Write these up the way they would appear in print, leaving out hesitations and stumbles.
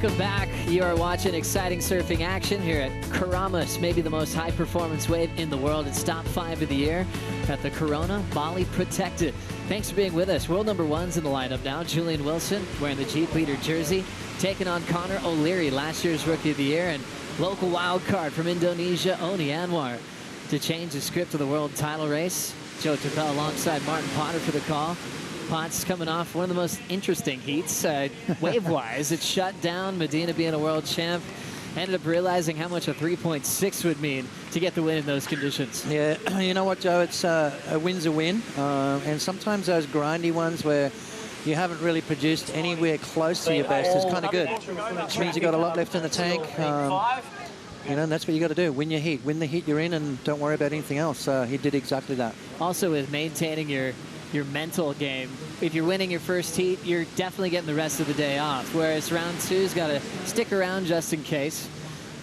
Welcome back. You are watching exciting surfing action here at Keramas, maybe the most high-performance wave in the world. It's top 5 of the year at the Corona Bali Protected. Thanks for being with us. World number 1's in the lineup now. Julian Wilson wearing the Jeep Leader jersey, taking on Connor O'Leary, last year's Rookie of the Year, and local wild card from Indonesia, Oni Anwar, to change the script of the world title race. Joe Turpel alongside Martin Potter for the call. Potts coming off one of the most interesting heats, wave-wise. It shut down, Medina being a world champ. Ended up realizing how much a 3.6 would mean to get the win in those conditions. Yeah, you know what, Joe? It's a win's a win. And sometimes those grindy ones where you haven't really produced anywhere close to your best is kind of good. Which means you've got a lot left in the tank. You know, and that's what you got to do. Win your heat. Win the heat you're in and don't worry about anything else. He did exactly that. Also with maintaining your mental game. If you're winning your first heat, you're definitely getting the rest of the day off. Whereas round 2's got to stick around just in case.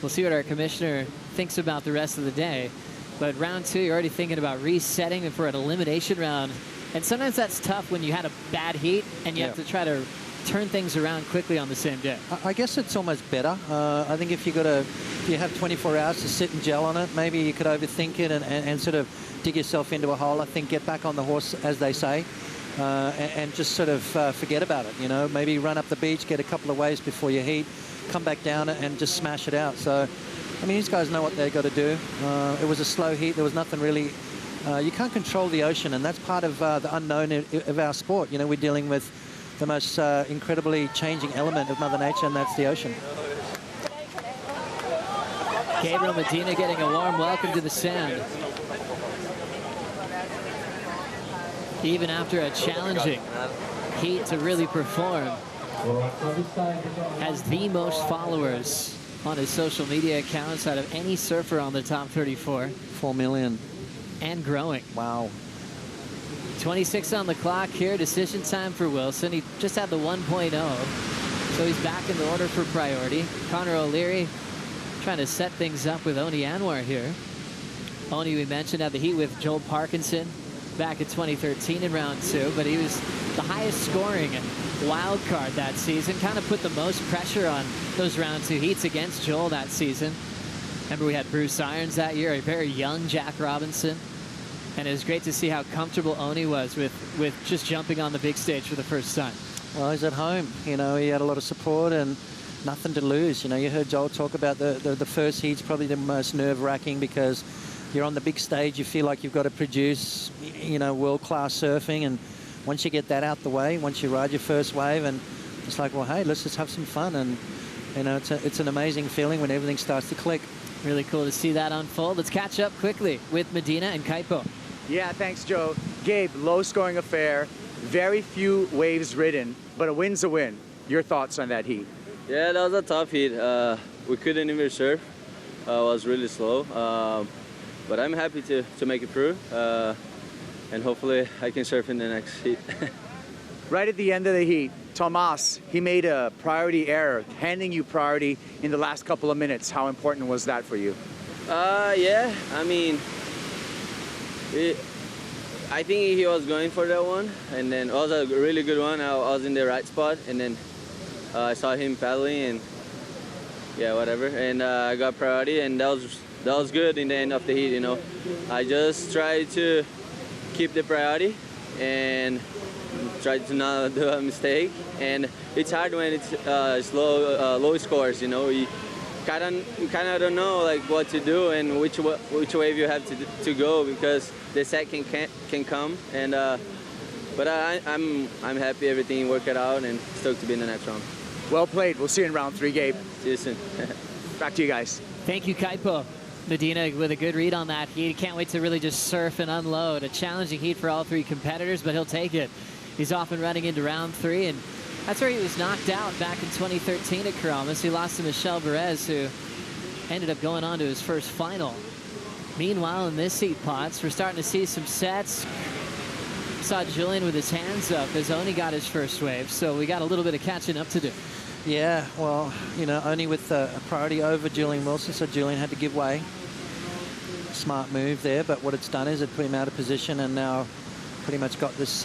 We'll see what our commissioner thinks about the rest of the day. But round 2, you're already thinking about resetting for an elimination round. And sometimes that's tough when you had a bad heat and you have to try to turn things around quickly on the same day. I guess it's almost better. I think if you have 24 hours to sit and gel on it, maybe you could overthink it and sort of dig yourself into a hole. I think get back on the horse, as they say, and just sort of forget about it. You know, maybe run up the beach, get a couple of waves before your heat, come back down and just smash it out. So, I mean, these guys know what they've got to do. It was a slow heat. There was nothing really. You can't control the ocean, and that's part of the unknown of our sport. You know, we're dealing with the most incredibly changing element of Mother Nature, and that's the ocean. Gabriel Medina getting a warm welcome to the sand. Even after a challenging heat to really perform, has the most followers on his social media accounts out of any surfer on the top 34. 4 million. And growing. Wow. 26 on the clock here. Decision time for Wilson. He just had the 1.0, so he's back in the order for priority. Connor O'Leary trying to set things up with Oni Anwar here. Oni, we mentioned, had the heat with Joel Parkinson back in 2013 in round 2, but he was the highest scoring wild card that season. Kind of put the most pressure on those round 2 heats against Joel that season. Remember, we had Bruce Irons that year, a very young Jack Robinson. And it was great to see how comfortable Oni was with just jumping on the big stage for the first time. Well, he's at home. You know, he had a lot of support and nothing to lose. You know, you heard Joel talk about the first heat's probably the most nerve-wracking because you're on the big stage. You feel like you've got to produce, you know, world-class surfing. And once you get that out the way, once you ride your first wave, and it's like, well, hey, let's just have some fun. And, you know, it's an amazing feeling when everything starts to click. Really cool to see that unfold. Let's catch up quickly with Medina and Kaipo. Yeah, thanks, Joe. Gabe, low-scoring affair, very few waves ridden, but a win's a win. Your thoughts on that heat? Yeah, that was a tough heat. We couldn't even surf. It was really slow, but I'm happy to make it through, and hopefully I can surf in the next heat. Right at the end of the heat, Tomas, he made a priority error, handing you priority in the last couple of minutes. How important was that for you? Yeah, I mean, I think he was going for that one, and then it was a really good one. I was in the right spot, and then I saw him paddling, and yeah, whatever. And I got priority, and that was good in the end of the heat. You know, I just tried to keep the priority and tried to not do a mistake. And it's hard when it's low scores. You know, you kind of don't know like what to do and which wave you have to go because the second can come. And but I'm happy everything worked out and stoked to be in the next round. Well played. We'll see you in round 3, Gabe. See you soon. Back to you guys. Thank you, Kaipo. Medina with a good read on that heat. He can't wait to really just surf and unload. A challenging heat for all 3 competitors, but he'll take it. He's off and running into round 3, and that's where he was knocked out back in 2013 at Keramas. He lost to Michel Perez, who ended up going on to his first final. Meanwhile, in this heat, Potts, we're starting to see some sets. Saw Julian with his hands up as Oni got his first wave, so we got a little bit of catching up to do. Yeah, well, you know, only with a priority over Julian Wilson, so Julian had to give way. Smart move there, but what it's done is it put him out of position and now pretty much got this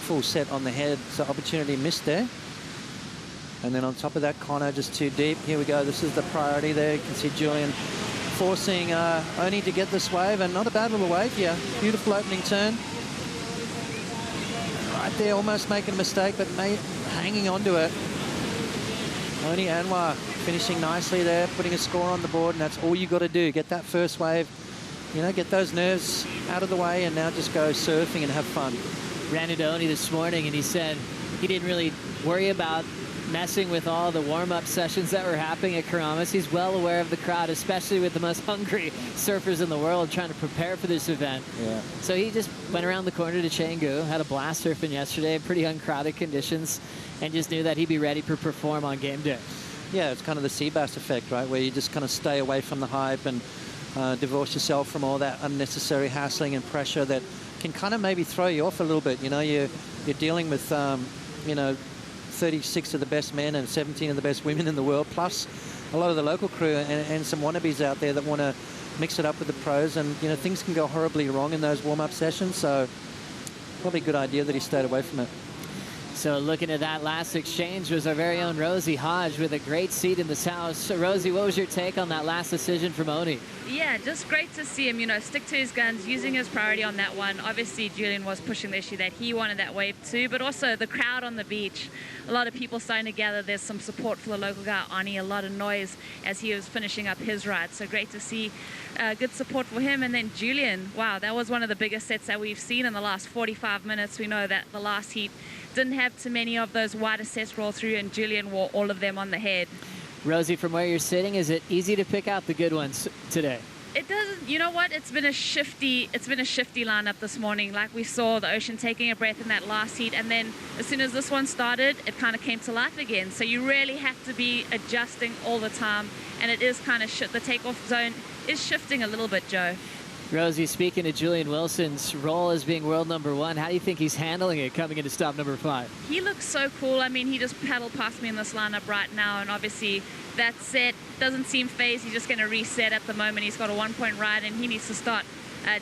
full set on the head, so opportunity missed there. And then on top of that, Connor just too deep. Here we go. This is the priority there. You can see Julian forcing Oni to get this wave, and not a bad little wave here. Beautiful opening turn. Right there, almost making a mistake, but hanging on to it. Oni Anwar finishing nicely there, putting a score on the board, and that's all you got to do. Get that first wave, you know, get those nerves out of the way, and now just go surfing and have fun. Ran into Oni this morning, and he said he didn't really worry about messing with all the warm-up sessions that were happening at Karamas. He's well aware of the crowd, especially with the most hungry surfers in the world trying to prepare for this event. Yeah. So he just went around the corner to Canggu, had a blast surfing yesterday, pretty uncrowded conditions, and just knew that he'd be ready to perform on game day. Yeah, it's kind of the sea bass effect, right, where you just kind of stay away from the hype and divorce yourself from all that unnecessary hassling and pressure that can kind of maybe throw you off a little bit. You know, you're dealing with, you know, 36 of the best men and 17 of the best women in the world, plus a lot of the local crew and some wannabes out there that want to mix it up with the pros. And, you know, things can go horribly wrong in those warm-up sessions, so probably a good idea that he stayed away from it. So looking at that last exchange was our very own Rosie Hodge with a great seat in this house. So Rosie, what was your take on that last decision from Oni? Yeah, just great to see him, you know, stick to his guns, using his priority on that one. Obviously, Julian was pushing the issue that he wanted that wave too, but also the crowd on the beach. A lot of people starting to gather. There's some support for the local guy, Ani, a lot of noise as he was finishing up his ride. So great to see good support for him. And then Julian, wow, that was one of the biggest sets that we've seen in the last 45 minutes. We know that the last heat didn't have too many of those wider sets roll through, and Julian wore all of them on the head. Rosie, from where you're sitting, is it easy to pick out the good ones today? It doesn't, you know what, it's been a shifty lineup this morning. Like we saw the Ocean taking a breath in that last heat, and then as soon as this one started, it kind of came to life again. So you really have to be adjusting all the time, and it is kind of the takeoff zone is shifting a little bit, Joe. Rosie, speaking of Julian Wilson's role as being world #1, how do you think he's handling it coming into stop number 5? He looks so cool. I mean, he just paddled past me in this lineup right now, and obviously that set doesn't seem phased. He's just going to reset at the moment. He's got a 1-point ride, and he needs to start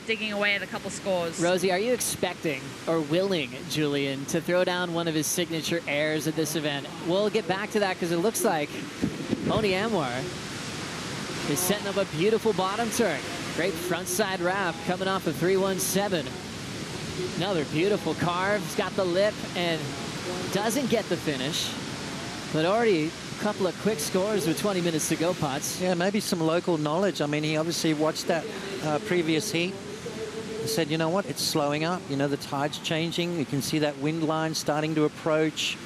digging away at a couple scores. Rosie, are you expecting or willing Julian to throw down one of his signature airs at this event? We'll get back to that because it looks like Oni Anwar is setting up a beautiful bottom turn. Great frontside wrap coming off of 317. Another beautiful carve. He's got the lip and doesn't get the finish, but already a couple of quick scores with 20 minutes to go, Potts. Yeah, maybe some local knowledge. I mean, he obviously watched that previous heat and said, you know what, it's slowing up. You know, the tide's changing. You can see that wind line starting to approach.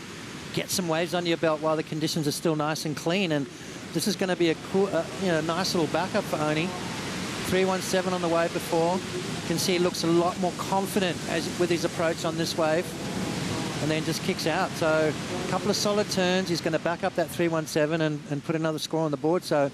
Get some waves under your belt while the conditions are still nice and clean. And this is going to be a cool, you know, nice little backup for Oni. 317 on the wave before. You can see he looks a lot more confident with his approach on this wave, and then just kicks out. So a couple of solid turns. He's going to back up that 317 and put another score on the board. So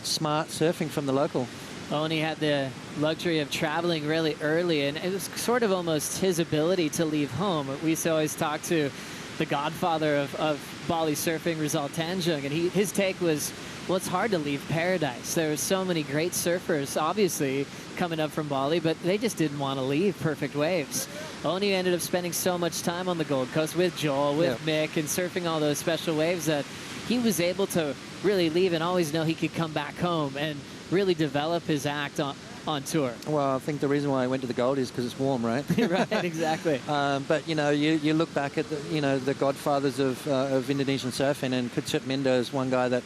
smart surfing from the local. Oni had the luxury of traveling really early, and it was sort of almost his ability to leave home. We used to always talk to the godfather of Bali surfing, Rizal Tanjung, and his take was, well, it's hard to leave paradise. There were so many great surfers, obviously, coming up from Bali, but they just didn't want to leave perfect waves. Oni ended up spending so much time on the Gold Coast with Joel, with Mick, and surfing all those special waves that he was able to really leave and always know he could come back home and really develop his act on tour. Well, I think the reason why I went to the Gold is because it's warm, right? Right, exactly. But, you know, you look back at, the godfathers of Indonesian surfing, and Kutsup Mindo is one guy that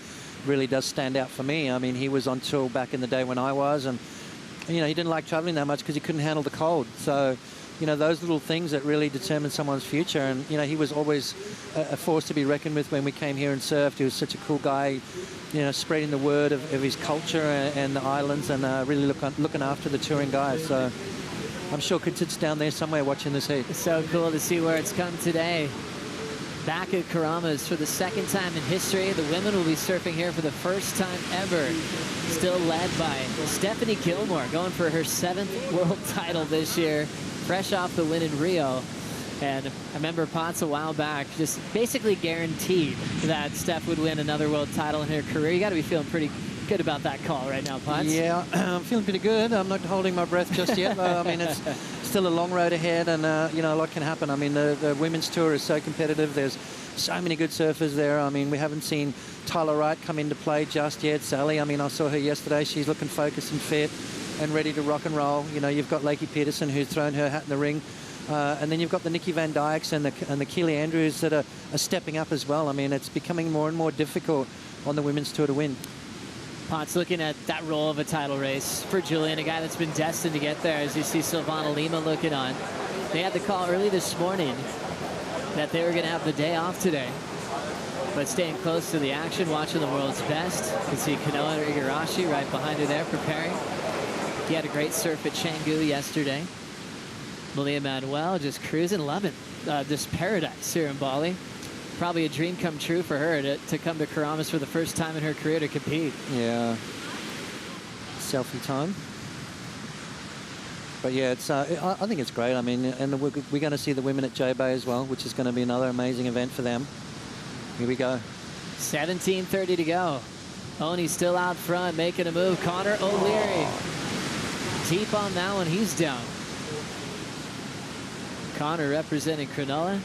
really does stand out for me. I mean, he was on tour back in the day when I was, and, you know, he didn't like traveling that much because he couldn't handle the cold. So, you know, those little things that really determine someone's future. And, you know, he was always a force to be reckoned with when we came here and surfed. He was such a cool guy, you know, spreading the word of his culture and the islands, and really looking after the touring guys. So I'm sure Kutut's down there somewhere watching this heat. It's so cool to see where it's come today. Back at Karamas for the second time in history. The women will be surfing here for the first time ever. Still led by Stephanie Gilmore, going for her 7th world title this year, fresh off the win in Rio. And I remember Potts a while back just basically guaranteed that Steph would win another world title in her career. You got to be feeling pretty good about that call right now, Potts? Yeah, I'm feeling pretty good. I'm not holding my breath just yet. I mean, it's still a long road ahead, and you know, a lot can happen. I mean, the women's tour is so competitive. There's so many good surfers there. I mean, we haven't seen Tyler Wright come into play just yet. Sally, I mean, I saw her yesterday. She's looking focused and fit and ready to rock and roll. You know, you've got Lakey Peterson, who's thrown her hat in the ring. And then you've got the Nikki Van Dykes and the Keely Andrews that are stepping up as well. I mean, it's becoming more and more difficult on the women's tour to win. Potts looking at that role of a title race for Julian, a guy that's been destined to get there, as you see Silvana Lima looking on. They had the call early this morning that they were going to have the day off today, but staying close to the action, watching the world's best. You can see Kanoa Igarashi right behind her there preparing. He had a great surf at Canggu yesterday. Malia Manuel just cruising, loving this paradise here in Bali. Probably a dream come true for her to come to Keramas for the first time in her career to compete. Yeah. Selfie time. But yeah, it's I think it's great. I mean, and we're going to see the women at J-Bay as well, which is going to be another amazing event for them. Here we go. 17:30 to go. Oni still out front, making a move. Connor O'Leary. Deep on that one, he's down. Connor representing Cronulla.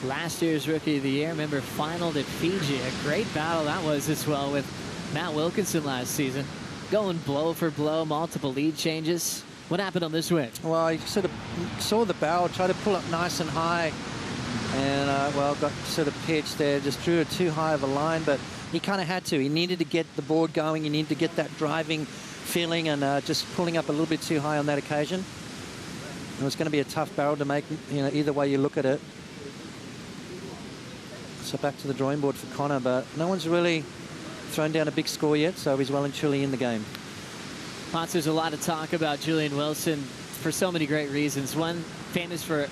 Last year's Rookie of the Year. Remember, finaled at Fiji. A great battle that was as well with Matt Wilkinson last season. Going blow for blow, multiple lead changes. What happened on this wave? Well, I sort of saw the barrel, tried to pull up nice and high. And, well, got sort of pitched there. Just drew it too high of a line, but he kind of had to. He needed to get the board going. He needed to get that driving feeling, and just pulling up a little bit too high on that occasion. It was going to be a tough barrel to make, you know, either way you look at it. So back to the drawing board for Connor, but no one's really thrown down a big score yet, so he's well and truly in the game. Potts, there's a lot of talk about Julian Wilson for so many great reasons. One, famous for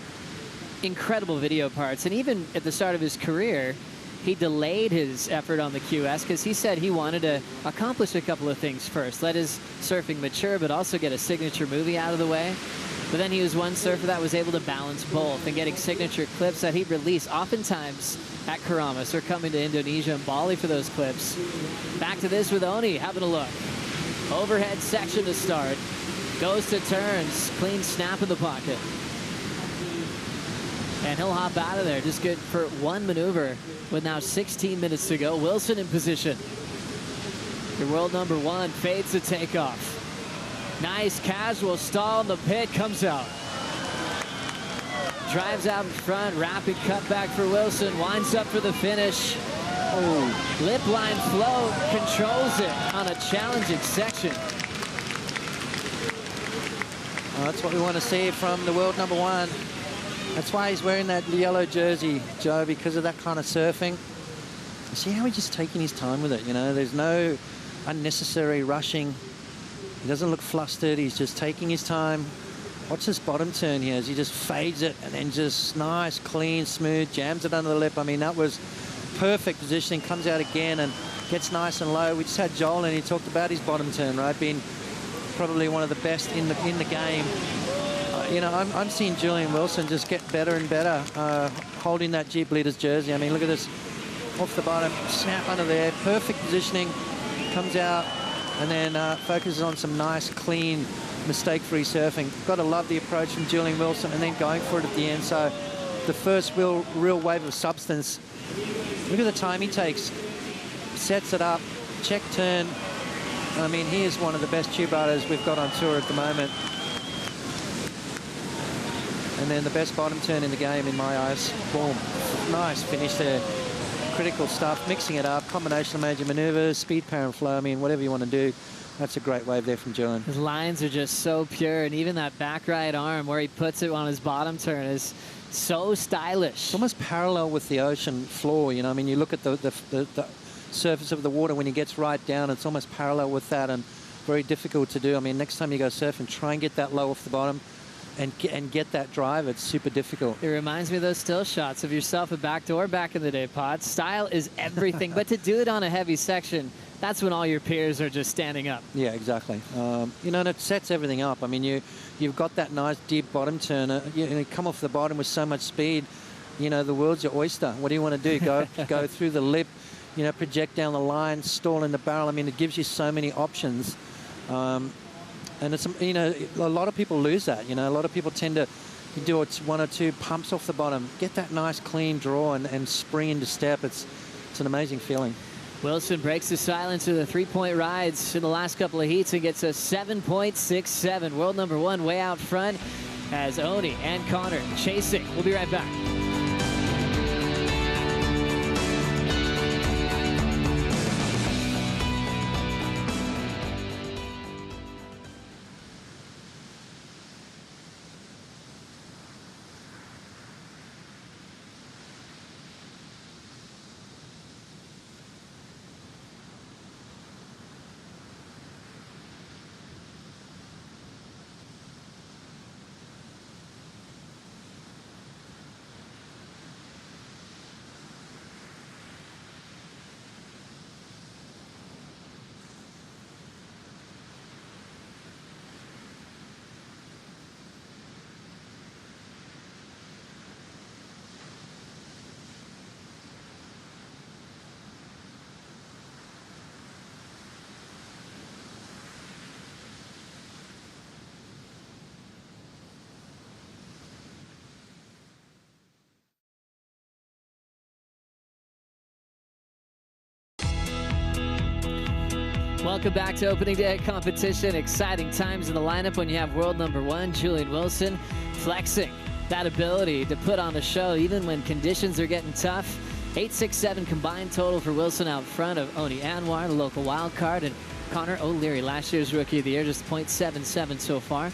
incredible video parts, and even at the start of his career, he delayed his effort on the QS because he said he wanted to accomplish a couple of things first. Let his surfing mature, but also get a signature movie out of the way. But then he was one surfer that was able to balance both and getting signature clips that he'd release oftentimes at Keramas or coming to Indonesia and Bali for those clips. Back to this with Oni, having a look. Overhead section to start. Goes to turns. Clean snap in the pocket. And he'll hop out of there. Just good for one maneuver with now 16 minutes to go. Wilson in position. Your world number one fades to takeoff. Nice casual stall in the pit, comes out. Drives out in front, rapid cutback for Wilson, winds up for the finish. Oh, lip line float, controls it on a challenging section. Well, that's what we want to see from the world number one. That's why he's wearing that yellow jersey, Joe, because of that kind of surfing. See how he's just taking his time with it, you know? There's no unnecessary rushing. He doesn't look flustered. He's just taking his time. Watch this bottom turn here as he just fades it and then just nice, clean, smooth, jams it under the lip. I mean, that was perfect positioning. Comes out again and gets nice and low. We just had Joel and he talked about his bottom turn, right? Being probably one of the best in the game. You know, I'm seeing Julian Wilson just get better and better holding that Jeep Leaders jersey. I mean, look at this. Off the bottom, snap under there. Perfect positioning. Comes out and then focuses on some nice, clean, mistake-free surfing. Got to love the approach from Julian Wilson and then going for it at the end. So the first real wave of substance. Look at the time he takes. Sets it up, check turn. I mean, he is one of the best tube riders we've got on tour at the moment. And then the best bottom turn in the game in my eyes. Boom. Nice finish there. Critical stuff, mixing it up, combination of major maneuvers, speed, power, and flow. I mean, whatever you want to do. That's a great wave there from Julian. His lines are just so pure, and even that back right arm where he puts it on his bottom turn is so stylish. It's almost parallel with the ocean floor, you know. I mean, you look at the surface of the water when he gets right down, it's almost parallel with that and very difficult to do. I mean, next time you go surfing, try and get that low off the bottom and get that drive. It's super difficult. It reminds me of those still shots of yourself at backdoor back in the day, Potts. Style is everything, but to do it on a heavy section, that's when all your peers are just standing up. Yeah, exactly. You know, and it sets everything up. I mean, you've got that nice deep bottom turn. You come off the bottom with so much speed. You know, the world's your oyster. What do you want to do? Go through the lip, you know, project down the line, stall in the barrel. I mean, it gives you so many options. And it's, you know, a lot of people lose that. You know, a lot of people tend to do one or two pumps off the bottom, get that nice clean draw and spring into step. It's an amazing feeling. Wilson breaks the silence with a 3-point rides in the last couple of heats and gets a 7.67. World number 1 way out front as Oni and Connor chasing. We'll be right back. Welcome back to opening day competition. Exciting times in the lineup when you have world number 1, Julian Wilson, flexing that ability to put on a show even when conditions are getting tough. 8.67 combined total for Wilson out front of Oni Anwar, the local wild card, and Connor O'Leary, last year's Rookie of the Year, just 0.77 so far.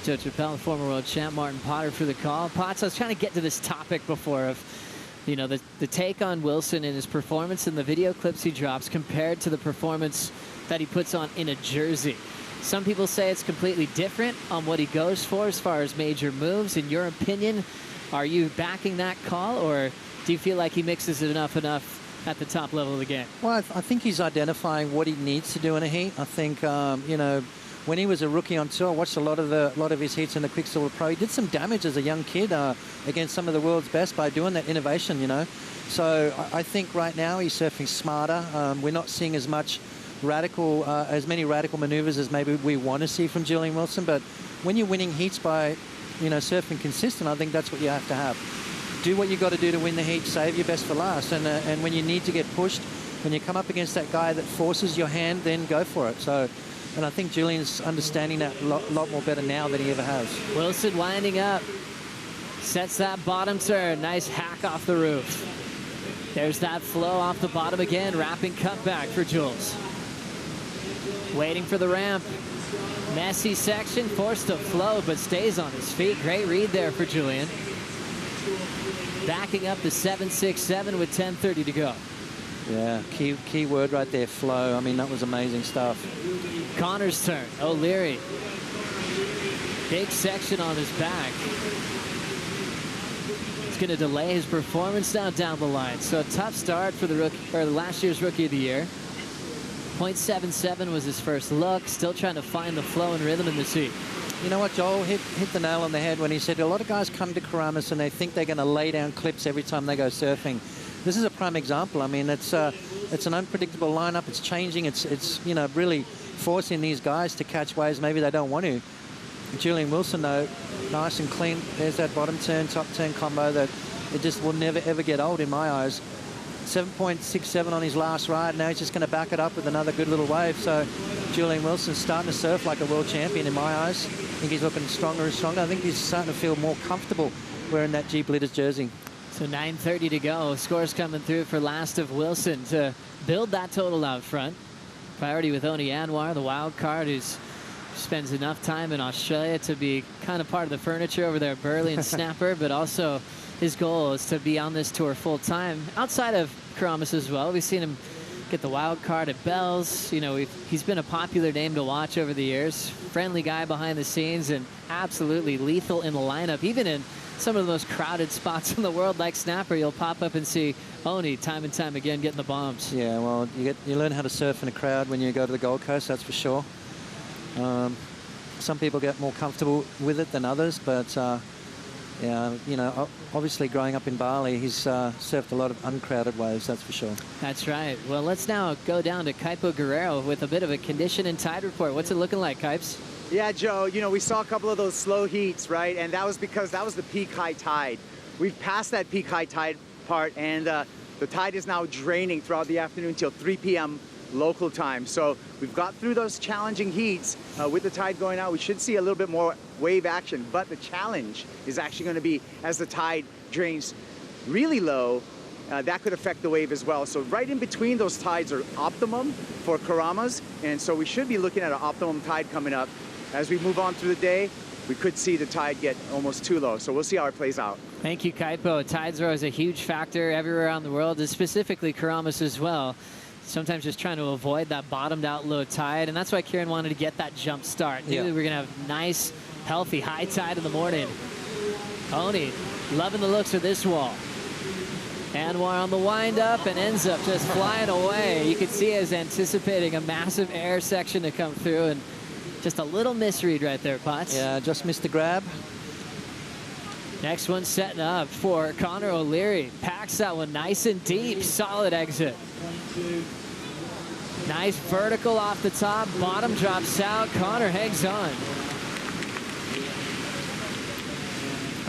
Joe Chappelle, former world champ, Martin Potter for the call. Potts, I was trying to get to this topic before of, you know, the take on Wilson and his performance in the video clips he drops compared to the performance that he puts on in a jersey. Some people say it's completely different on what he goes for as far as major moves. In your opinion, are you backing that call, or do you feel like he mixes it enough at the top level of the game? Well, I think he's identifying what he needs to do in a heat. I think, you know, when he was a rookie on tour, I watched a lot of his heats in the Quicksilver Pro. He did some damage as a young kid against some of the world's best by doing that innovation, you know. So I think right now he's surfing smarter. We're not seeing as many radical maneuvers as maybe we want to see from Julian Wilson. But when you're winning heats by, you know, surfing consistent, I think that's what you have to have. Do what you got to do to win the heat. Save your best for last. And when you need to get pushed, when you come up against that guy that forces your hand, then go for it. So, and I think Julian's understanding that a lot more better now than he ever has. Wilson winding up, sets that bottom turn. Nice hack off the roof. There's that flow off the bottom again. Wrapping cutback for Jules. Waiting for the ramp. Messy section, forced to flow, but stays on his feet. Great read there for Julian. Backing up to 7.67 with 10:30 to go. Yeah, key word right there, flow. I mean, that was amazing stuff. Connor's turn. O'Leary. Big section on his back. It's going to delay his performance now down the line. So a tough start for the rookie, or last year's Rookie of the Year. 0.77 was his first look. Still trying to find the flow and rhythm in the sea. You know what, Joel hit the nail on the head when he said a lot of guys come to Karamas and they think they're going to lay down clips every time they go surfing. This is a prime example. I mean, it's an unpredictable lineup. It's changing. It's you know, really forcing these guys to catch waves maybe they don't want to. Julian Wilson, though, nice and clean. There's that bottom turn, top turn combo that it just will never, ever get old in my eyes. 7.67 on his last ride. Now he's just going to back it up with another good little wave. So Julian Wilson's starting to surf like a world champion in my eyes. I think he's looking stronger and stronger. I think he's starting to feel more comfortable wearing that Jeep Litters jersey. So 9:30 to go. Scores coming through for last of Wilson to build that total out front. Priority with Oni Anwar, the wild card, who spends enough time in Australia to be kind of part of the furniture over there at Burley and Snapper, but also his goal is to be on this tour full time outside of Karamas as well. We've seen him get the wild card at Bells. You know, he's been a popular name to watch over the years. Friendly guy behind the scenes and absolutely lethal in the lineup. Even in some of the most crowded spots in the world like Snapper, you'll pop up and see Oni time and time again getting the bombs. Yeah, well, you learn how to surf in a crowd when you go to the Gold Coast, that's for sure. Some people get more comfortable with it than others, but Yeah, you know, obviously growing up in Bali, he's surfed a lot of uncrowded waves, that's for sure. That's right. Well, let's now go down to Kaipo Guerrero with a bit of a condition and tide report. What's it looking like, Kipes? Yeah, Joe, you know, we saw a couple of those slow heats, right? And that was because that was the peak high tide. We've passed that peak high tide part, and the tide is now draining throughout the afternoon till 3 p.m. local time. So we've got through those challenging heats. With the tide going out, we should see a little bit more wave action, but the challenge is actually going to be as the tide drains really low, that could affect the wave as well. So right in between those tides are optimum for Karamas, and so we should be looking at an optimum tide coming up. As we move on through the day, we could see the tide get almost too low, so we'll see how it plays out. Thank you, Kaipo. Tides are always a huge factor everywhere around the world, and specifically Karamas as well. Sometimes just trying to avoid that bottomed out low tide, and that's why Kieran wanted to get that jump start. Knew that we're going to have nice, healthy high tide in the morning. Oni loving the looks of this wall. Anwar on the wind up and ends up just flying away. You can see he's anticipating a massive air section to come through, and just a little misread right there, Potts. Yeah, just missed the grab. Next one setting up for Connor O'Leary. Packs that one nice and deep. Solid exit. Nice vertical off the top. Bottom drops out. Connor hangs on.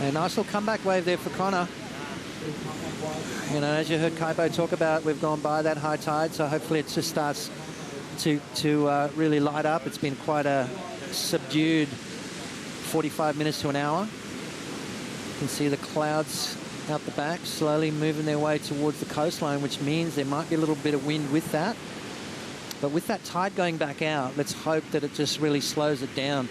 A nice little comeback wave there for Connor. You know, as you heard Kaipo talk about, we've gone by that high tide, so hopefully it just starts to really light up. It's been quite a subdued 45 minutes to an hour. You can see the clouds out the back slowly moving their way towards the coastline, which means there might be a little bit of wind with that. But with that tide going back out, let's hope that it just really slows it down.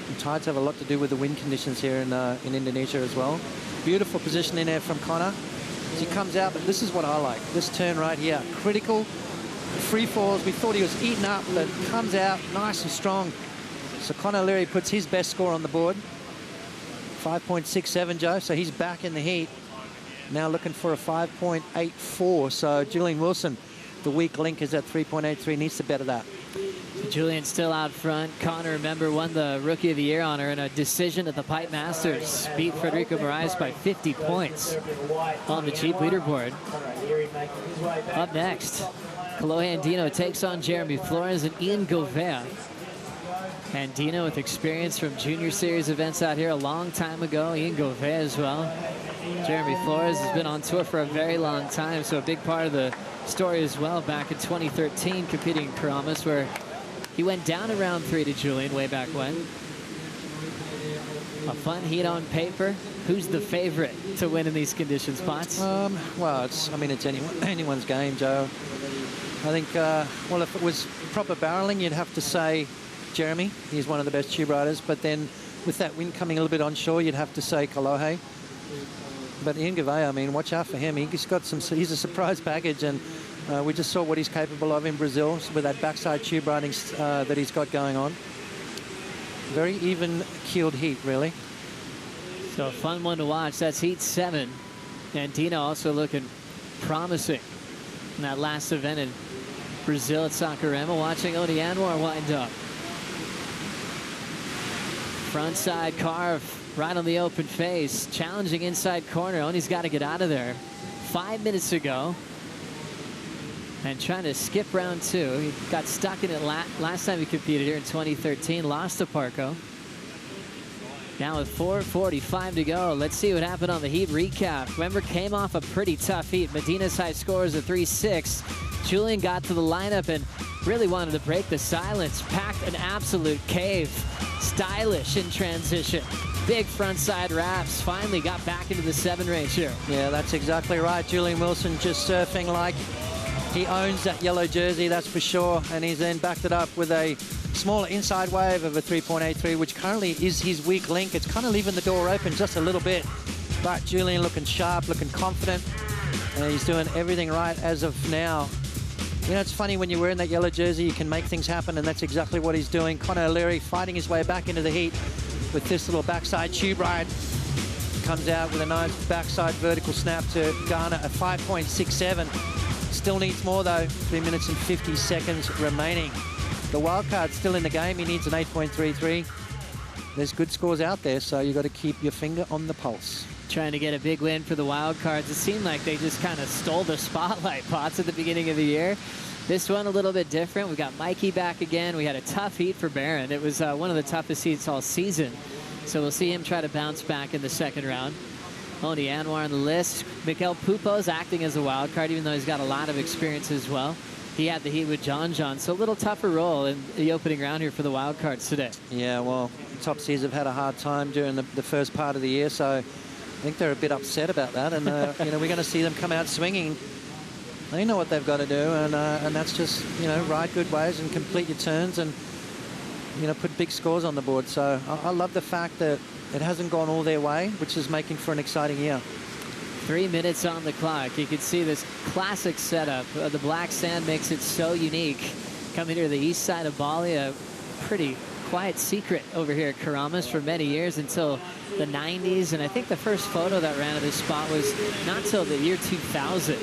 And tides have a lot to do with the wind conditions here in Indonesia as well. Beautiful position in there from Connor as he comes out, but this is what I like. This turn right here, critical. Free falls, we thought he was eaten up, but comes out nice and strong. So Connor O'Leary puts his best score on the board. 5.67, Joe, so he's back in the heat. Now looking for a 5.84, so Julian Wilson, the weak link, is at 3.83, needs to better that. Julian still out front. Connor, remember, won the Rookie of the Year honor in a decision at the Pipe Masters. Beat Federico Moraes by 50 points on the cheap leaderboard. Up next, Kalohe Andino takes on Jeremy Flores and Ian Govea. Andino with experience from junior series events out here a long time ago. Ian Govea as well. Jeremy Flores has been on tour for a very long time, so a big part of the story as well back in 2013 competing in Karamas, where he went down in round 3 to Julian way back when. A fun heat on paper. Who's the favorite to win in these conditions, Potts? Well, it's anyone's game, Joe. I think, well, if it was proper barreling, you'd have to say Jeremy. He's one of the best tube riders. But then with that wind coming a little bit onshore, you'd have to say Kalohe. But Ian Govea, I mean, watch out for him. He's a surprise package, and we just saw what he's capable of in Brazil with that backside tube riding that he's got going on. Very even-keeled heat, really. So a fun one to watch. That's heat 7. Andino also looking promising in that last event in Brazil at Saquarema. Watching Oni Anwar wind up. Front side carve right on the open face. Challenging inside corner. Oni's got to get out of there. 5 minutes ago. And trying to skip round 2. He got stuck in it last time he competed here in 2013. Lost to Parco. Now with 4:45 to go, let's see what happened on the heat recap. Remember, came off a pretty tough heat. Medina's high score is a 3.6. Julian got to the lineup and really wanted to break the silence. Packed an absolute cave. Stylish in transition. Big front side wraps. Finally got back into the 7 range here. Yeah, that's exactly right. Julian Wilson just surfing like he owns that yellow jersey, that's for sure. And he's then backed it up with a smaller inside wave of a 3.83, which currently is his weak link. It's kind of leaving the door open just a little bit. But Julian looking sharp, looking confident. And he's doing everything right as of now. You know, it's funny when you're wearing that yellow jersey, you can make things happen, and that's exactly what he's doing. Connor O'Leary fighting his way back into the heat with this little backside tube ride. Comes out with a nice backside vertical snap to garner a 5.67. Still needs more though. 3 minutes and 50 seconds remaining. The wild card's still in the game. He needs an 8.33. there's good scores out there, so you got to keep your finger on the pulse. Trying to get a big win for the Wildcards. It seemed like they just kind of stole the spotlight, Potts, at the beginning of the year. This one a little bit different. We got Mikey back again. We had a tough heat for Barron. It was one of the toughest heats all season. So we'll see him try to bounce back in the second round. Oni Anwar on the list. Miguel Pupo's acting as a wild card, even though he's got a lot of experience as well. He had the heat with John, so a little tougher role in the opening round here for the wild cards today. Yeah, well, top seeds have had a hard time during the first part of the year, so I think they're a bit upset about that. And you know, we're going to see them come out swinging. They know what they've got to do, and that's just, you know, ride good waves and complete your turns and, you know, put big scores on the board. So I love the fact that it hasn't gone all their way, which is making for an exciting year. 3 minutes on the clock. You can see this classic setup. The black sand makes it so unique. Coming here to the east side of Bali, a pretty quiet secret over here at Karamas for many years until the 90s. And I think the first photo that ran of this spot was not till the year 2000,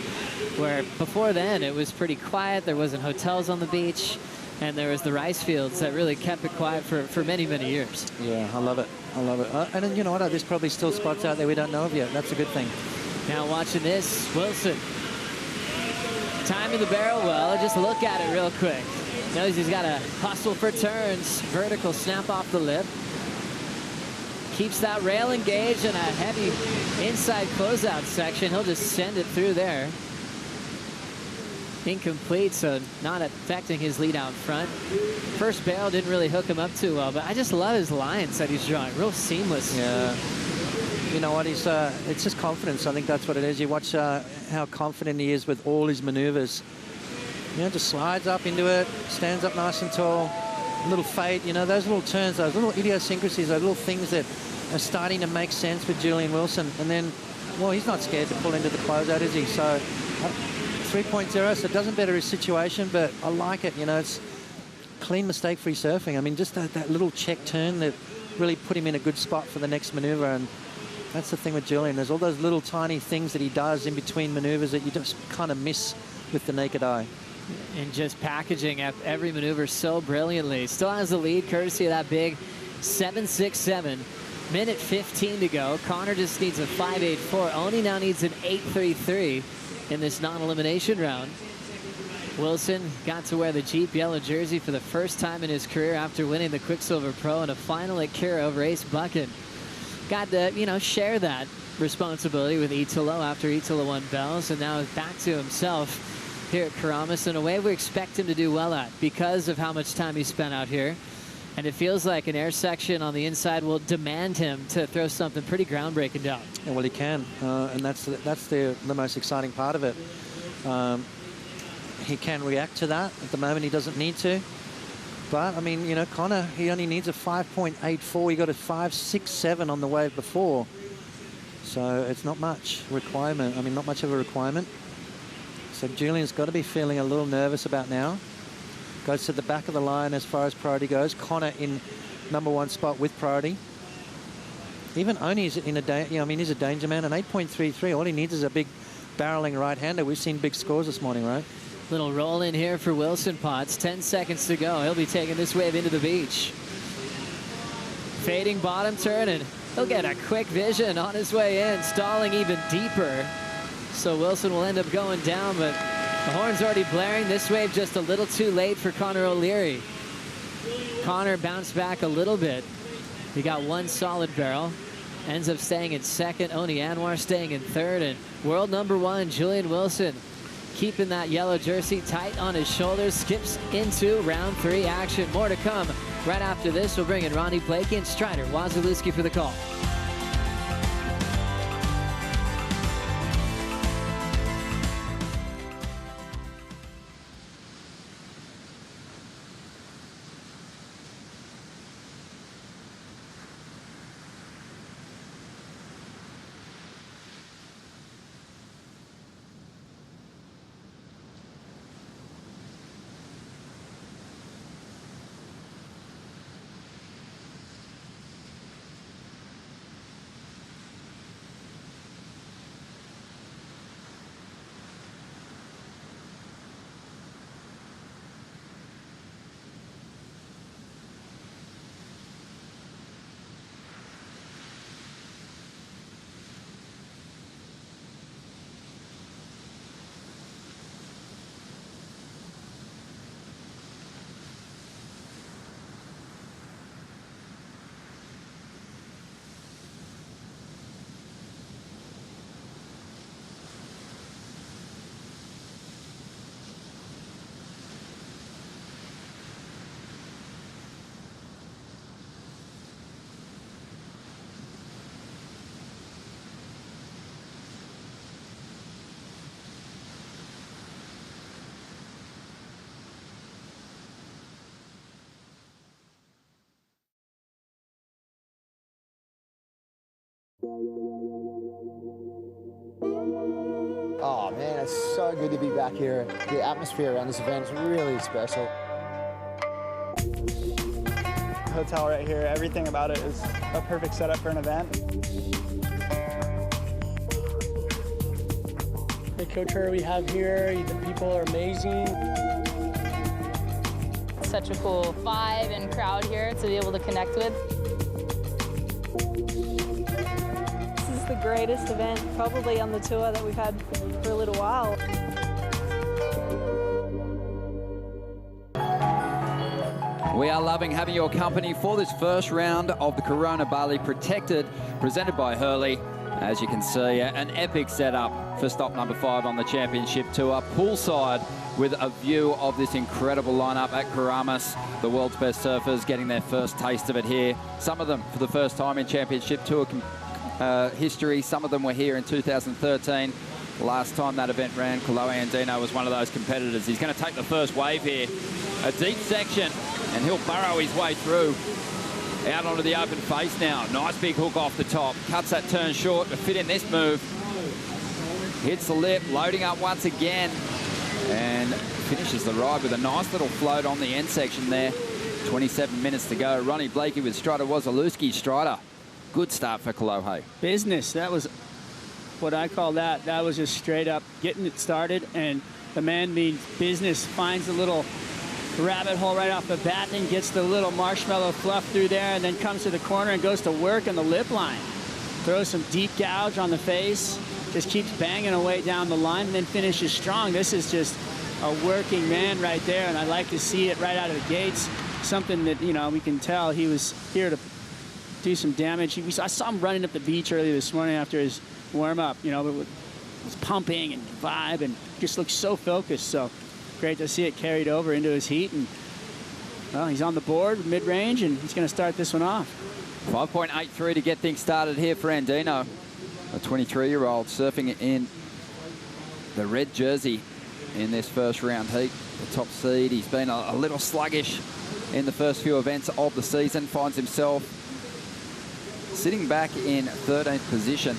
where before then it was pretty quiet. There wasn't hotels on the beach, and there was the rice fields that really kept it quiet for many, many years. Yeah, I love it. I love it. And then, you know what? There's probably still spots out there we don't know of yet. That's a good thing. Now watching this, Wilson. Time in the barrel well. Just look at it real quick. Knows he's got to hustle for turns. Vertical snap off the lip. Keeps that rail engaged in a heavy inside closeout section. He'll just send it through there. Incomplete, so not affecting his lead out front. First barrel didn't really hook him up too well, but I just love his lines that he's drawing. Real seamless. Yeah. You know what? He's it's just confidence. I think that's what it is. You watch how confident he is with all his maneuvers. You know, just slides up into it, stands up nice and tall, a little fade. You know, those little turns, those little idiosyncrasies, those little things that are starting to make sense for Julian Wilson. And then, well, he's not scared to pull into the closeout, is he? So 3.0, so it doesn't better his situation, but I like it. You know, it's clean mistake-free surfing. I mean, just that little check turn that really put him in a good spot for the next maneuver. And that's the thing with Julian. There's all those little tiny things that he does in between maneuvers that you just kind of miss with the naked eye. And just packaging up every maneuver so brilliantly. Still has the lead courtesy of that big 7.67. Minute 15 to go. Connor just needs a 5.84. Oni now needs an 8.33 in this non-elimination round. Wilson got to wear the Jeep yellow jersey for the first time in his career after winning the Quicksilver Pro in a final at Kira over Ace Bucket. Got to, you know, share that responsibility with Italo after Italo won bells, and now back to himself here at Karamas in a way we expect him to do well at because of how much time he spent out here. And it feels like an air section on the inside will demand him to throw something pretty groundbreaking down. Yeah, well, he can, and that's the most exciting part of it. He can react to that. At the moment, he doesn't need to. But, I mean, you know, Connor, he only needs a 5.84. He got a 5.67 on the wave before. So it's not much requirement. I mean, not much of a requirement. So Julian's got to be feeling a little nervous about now. Goes to the back of the line as far as priority goes. Connor in #1 spot with priority. Even Oni's in he's a danger man. An 8.33. All he needs is a big barreling right-hander. We've seen big scores this morning, right? Little roll in here for Wilson Potts. 10 seconds to go. He'll be taking this wave into the beach. Fading bottom turn, and he'll get a quick vision on his way in, stalling even deeper. So Wilson will end up going down, but the horn's already blaring. This wave just a little too late for Connor O'Leary. Connor bounced back a little bit. He got one solid barrel. Ends up staying in second. Oni Anwar staying in third. And world #1, Julian Wilson, keeping that yellow jersey tight on his shoulders, skips into round 3 action. More to come right after this. We'll bring in Ronnie Blakey and Strider Wazalewski for the call. Oh man, it's so good to be back here. The atmosphere around this event is really special. Hotel right here, everything about it is a perfect setup for an event. The culture we have here, the people are amazing. Such a cool vibe and crowd here to be able to connect with. This is the greatest event probably on the tour that we've had for a little while. We are loving having your company for this first round of the Corona Bali Protected, presented by Hurley. As you can see, an epic setup for stop number 5 on the championship tour, poolside with a view of this incredible lineup at Karamas. The world's best surfers getting their first taste of it here. Some of them for the first time in championship tour history. Some of them were here in 2013. Last time that event ran, Kolohe Andino was one of those competitors. He's going to take the first wave here. A deep section, and he'll burrow his way through. Out onto the open face now. Nice big hook off the top. Cuts that turn short to fit in this move. Hits the lip, loading up once again. And finishes the ride with a nice little float on the end section there. 27 minutes to go. Ronnie Blakey with Strider Wasilewski. Strider, good start for Kolohe. Business, that was what I call that. That was just straight up getting it started, and the man means business. Finds a little rabbit hole right off the bat, and gets the little marshmallow fluff through there, and then comes to the corner and goes to work on the lip line. Throws some deep gouge on the face, just keeps banging away down the line, and then finishes strong. This is just a working man right there, and I like to see it right out of the gates. Something that, you know, we can tell he was here to do some damage. I saw him running up the beach earlier this morning after his warm-up, you know, it was pumping and vibe, and just looks so focused. So great to see it carried over into his heat, and well, he's on the board mid-range, and he's going to start this one off. 5.83 to get things started here for Andino, a 23-year-old surfing in the red jersey in this first round heat, the top seed. He's been a little sluggish in the first few events of the season, finds himself sitting back in 13th position,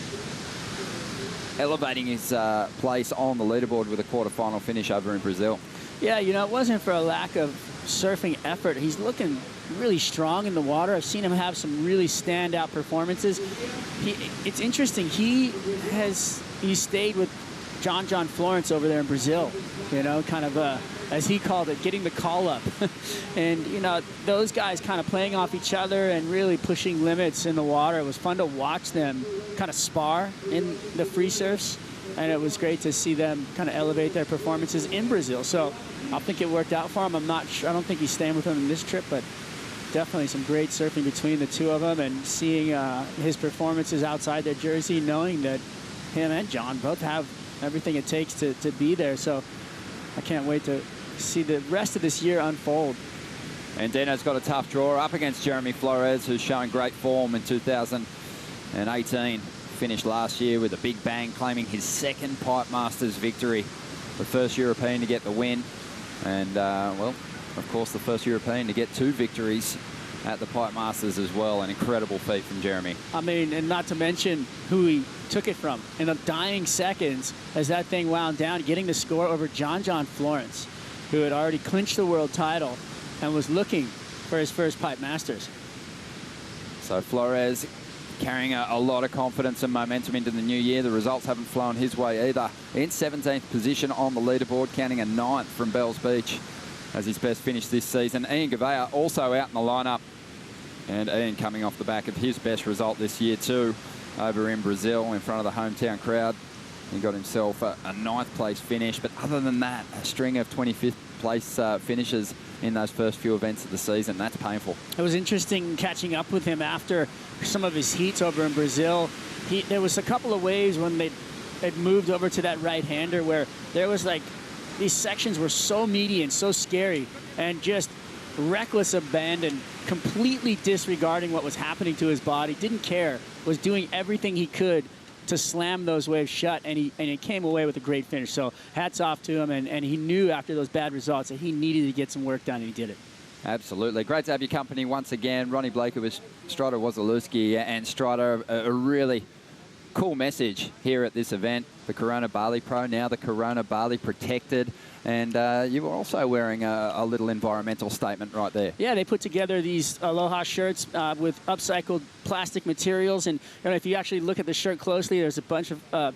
elevating his place on the leaderboard with a quarterfinal finish over in Brazil. Yeah, you know, it wasn't for a lack of surfing effort. He's looking really strong in the water. I've seen him have some really standout performances. It's interesting. He stayed with John Florence over there in Brazil, you know, kind of, as he called it, getting the call up. And, you know, those guys kind of playing off each other and really pushing limits in the water. It was fun to watch them kind of spar in the free surfs, and it was great to see them kind of elevate their performances in Brazil. So I think it worked out for him. I'm not sure. I don't think he's staying with them in this trip, but definitely some great surfing between the two of them, and seeing his performances outside their jersey, knowing that him and John both have everything it takes to be there. So I can't wait to see the rest of this year unfold. And Dino's got a tough draw up against Jeremy Flores, who's showing great form in 2018. Finished last year with a big bang, claiming his second Pipe Masters victory. The first European to get the win. And, well, of course, the first European to get 2 victories at the Pipe Masters as well. An incredible feat from Jeremy. I mean, and not to mention who he took it from in the dying seconds as that thing wound down, getting the score over John Florence, who had already clinched the world title and was looking for his first Pipe Masters. So Flores carrying a lot of confidence and momentum into the new year. The results haven't flown his way either. In 17th position on the leaderboard, counting a 9th from Bells Beach as his best finish this season. Ian Gavea also out in the lineup, and Ian coming off the back of his best result this year too, over in Brazil in front of the hometown crowd. He got himself a 9th place finish, but other than that, a string of 25th place finishes in those first few events of the season. That's painful. It was interesting catching up with him after some of his heats over in Brazil. There was a couple of waves when they'd moved over to that right-hander where there was like, these sections were so meaty and so scary, and just reckless abandon, completely disregarding what was happening to his body, didn't care, was doing everything he could to slam those waves shut, and he came away with a great finish. So hats off to him, and he knew after those bad results that he needed to get some work done, and he did it. Absolutely. Great to have your company once again. Ronnie Blake with Strider Wazalewski and Strider, a really cool message here at this event. The Corona Bali Pro, now the Corona Bali Protected. And you were also wearing a little environmental statement right there. Yeah, they put together these Aloha shirts with upcycled plastic materials. And if you actually look at the shirt closely, there's a bunch of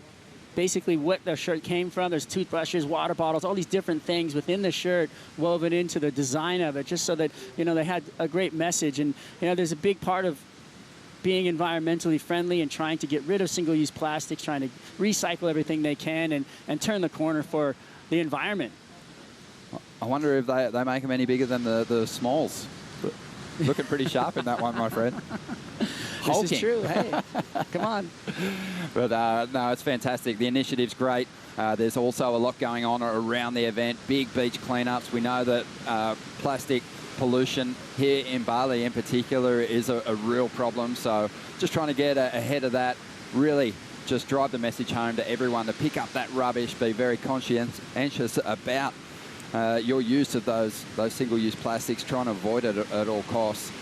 basically what the shirt came from. There's toothbrushes, water bottles, all these different things within the shirt woven into the design of it, just so that, they had a great message. And, there's a big part of being environmentally friendly and trying to get rid of single-use plastics, trying to recycle everything they can and turn the corner for the environment. I wonder if they make them any bigger than the smalls. Looking pretty sharp in that one, my friend. This is true. Hey, come on. But no, it's fantastic. The initiative's great. There's also a lot going on around the event. Big beach cleanups. We know that plastic pollution here in Bali in particular is a real problem. So just trying to get ahead of that, really just drive the message home to everyone to pick up that rubbish, be very conscientious about your use of those single-use plastics, trying to avoid it at all costs.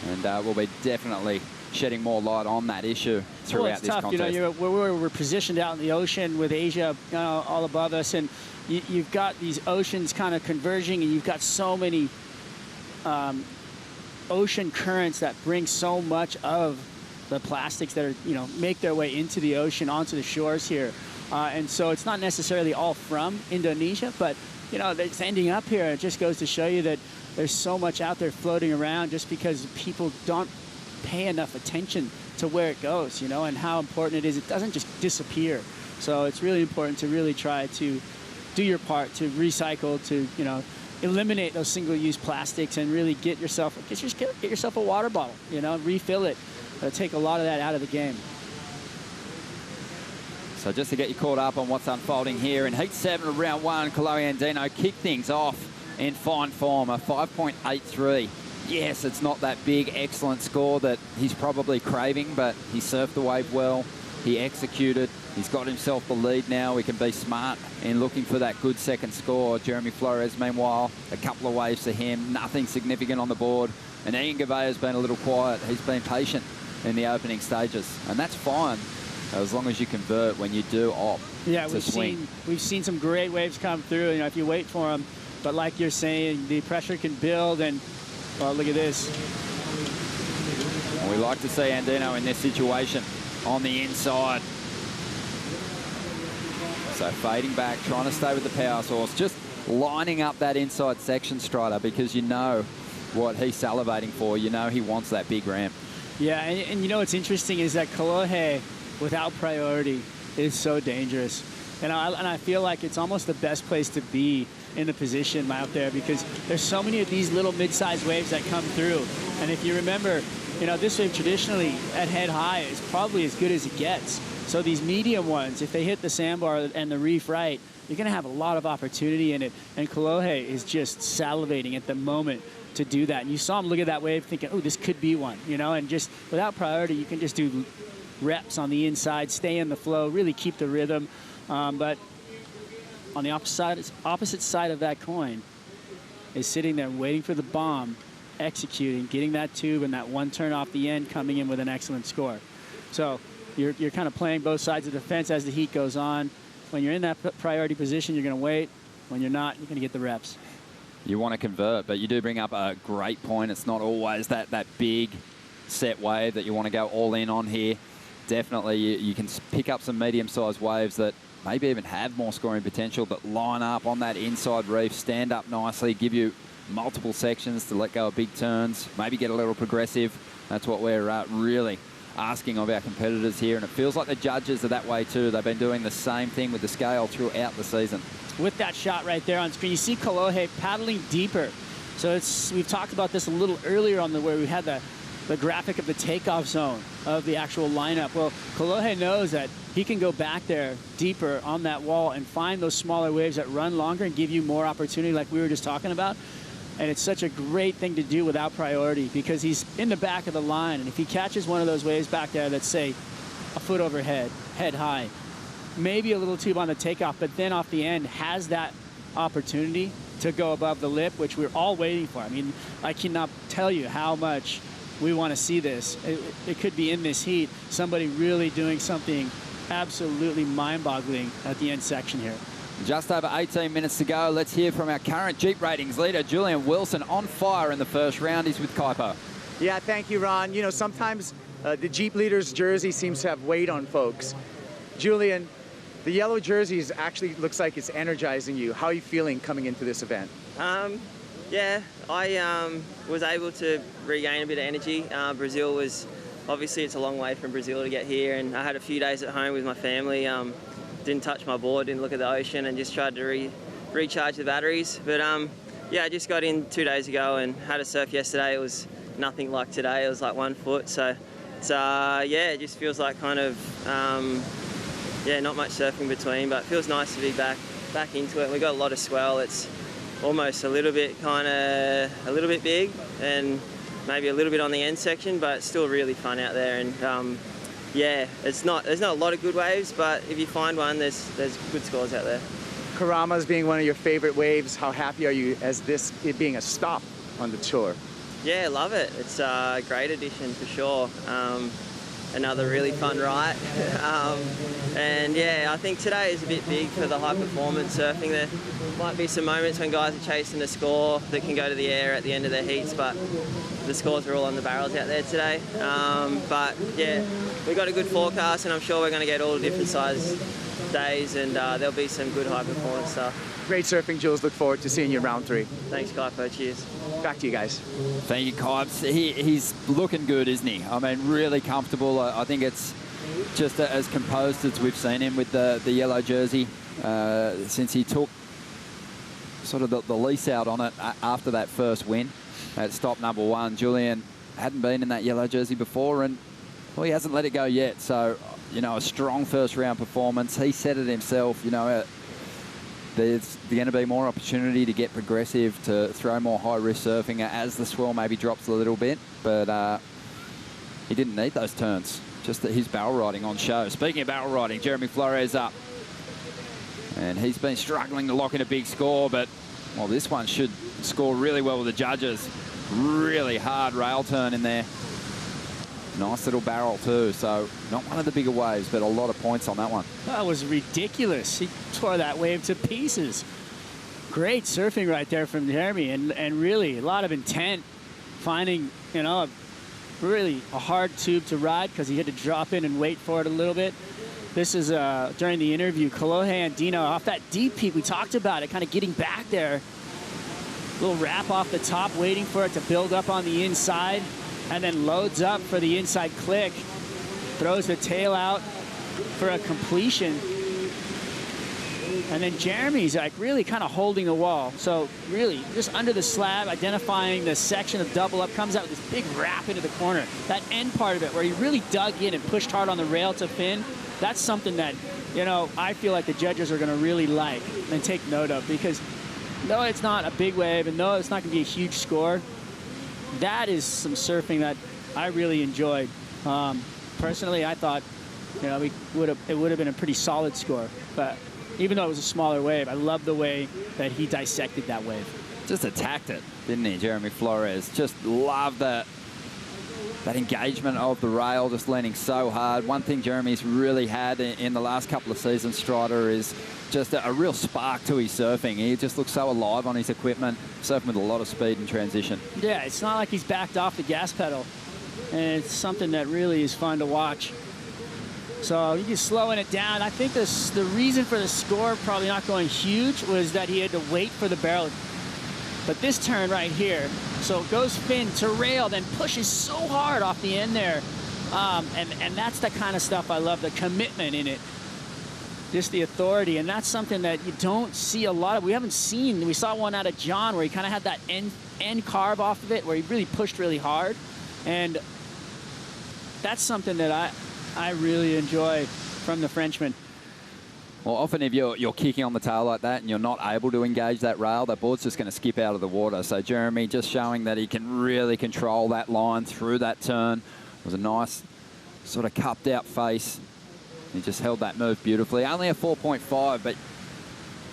And we'll be definitely shedding more light on that issue throughout this contest. We're positioned out in the ocean with Asia all above us, and you've got these oceans kind of converging, and you've got so many ocean currents that bring so much of the plastics that are, make their way into the ocean, onto the shores here. And so it's not necessarily all from Indonesia, but, it's ending up here. It just goes to show you that there's so much out there floating around just because people don't pay enough attention to where it goes, and how important it is. It doesn't just disappear. So it's really important to really try to do your part to recycle, to, eliminate those single-use plastics and really get yourself a water bottle, refill it. Take a lot of that out of the game. So just to get you caught up on what's unfolding here in Heat 7 of Round 1, Kolohe Andino kicked things off in fine form, a 5.83. Yes, it's not that big, excellent score that he's probably craving, but he surfed the wave well, he executed, he's got himself the lead now. We can be smart in looking for that good second score. Jeremy Flores, meanwhile, a couple of waves to him, nothing significant on the board. And Ian Gouvea's been a little quiet. He's been patient in the opening stages, and that's fine as long as you convert when you do opt to swing. We've seen some great waves come through, if you wait for them. But like you're saying, the pressure can build, and look at this. We like to see Andino in this situation on the inside. So fading back, trying to stay with the power source, just lining up that inside section, Strider, because you know what he's salivating for. You know he wants that big ramp. Yeah, and what's interesting is that Kolohe, without priority, is so dangerous. And I feel like it's almost the best place to be in the position out there, because there's so many of these little mid-sized waves that come through. And if you remember, this wave traditionally at head high is probably as good as it gets. So these medium ones, if they hit the sandbar and the reef right, you're going to have a lot of opportunity in it. And Kolohe is just salivating at the moment to do that. And you saw him look at that wave thinking, oh, this could be one, and just without priority, you can just do reps on the inside, stay in the flow, really keep the rhythm. But on the opposite side of that coin is sitting there waiting for the bomb, executing, getting that tube and that one turn off the end, coming in with an excellent score. So you're kind of playing both sides of the fence as the heat goes on. When you're in that priority position, you're going to wait. When you're not, you're going to get the reps. You want to convert, but you do bring up a great point. It's not always that big set wave that you want to go all in on here. Definitely, you can pick up some medium-sized waves that maybe even have more scoring potential, but line up on that inside reef, stand up nicely, give you multiple sections to let go of big turns, maybe get a little progressive. That's what we're really asking of our competitors here, and it feels like the judges are that way too. They've been doing the same thing with the scale throughout the season. With that shot right there on screen, you see Kolohe paddling deeper. So we've talked about this a little earlier on where we had the graphic of the takeoff zone of the actual lineup. Well, Kolohe knows that he can go back there deeper on that wall and find those smaller waves that run longer and give you more opportunity like we were just talking about. And it's such a great thing to do without priority, because he's in the back of the line. And if he catches one of those waves back there that's, say, a foot overhead, head high, maybe a little tube on the takeoff, but then off the end has that opportunity, to go above the lip, which we're all waiting for. I mean, I cannot tell you how much we want to see this. It could be in this heat, somebody really doing something absolutely mind-boggling at the end section here. Just over 18 minutes to go. Let's hear from our current Jeep ratings leader, Julian Wilson, on fire in the first round. He's with Kaipo. Yeah, thank you, Ron. You know, sometimes the Jeep leader's jersey seems to have weight on folks. Julian, the yellow jersey actually looks like it's energizing you. How are you feeling coming into this event? Yeah, I was able to regain a bit of energy. Brazil was, obviously it's a long way from Brazil to get here, and I had a few days at home with my family. Didn't touch my board, didn't look at the ocean, and just tried to recharge the batteries. But yeah, I just got in 2 days ago and had a surf yesterday. It was nothing like today. It was like 1 foot. So it's, yeah, it just feels like kind of, yeah, not much surfing between, but it feels nice to be back into it. We got a lot of swell. It's almost a little bit big and maybe a little bit on the end section, but it's still really fun out there. And yeah, there's not a lot of good waves, but if you find one, there's good scores out there. Karama's being one of your favorite waves. How happy are you as it being a stop on the tour? Yeah, love it. It's a great addition for sure. Another really fun ride. And yeah, I think today is a bit big for the high performance surfing. There might be some moments when guys are chasing a score that can go to the air at the end of their heats, but the scores are all on the barrels out there today. But yeah, we got a good forecast, and I'm sure we're going to get all different size days, and there'll be some good high performance stuff. Great surfing, Jules. Look forward to seeing you round 3. Thanks, Kaipo. Cheers. Back to you guys. Thank you, Kibes. He's looking good, isn't he? I mean, really comfortable. I think it's just as composed as we've seen him with the yellow jersey since he took sort of the lease out on it after that first win at stop number 1. Julian hadn't been in that yellow jersey before, and well, he hasn't let it go yet. So, you know, a strong first round performance. He said it himself, you know, there's going to be more opportunity to get progressive, to throw more high-risk surfing as the swell maybe drops a little bit. But he didn't need those turns, just that his barrel riding on show. Speaking of barrel riding, Jeremy Flores up. And he's been struggling to lock in a big score, but, well, this one should score really well with the judges. Really hard rail turn in there. Nice little barrel too, so not one of the bigger waves, but a lot of points on that one. That was ridiculous. He tore that wave to pieces. Great surfing right there from Jeremy, and really a lot of intent, finding, you know, really a hard tube to ride because he had to drop in and wait for it a little bit. This is during the interview, Kolohe and Dino off that deep peak. We talked about it, kind of getting back there. Little wrap off the top, waiting for it to build up on the inside, and then loads up for the inside click. Throws the tail out for a completion. And then Jeremy's like really kind of holding the wall. So really just under the slab, identifying the section of double up, comes out with this big wrap into the corner. That end part of it where he really dug in and pushed hard on the rail to fin, that's something that, you know, I feel like the judges are going to really like and take note of, because no, it's not a big wave, and no, it's not going to be a huge score. That is some surfing that I really enjoyed. Personally, I thought, you know, it would have been a pretty solid score. But even though it was a smaller wave, I love the way that he dissected that wave. Just attacked it, didn't he, Jeremy Flores? Just loved that engagement of the rail, just leaning so hard. One thing Jeremy's really had in the last couple of seasons, Strider, is just a real spark to his surfing. He just looks so alive on his equipment, surfing with a lot of speed and transition. Yeah, it's not like he's backed off the gas pedal. And it's something that really is fun to watch. So he's slowing it down. I think the reason for the score probably not going huge was that he had to wait for the barrel. But this turn right here, so it goes fin to rail, then pushes so hard off the end there. And that's the kind of stuff I love, the commitment in it. Just the authority, and that's something that you don't see a lot of. We saw one out of John where he kind of had that end carve off of it, where he really pushed really hard. And that's something that I really enjoy from the Frenchman. Well, often if you're kicking on the tail like that and you're not able to engage that rail, that board's just going to skip out of the water. So Jeremy just showing that he can really control that line through that turn. It was a nice sort of cupped out face. He just held that move beautifully. Only a 4.5, but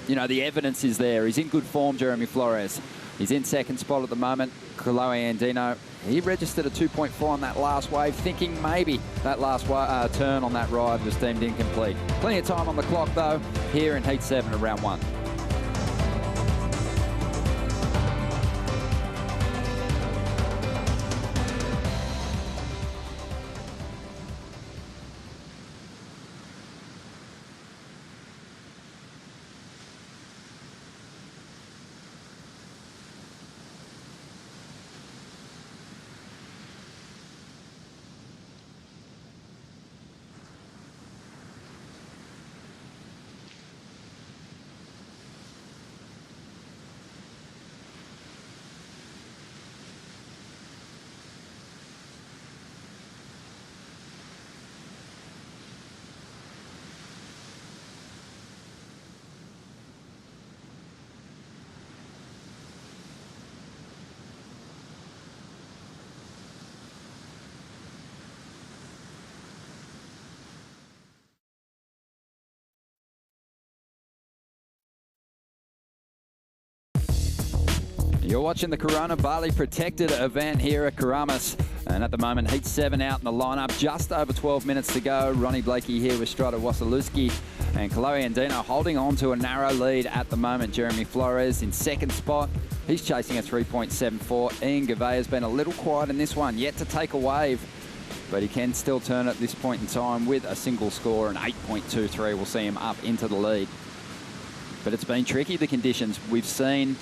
you know, the evidence is there. He's in good form, Jeremy Flores. He's in second spot at the moment. Chloe Andino, he registered a 2.4 on that last wave, thinking maybe that last turn on that ride was deemed incomplete. Plenty of time on the clock, though, here in Heat 7 of round 1. You're watching the Corona Bali Protected event here at Karamas. And at the moment, Heat 7 out in the lineup. Just over 12 minutes to go. Ronnie Blakey here with Strada Wasilewski. And Chloe Andino holding on to a narrow lead at the moment. Jeremy Flores in second spot. He's chasing a 3.74. Ian Gavay has been a little quiet in this one, yet to take a wave. But he can still turn at this point in time with a single score, an 8.23 will see him up into the lead. But it's been tricky, the conditions. We've seen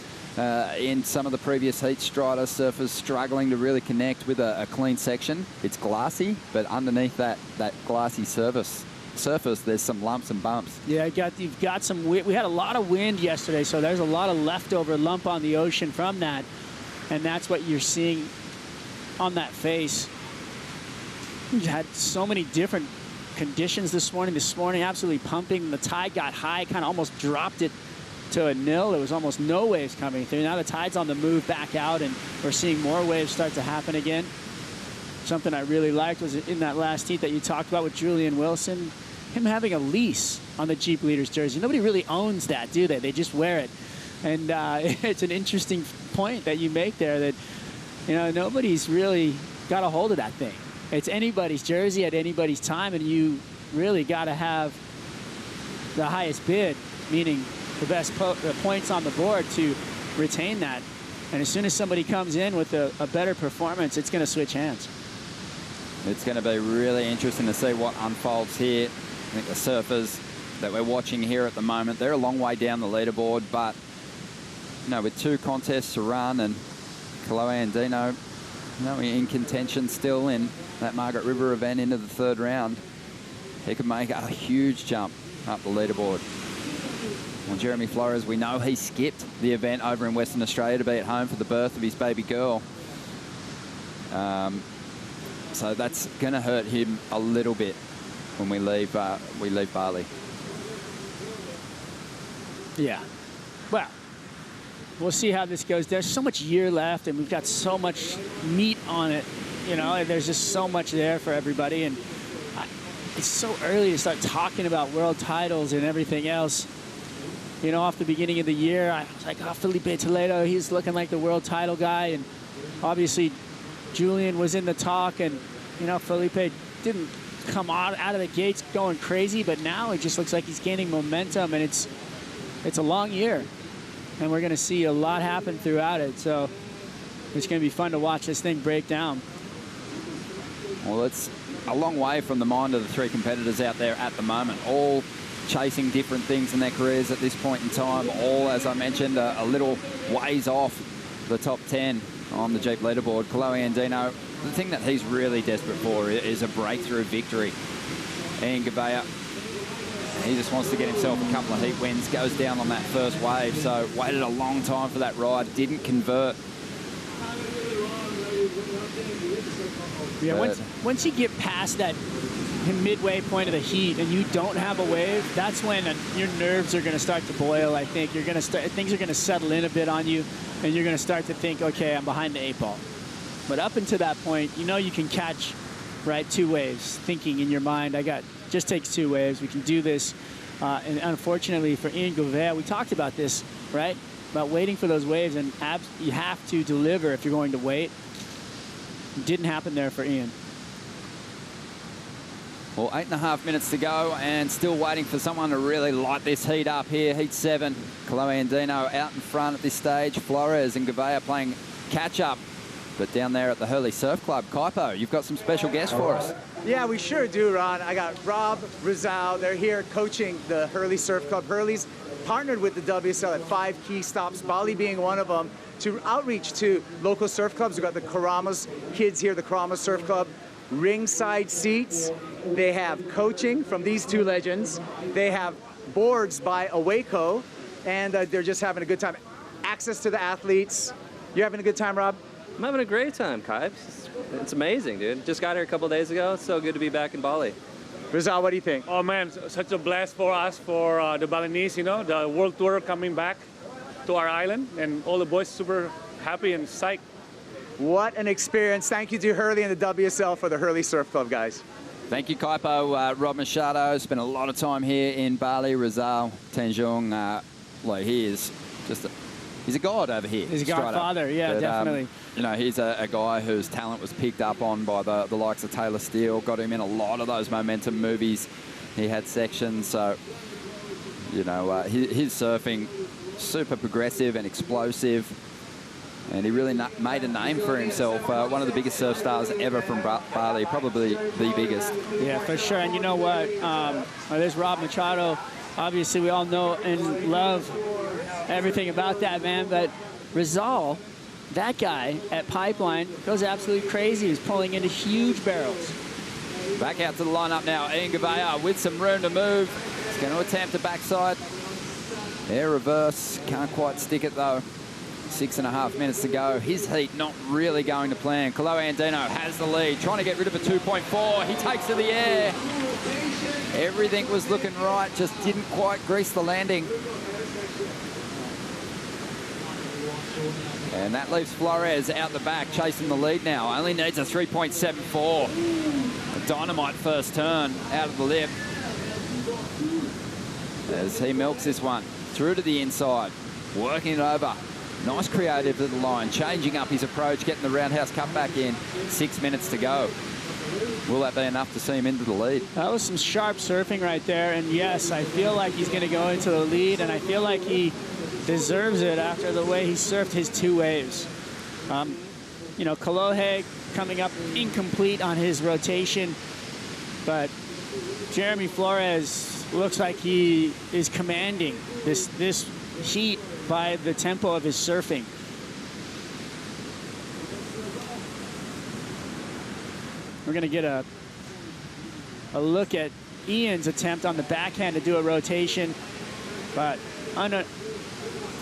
in some of the previous heats, Strada surfers struggling to really connect with a clean section. It's glassy, but underneath that glassy surface, there's some lumps and bumps. Yeah, you've got some wind. We had a lot of wind yesterday, so there's a lot of leftover lump on the ocean from that. And that's what you're seeing on that face. We've had so many different conditions this morning. This morning, absolutely pumping. The tide got high, kind of almost dropped it to a nil. There was almost no waves coming through. Now the tide's on the move back out, and we're seeing more waves start to happen again. Something I really liked was in that last heat that you talked about with Julian Wilson, him having a lease on the Jeep Leaders jersey. Nobody really owns that, do they? They just wear it. And it's an interesting point that you make there that, you know, nobody's really got a hold of that thing. It's anybody's jersey at anybody's time, and you really got to have the highest bid, meaning the best points on the board to retain that. And as soon as somebody comes in with a better performance, it's going to switch hands. It's going to be really interesting to see what unfolds here. I think the surfers that we're watching here at the moment, they're a long way down the leaderboard, but you know, with 2 contests to run and Chloe Andino, you know, in contention still in that Margaret River event into the 3rd round, he could make a huge jump up the leaderboard. Well, Jeremy Flores, we know he skipped the event over in Western Australia to be at home for the birth of his baby girl. So that's going to hurt him a little bit when we leave Bali. Yeah. Well, we'll see how this goes. There's so much year left, and we've got so much meat on it. You know, there's just so much there for everybody, and it's so early to start talking about world titles and everything else. You know, off the beginning of the year, I was like, oh, Felipe Toledo, he's looking like the world title guy. And obviously, Julian was in the talk, and, you know, Felipe didn't come out of the gates going crazy, but now it just looks like he's gaining momentum, and it's a long year. And we're going to see a lot happen throughout it. So it's going to be fun to watch this thing break down. Well, it's a long way from the mind of the 3 competitors out there at the moment, all chasing different things in their careers at this point in time, all, as I mentioned, a little ways off the top 10 on the Jeep leaderboard. Chloe Andino, the thing that he's really desperate for is a breakthrough victory. Ian Gavaya, he just wants to get himself a couple of heat wins, goes down on that first wave, so waited a long time for that ride, didn't convert. Yeah, once you get past that midway point of the heat and you don't have a wave, that's when your nerves are going to start to boil. I think you're going to start, things are going to settle in a bit on you, and you're going to start to think, okay, I'm behind the 8 ball. But up until that point, you know you can catch, right, 2 waves, thinking in your mind, just takes 2 waves, we can do this. And unfortunately for Ian Gouveia, we talked about this, right? About waiting for those waves, and you have to deliver if you're going to wait. Didn't happen there for Ian. Well, 8.5 minutes to go, and still waiting for someone to really light this heat up here. Heat 7, Chloe Andino out in front at this stage. Flores and Gouveia playing catch-up. But down there at the Hurley Surf Club, Kaipo, you've got some special guests for us. Yeah, we sure do, Ron. I got Rob, Rizal. They're here coaching the Hurley Surf Club. Hurley's partnered with the WSL at 5 key stops, Bali being one of them, to outreach to local surf clubs. We've got the Karamas kids here, the Karamas Surf Club. Ringside seats. They have coaching from these two legends. They have boards by Awaco, and they're just having a good time. Access to the athletes. You having a good time, Rob? I'm having a great time, Kai. It's amazing, dude. Just got here a couple days ago. It's so good to be back in Bali. Rizal, what do you think? Oh man, such a blast for us, for the Balinese, you know, the world tour coming back to our island, and all the boys super happy and psyched. What an experience. Thank you to Hurley and the WSL for the Hurley Surf Club, guys. Thank you, Kaipo. Rob Machado spent a lot of time here in Bali. Rizal Tanjung, well, he is just he's a god over here. He's a godfather, yeah, but, definitely. You know, he's a guy whose talent was picked up on by the likes of Taylor Steele, got him in a lot of those momentum movies. He had sections, so, you know, his surfing, super progressive and explosive. And he really made a name for himself. One of the biggest surf stars ever from Bali, probably the biggest. Yeah, for sure. And you know what? There's Rob Machado. Obviously, we all know and love everything about that man. But Rizal, that guy at Pipeline, goes absolutely crazy. He's pulling into huge barrels. Back out to the lineup now. Ian Gouveia with some room to move. He's going to attempt a backside. Air reverse. Can't quite stick it, though. 6.5 minutes to go. His heat not really going to plan. Chloe Andino has the lead, trying to get rid of a 2.4. He takes to the air. Everything was looking right, just didn't quite grease the landing. And that leaves Flores out the back, chasing the lead now. Only needs a 3.74. A dynamite first turn out of the lip. As he milks this one. Through to the inside. Working it over. Nice creative to the line, changing up his approach, getting the roundhouse cut back in. 6 minutes to go. Will that be enough to see him into the lead? That was some sharp surfing right there. And yes, I feel like he's going to go into the lead, and I feel like he deserves it after the way he surfed his 2 waves. You know, Kolohe coming up incomplete on his rotation, but Jeremy Flores looks like he is commanding this heat by the tempo of his surfing. We're going to get a look at Ian's attempt on the backhand to do a rotation, but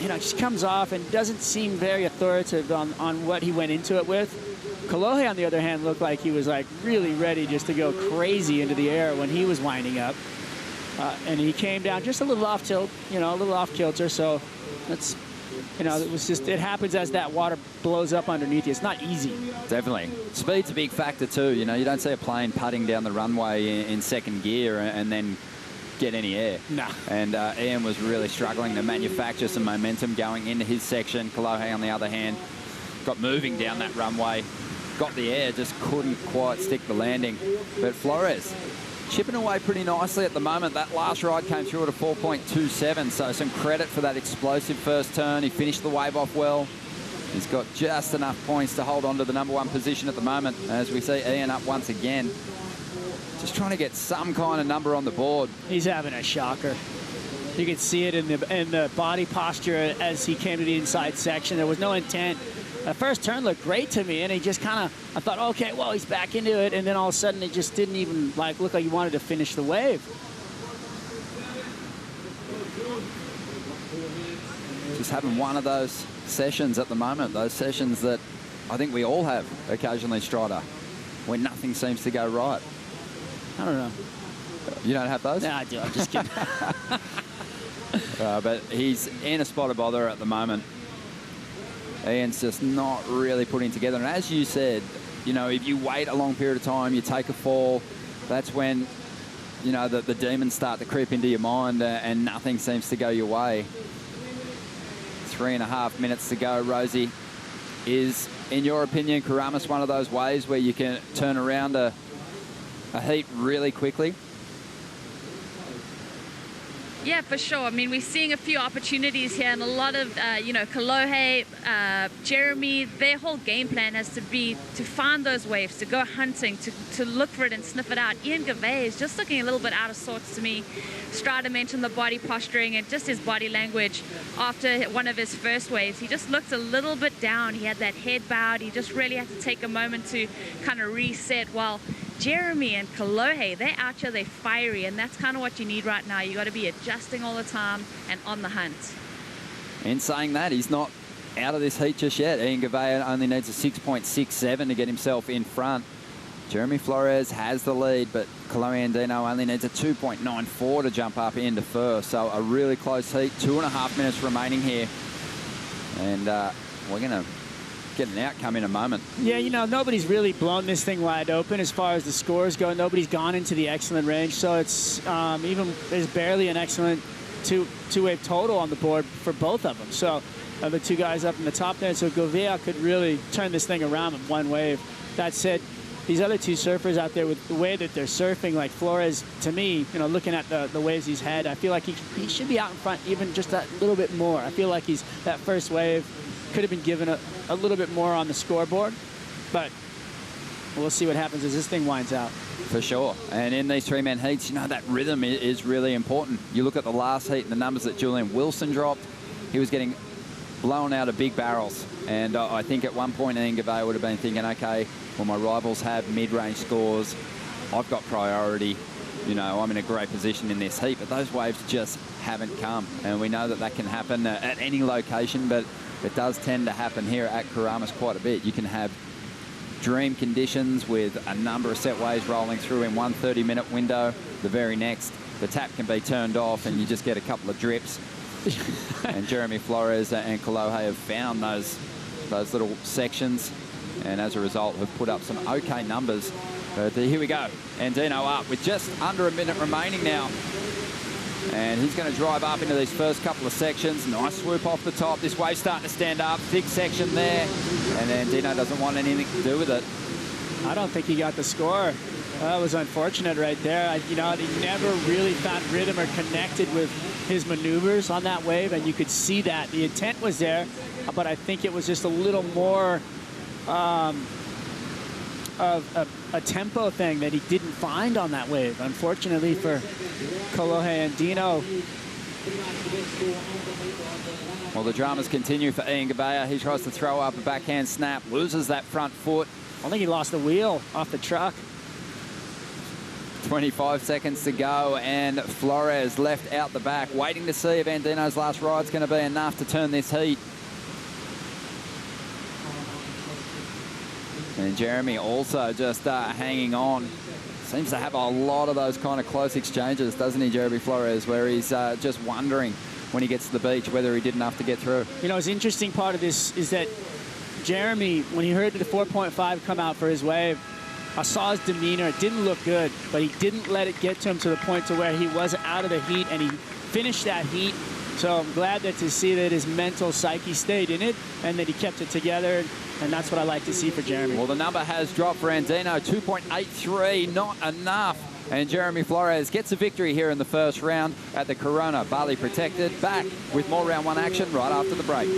you know, just comes off and doesn't seem very authoritative on what he went into it with. Kolohe, on the other hand, looked like he was like really ready just to go crazy into the air when he was winding up. And he came down just a little off tilt, you know, a little off kilter. So that's, you know, it happens as that water blows up underneath you. It's not easy. Definitely. Speed's a big factor too. You know, you don't see a plane putting down the runway in second gear and then get any air. No. And Ian was really struggling to manufacture some momentum going into his section. Kolohe, on the other hand, got moving down that runway, got the air, just couldn't quite stick the landing. But Flores chipping away pretty nicely at the moment. That last ride came through at a 4.27, so some credit for that explosive first turn. He finished the wave off well. He's got just enough points to hold on to the #1 position at the moment, as we see Ian up once again. Just trying to get some kind of number on the board. He's having a shocker. You could see it in the body posture as he came to the inside section. There was no intent. The first turn looked great to me, and he just kind of, I thought, okay, well, he's back into it, and then all of a sudden it just didn't even like look like he wanted to finish the wave. Just having one of those sessions at the moment, those sessions that I think we all have occasionally, Strider, when nothing seems to go right. I don't know. You don't have those? No, I do. I'm just kidding. But he's in a spot of bother at the moment. Ian's just not really putting together. And as you said, you know, if you wait a long period of time, you take a fall, that's when you know, the demons start to creep into your mind and nothing seems to go your way. 3.5 minutes to go, Rosie. Is, in your opinion, Karamas one of those ways where you can turn around a heat really quickly? Yeah, for sure. I mean, we're seeing a few opportunities here, and a lot of, you know, Kolohe, Jeremy, their whole game plan has to be to find those waves, to go hunting, to look for it and sniff it out. Ian Gavay is just looking a little bit out of sorts to me. Strider mentioned the body posturing and just his body language after one of his first waves. He just looked a little bit down. He had that head bowed. He just really had to take a moment to kind of reset, while Jeremy and Kolohe, they're out here, they're fiery, and that's kind of what you need right now. You got to be adjusting all the time and on the hunt. In saying that, he's not out of this heat just yet. Ian Gavea only needs a 6.67 to get himself in front. Jeremy Flores has the lead, but Kolohe Andino only needs a 2.94 to jump up into first. So a really close heat, 2.5 minutes remaining here. And we're going to get an outcome in a moment. Yeah, you know, nobody's really blown this thing wide open as far as the scores go. Nobody's gone into the excellent range, so it's even there's barely an excellent two-wave total on the board for both of them. So the two guys up in the top there, so Gouveia could really turn this thing around in one wave. That said, these other two surfers out there, with the way that they're surfing, like Flores, to me, you know, looking at the waves he's had, I feel like he should be out in front even just a little bit more. I feel like that first wave could have been given a little bit more on the scoreboard, but we'll see what happens as this thing winds out. For sure. And in these three-man heats, you know, that rhythm is really important. You look at the last heat and the numbers that Julian Wilson dropped, he was getting blown out of big barrels. And I think at one point Ian Gavea would have been thinking, okay, well, my rivals have mid-range scores. I've got priority. You know, I'm in a great position in this heat, but those waves just haven't come. And we know that that can happen at any location, but it does tend to happen here at Karamas quite a bit. You can have dream conditions with a number of set waves rolling through in one 30-minute window. The very next, the tap can be turned off and you just get a couple of drips. And Jeremy Flores and Kolohe have found those little sections, and as a result have put up some okay numbers. But here we go. Andino up with just under a minute remaining now. And he's going to drive up into these first couple of sections. Nice swoop off the top. This wave's starting to stand up. Thick section there. And then Dino doesn't want anything to do with it. I don't think he got the score. That was unfortunate right there. You know, he never really found rhythm or connected with his maneuvers on that wave, and you could see that. The intent was there, but I think it was just a little more of a tempo thing that he didn't find on that wave, unfortunately for Kolohe Andino. Well, the dramas continue for Ian Gavea. He tries to throw up a backhand snap, loses that front foot. I think he lost the wheel off the truck. 25 seconds to go, and Flores left out the back, waiting to see if Andino's last ride's going to be enough to turn this heat. And Jeremy also just hanging on. Seems to have a lot of those kind of close exchanges, doesn't he, Jeremy Flores, where he's just wondering when he gets to the beach whether he did enough to get through. You know, the interesting part of this is that Jeremy, when he heard the 4.5 come out for his wave, I saw his demeanor. It didn't look good, but he didn't let it get to him to the point to where he was out of the heat, and he finished that heat. So I'm glad to see that his mental psyche stayed in it and that he kept it together, and that's what I like to see for Jeremy. Well, the number has dropped for Andino, 2.83, not enough. And Jeremy Flores gets a victory here in the first round at the Corona Bali Protected. Back with more round one action right after the break.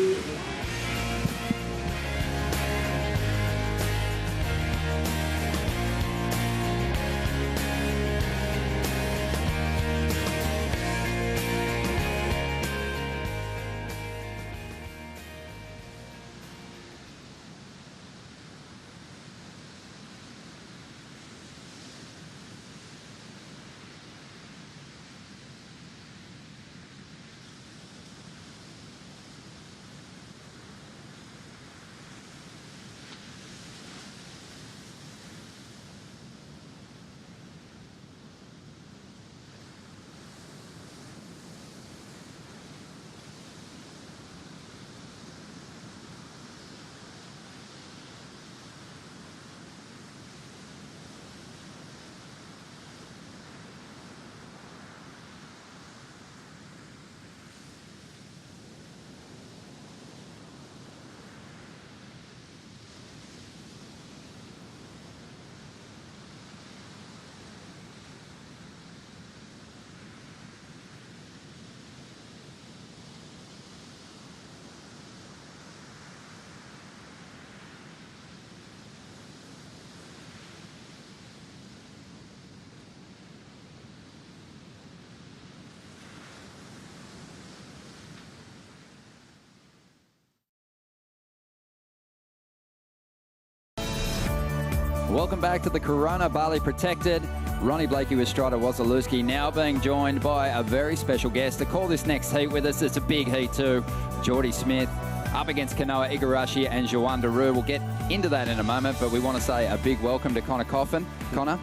Welcome back to the Corona Bali Protected. Ronnie Blakey with Strider Wasilewski, now being joined by a very special guest to call this next heat with us. It's a big heat too. Jordy Smith up against Kanoa Igarashi and Joan Daru. We'll get into that in a moment, but we want to say a big welcome to Connor Coffin. Connor,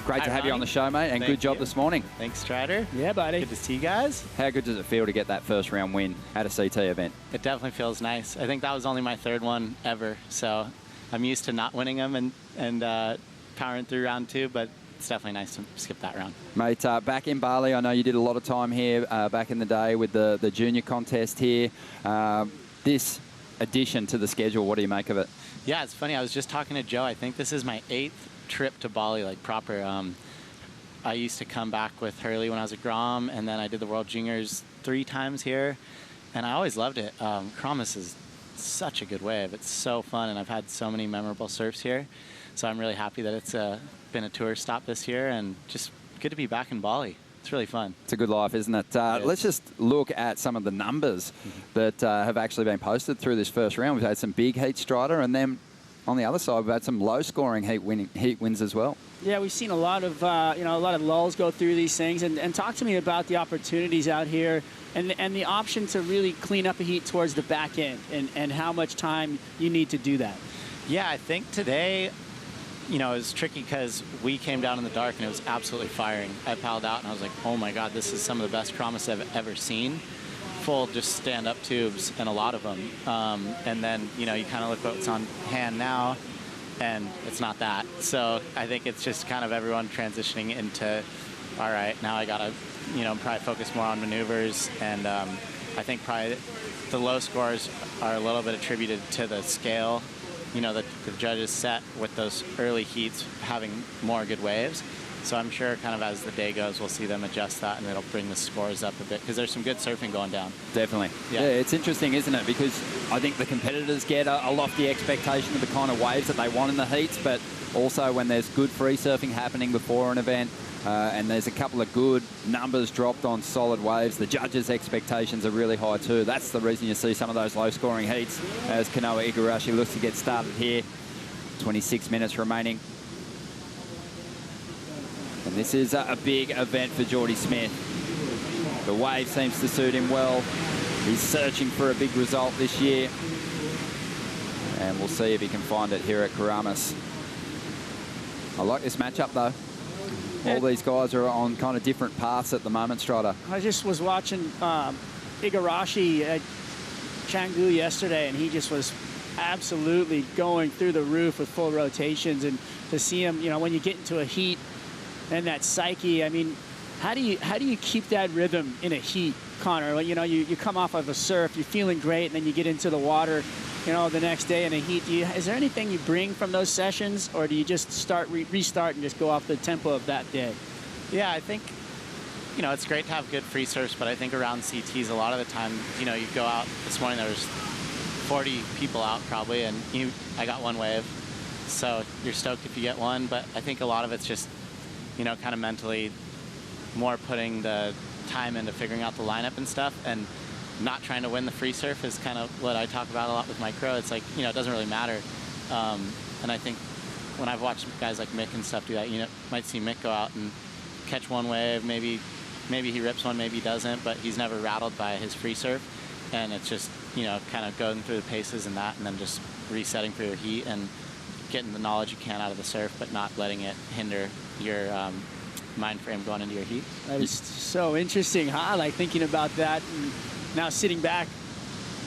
great to have you on the show, mate, and good job this morning. Thanks, Strider. Yeah, buddy. Good to see you guys. How good does it feel to get that first round win at a CT event? It definitely feels nice. I think that was only my third one ever, so I'm used to not winning them and powering through round 2, but it's definitely nice to skip that round. Mate, back in Bali, I know you did a lot of time here back in the day with the junior contest here. This addition to the schedule, what do you make of it? Yeah, it's funny. I was just talking to Joe. I think this is my 8th trip to Bali, like proper. I used to come back with Hurley when I was at Grom, and then I did the World Juniors 3 times here, and I always loved it. Kramis is such a good wave. It's so fun, and I've had so many memorable surfs here. So I'm really happy that it's been a tour stop this year, and just good to be back in Bali. It's really fun. It's a good life, isn't it? Let's just look at some of the numbers that have actually been posted through this first round. We've had some big heat, Strider, and then on the other side, we've had some low-scoring heat wins as well. Yeah, we've seen a lot of a lot of lulls go through these things, and talk to me about the opportunities out here and the option to really clean up a heat towards the back end and how much time you need to do that. Yeah, I think today, it was tricky because we came down in the dark and it was absolutely firing. I paddled out and I was like, oh my God, this is some of the best Kramis I've ever seen. Full just stand-up tubes and a lot of them. And then, you kind of look what's on hand now and it's not that. So I think it's just kind of everyone transitioning into, all right, now I got to, probably focus more on maneuvers. And I think probably the low scores are a little bit attributed to the scale. The judges set with those early heats having more good waves. So I'm sure kind of as the day goes, we'll see them adjust that and it'll bring the scores up a bit because there's some good surfing going down. Definitely. Yeah, it's interesting, isn't it? Because I think the competitors get a lofty expectation of the kind of waves that they want in the heats, but also when there's good free surfing happening before an event, and there's a couple of good numbers dropped on solid waves, the judges' expectations are really high too. That's the reason you see some of those low-scoring heats as Kanoa Igarashi looks to get started here. 26 minutes remaining. And this is a big event for Jordy Smith. The wave seems to suit him well. He's searching for a big result this year. And we'll see if he can find it here at Karamas. I like this matchup though. All these guys are on kind of different paths at the moment, Strider. I just was watching Igarashi at Canggu yesterday, and he just was absolutely going through the roof with full rotations. And to see him, when you get into a heat and that psyche, I mean, how do you keep that rhythm in a heat, Connor? You come off of a surf, you're feeling great, and then you get into the water, the next day in a heat. Is there anything you bring from those sessions, or do you just restart and just go off the tempo of that day? Yeah, I think, it's great to have good free surfs, but I think around CTs a lot of the time, you go out. This morning there was 40 people out probably, and I got one wave. So you're stoked if you get one, but I think a lot of it's just, kind of mentally more putting the time into figuring out the lineup and stuff, and not trying to win the free surf is kind of what I talk about a lot with my crew. It's like, it doesn't really matter. And I think when I've watched guys like Mick and stuff do that, might see Mick go out and catch one wave, maybe he rips one, maybe he doesn't, but he's never rattled by his free surf. And it's just, kind of going through the paces and that, and then just resetting for your heat and getting the knowledge you can out of the surf, but not letting it hinder your mind frame going into your heat. That is so interesting, huh? Like thinking about that and now sitting back,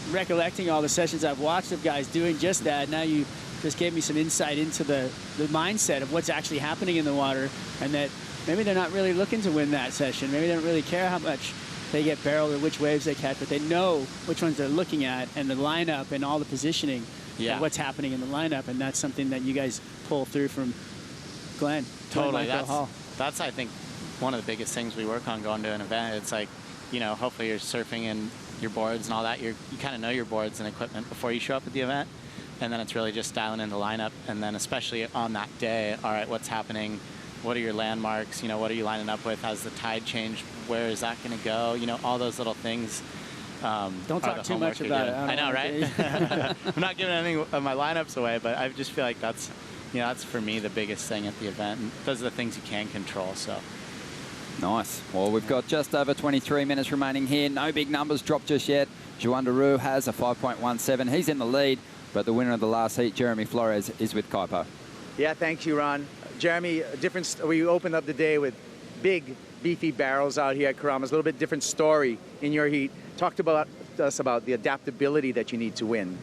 recollecting all the sessions I've watched of guys doing just that. Now you just gave me some insight into the mindset of what's actually happening in the water, and that maybe they're not really looking to win that session. Maybe they don't really care how much they get barreled or which waves they catch, but they know which ones they're looking at and the lineup and all the positioning and what's happening in the lineup, and that's something that you guys pull through from Glenn. Totally. That's I think one of the biggest things we work on going to an event. It's like, hopefully you're surfing and your boards and all that. You kind of know your boards and equipment before you show up at the event, and then it's really just dialing in the lineup. And then especially on that day, all right, what's happening? What are your landmarks? What are you lining up with? Has the tide changed? Where is that going to go? All those little things. Don't talk too much about it. I know, right? I'm not giving any of my lineups away, but I just feel like that's that's for me the biggest thing at the event. And those are the things you can control. So. Nice. Well, we've got just over 23 minutes remaining here. No big numbers dropped just yet. Juandaru has a 5.17. He's in the lead, but the winner of the last heat, Jeremy Flores, is with Kaipo. Yeah, thank you, Ron. Jeremy, we opened up the day with big, beefy barrels out here at Karamas. A little bit different story in your heat. Talk to us about the adaptability that you need to win.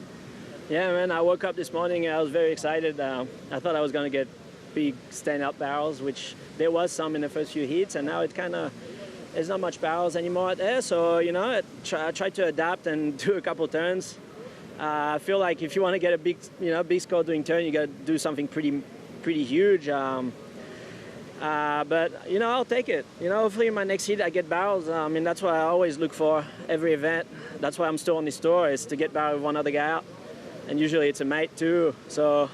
Yeah, man, I woke up this morning and I was very excited. I thought I was going to get big stand-up barrels, which there was some in the first few heats, and now there's not much barrels anymore out there. So, I tried to adapt and do a couple turns. I feel like if you want to get a big score doing turn, you got to do something pretty huge. But I'll take it. Hopefully in my next heat I get barrels. That's what I always look for every event. That's why I'm still on this tour, is to get barrel with one other guy out, and usually it's a mate too. So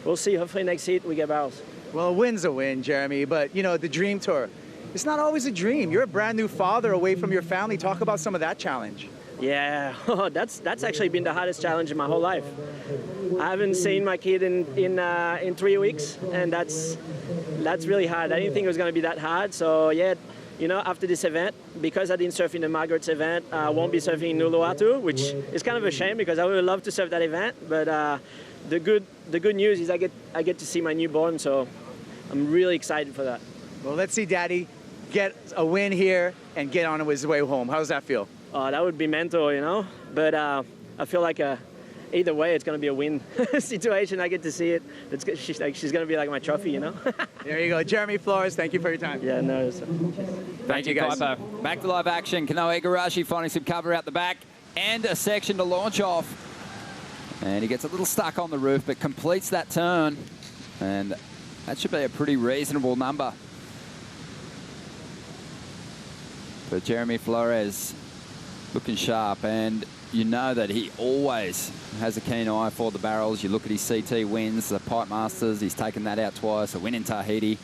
we'll see. Hopefully next heat we get barrels. Well, a win's a win, Jeremy. But the Dream Tour, it's not always a dream. You're a brand new father away from your family. Talk about some of that challenge. Yeah, that's actually been the hardest challenge in my whole life. I haven't seen my kid in 3 weeks, and that's really hard. I didn't think it was going to be that hard. So yeah, after this event, because I didn't surf in the Margaret's event, I won't be surfing in Uluwatu, which is kind of a shame because I would love to surf that event. But the good news is I get to see my newborn, so I'm really excited for that. Well, let's see Daddy get a win here and get on his way home. How does that feel? Oh, that would be mental, But I feel like either way, it's going to be a win situation. I get to see it. She's going to be like my trophy, There you go. Jeremy Flores, thank you for your time. Yeah, no. Thank you, guys. Kaipo. Back to live action. Kanoa Igarashi finding some cover out the back and a section to launch off. And he gets a little stuck on the roof, but completes that turn. And that should be a pretty reasonable number for Jeremy Flores. Looking sharp, and you know that he always has a keen eye for the barrels. You look at his CT wins, the Pipe Masters, he's taken that out twice, a win in Tahiti.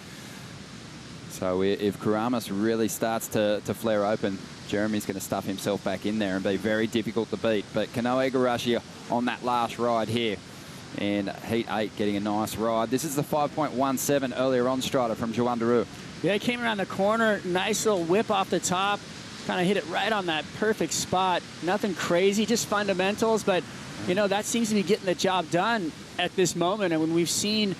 So if Karamas really starts to flare open, Jeremy's going to stuff himself back in there and be very difficult to beat. But Kanoa Igarashi on that last ride here in Heat 8 getting a nice ride. This is the 5.17 earlier on Strider from Juandaru. Yeah, he came around the corner, nice little whip off the top. Kind of hit it right on that perfect spot. Nothing crazy, just fundamentals. But, that seems to be getting the job done at this moment. And when we've seen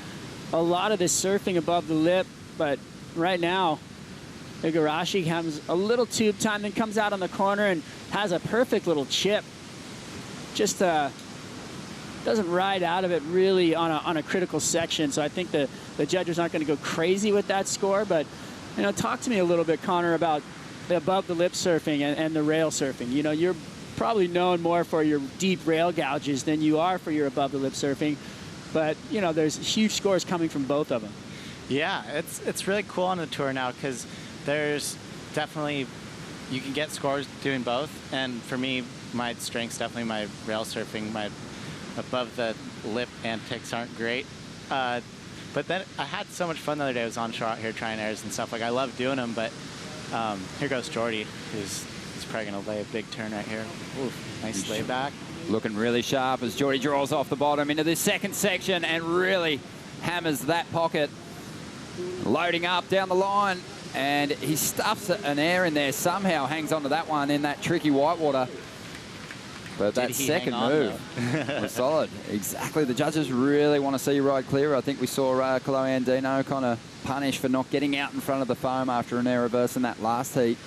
a lot of this surfing above the lip, but right now, Igarashi comes a little tube time, then comes out on the corner and has a perfect little chip. Just doesn't ride out of it really on a critical section. So I think the judges aren't going to go crazy with that score. But, talk to me a little bit, Connor, about the above the lip surfing and the rail surfing. You're probably known more for your deep rail gouges than you are for your above the lip surfing, but there's huge scores coming from both of them. Yeah, it's really cool on the tour now because there's definitely, you can get scores doing both, and for me, my strength's definitely my rail surfing. My above the lip antics aren't great, but then I had so much fun the other day. I was on shore out here trying airs and stuff. I love doing them, but here goes Jordy, who's probably going to lay a big turn right here. Ooh, nice layback. Looking really sharp as Jordy draws off the bottom into this second section and really hammers that pocket. Loading up down the line, and he stuffs an air in there, somehow hangs onto that one in that tricky whitewater. But that second move was solid. Exactly. The judges really want to see you ride clear. I think we saw Kaloe Andino kind of punished for not getting out in front of the foam after an air reverse in that last heat.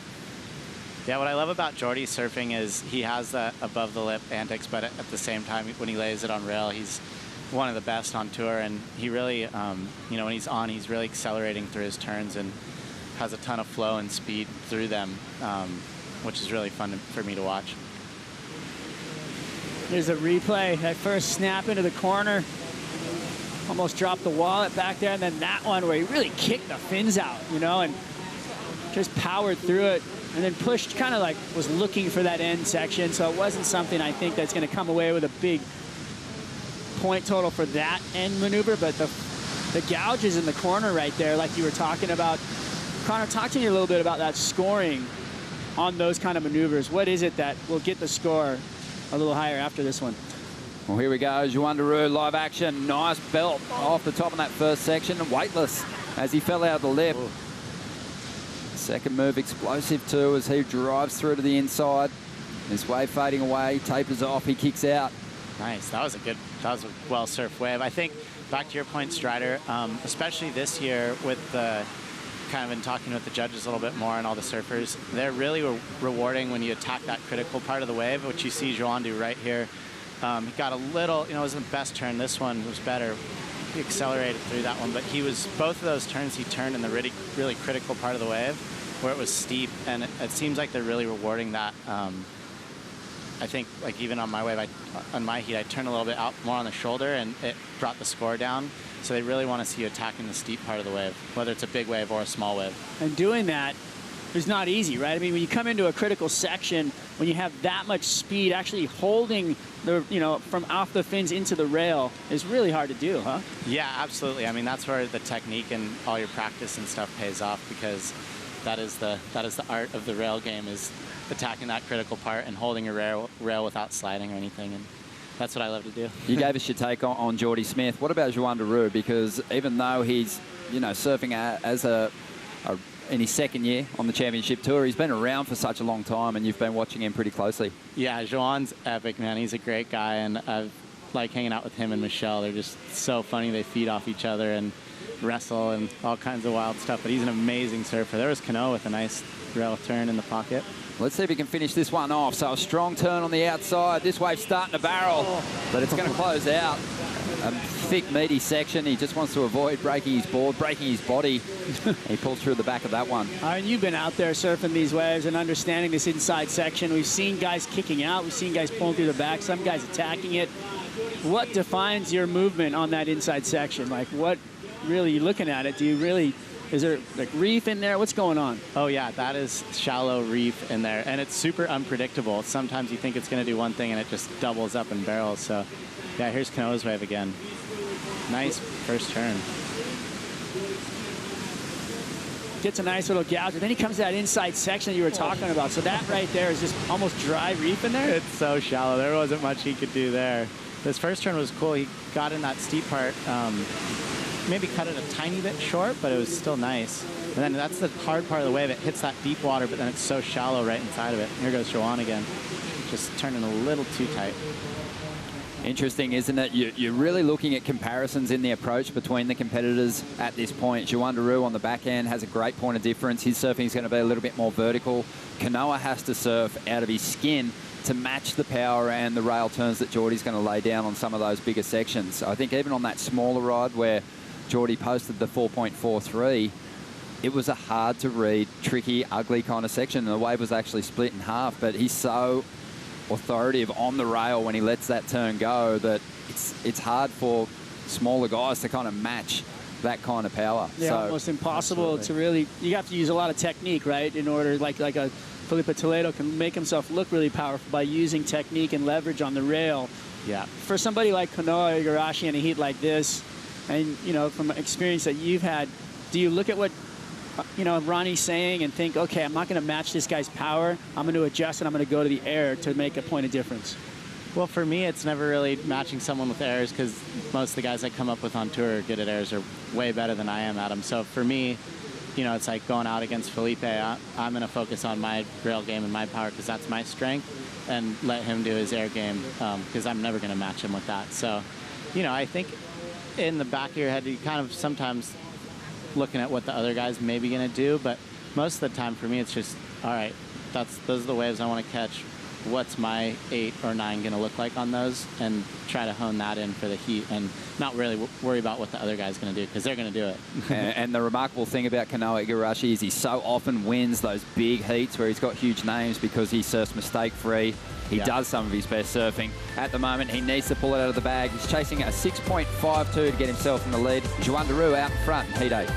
Yeah, what I love about Jordy's surfing is he has that above the lip antics, but at the same time, when he lays it on rail, he's one of the best on tour. And he really, when he's on, he's really accelerating through his turns and has a ton of flow and speed through them, which is really fun for me to watch. Here's a replay. That first snap into the corner. Almost dropped the wallet back there. And then that one where he really kicked the fins out, and just powered through it. And then pushed, kind of like was looking for that end section. So it wasn't something I think that's going to come away with a big point total for that end maneuver. But the gouges in the corner right there, like you were talking about. Connor, talk to me a little bit about that scoring on those kind of maneuvers. What is it that will get the score a little higher after this one? Well, here we go. Juandaru, live action. Nice belt off the top of that first section. Weightless as he fell out of the lip. Ooh. Second move explosive too as he drives through to the inside. This wave fading away, tapers off, he kicks out. Nice. That was a well-surfed wave. I think, back to your point, Strider, especially this year with the kind of been talking with the judges a little bit more and all the surfers, they're really rewarding when you attack that critical part of the wave, which you see Joan do right here. He got a little, it wasn't the best turn. This one was better. He accelerated through that one, but both of those turns he turned in the really, really critical part of the wave where it was steep, and it seems like they're really rewarding that. I think, like, even on my wave, on my heat, I turned a little bit out more on the shoulder, and it brought the score down. So they really want to see you attacking the steep part of the wave, whether it's a big wave or a small wave. And doing that is not easy, right? I mean, when you come into a critical section, when you have that much speed, actually holding the, from off the fins into the rail is really hard to do, huh? Yeah, absolutely. I mean, that's where the technique and all your practice and stuff pays off, because that is the art of the rail game, is attacking that critical part and holding your rail without sliding or anything. And that's what I love to do. You gave us your take on Geordie Smith. What about Juandaru? Because even though he's, surfing as in his second year on the championship tour, he's been around for such a long time, and you've been watching him pretty closely. Yeah, Joan's epic, man. He's a great guy, and I like hanging out with him and Michelle. They're just so funny. They feed off each other and wrestle and all kinds of wild stuff, but he's an amazing surfer. There was Kanoa with a nice rail turn in the pocket. Let's see if he can finish this one off. So a strong turn on the outside. This wave's starting to barrel, but it's going to close out. A thick, meaty section. He just wants to avoid breaking his board, breaking his body. He pulls through the back of that one. You've been out there surfing these waves and understanding this inside section. We've seen guys kicking out. We've seen guys pulling through the back, some guys attacking it. What defines your movement on that inside section? Like, what really, you looking at it, is there like reef in there? What's going on? Oh yeah, that is shallow reef in there, and it's super unpredictable. Sometimes you think it's going to do one thing and it just doubles up and barrels. So yeah, here's Kanoa's wave again. Nice first turn. Gets a nice little gouge, and then he comes to that inside section that you were talking about. So that right there is just almost dry reef in there? It's so shallow. There wasn't much he could do there. This first turn was cool. He got in that steep part. Maybe cut it a tiny bit short, but it was still nice. And then that's the hard part of the wave. It hits that deep water, but then it's so shallow right inside of it. Here goes Joan again. Just turning a little too tight. Interesting, isn't it? You're really looking at comparisons in the approach between the competitors at this point. Juandaru on the back end has a great point of difference. His surfing is going to be a little bit more vertical. Kanoa has to surf out of his skin to match the power and the rail turns that Geordie's going to lay down on some of those bigger sections. I think even on that smaller ride where Geordie posted the 4.43, it was a hard to read, tricky, ugly kind of section, and the wave was actually split in half, but he's so authoritative on the rail when he lets that turn go that it's hard for smaller guys to kind of match that kind of power. Yeah, so, almost impossible to really, you have to use a lot of technique, right, in order, like a Felipe Toledo can make himself look really powerful by using technique and leverage on the rail. Yeah. For somebody like Kanoa Igarashi in a heat like this, and, from experience that you've had, do you look at what, Ronnie's saying and think, okay, I'm not going to match this guy's power. I'm going to adjust and I'm going to go to the air to make a point of difference? Well, for me, it's never really matching someone with airs, because most of the guys I come up with on tour are good at airs, are way better than I am at them. So for me, it's like going out against Felipe. I'm going to focus on my rail game and my power, because that's my strength, and let him do his air game, because I'm never going to match him with that. So, I think in the back of your head, you kind of sometimes looking at what the other guy's maybe going to do, but most of the time for me, it's just, all right, those are the waves I want to catch. What's my 8 or 9 going to look like on those, and try to hone that in for the heat, and not really worry about what the other guy's going to do, because they're going to do it. And the remarkable thing about Kanoa Igarashi is he so often wins those big heats where he's got huge names because he surfs mistake-free. He does some of his best surfing. At the moment, he needs to pull it out of the bag. He's chasing a 6.52 to get himself in the lead. Juandaru out in front, heat 8.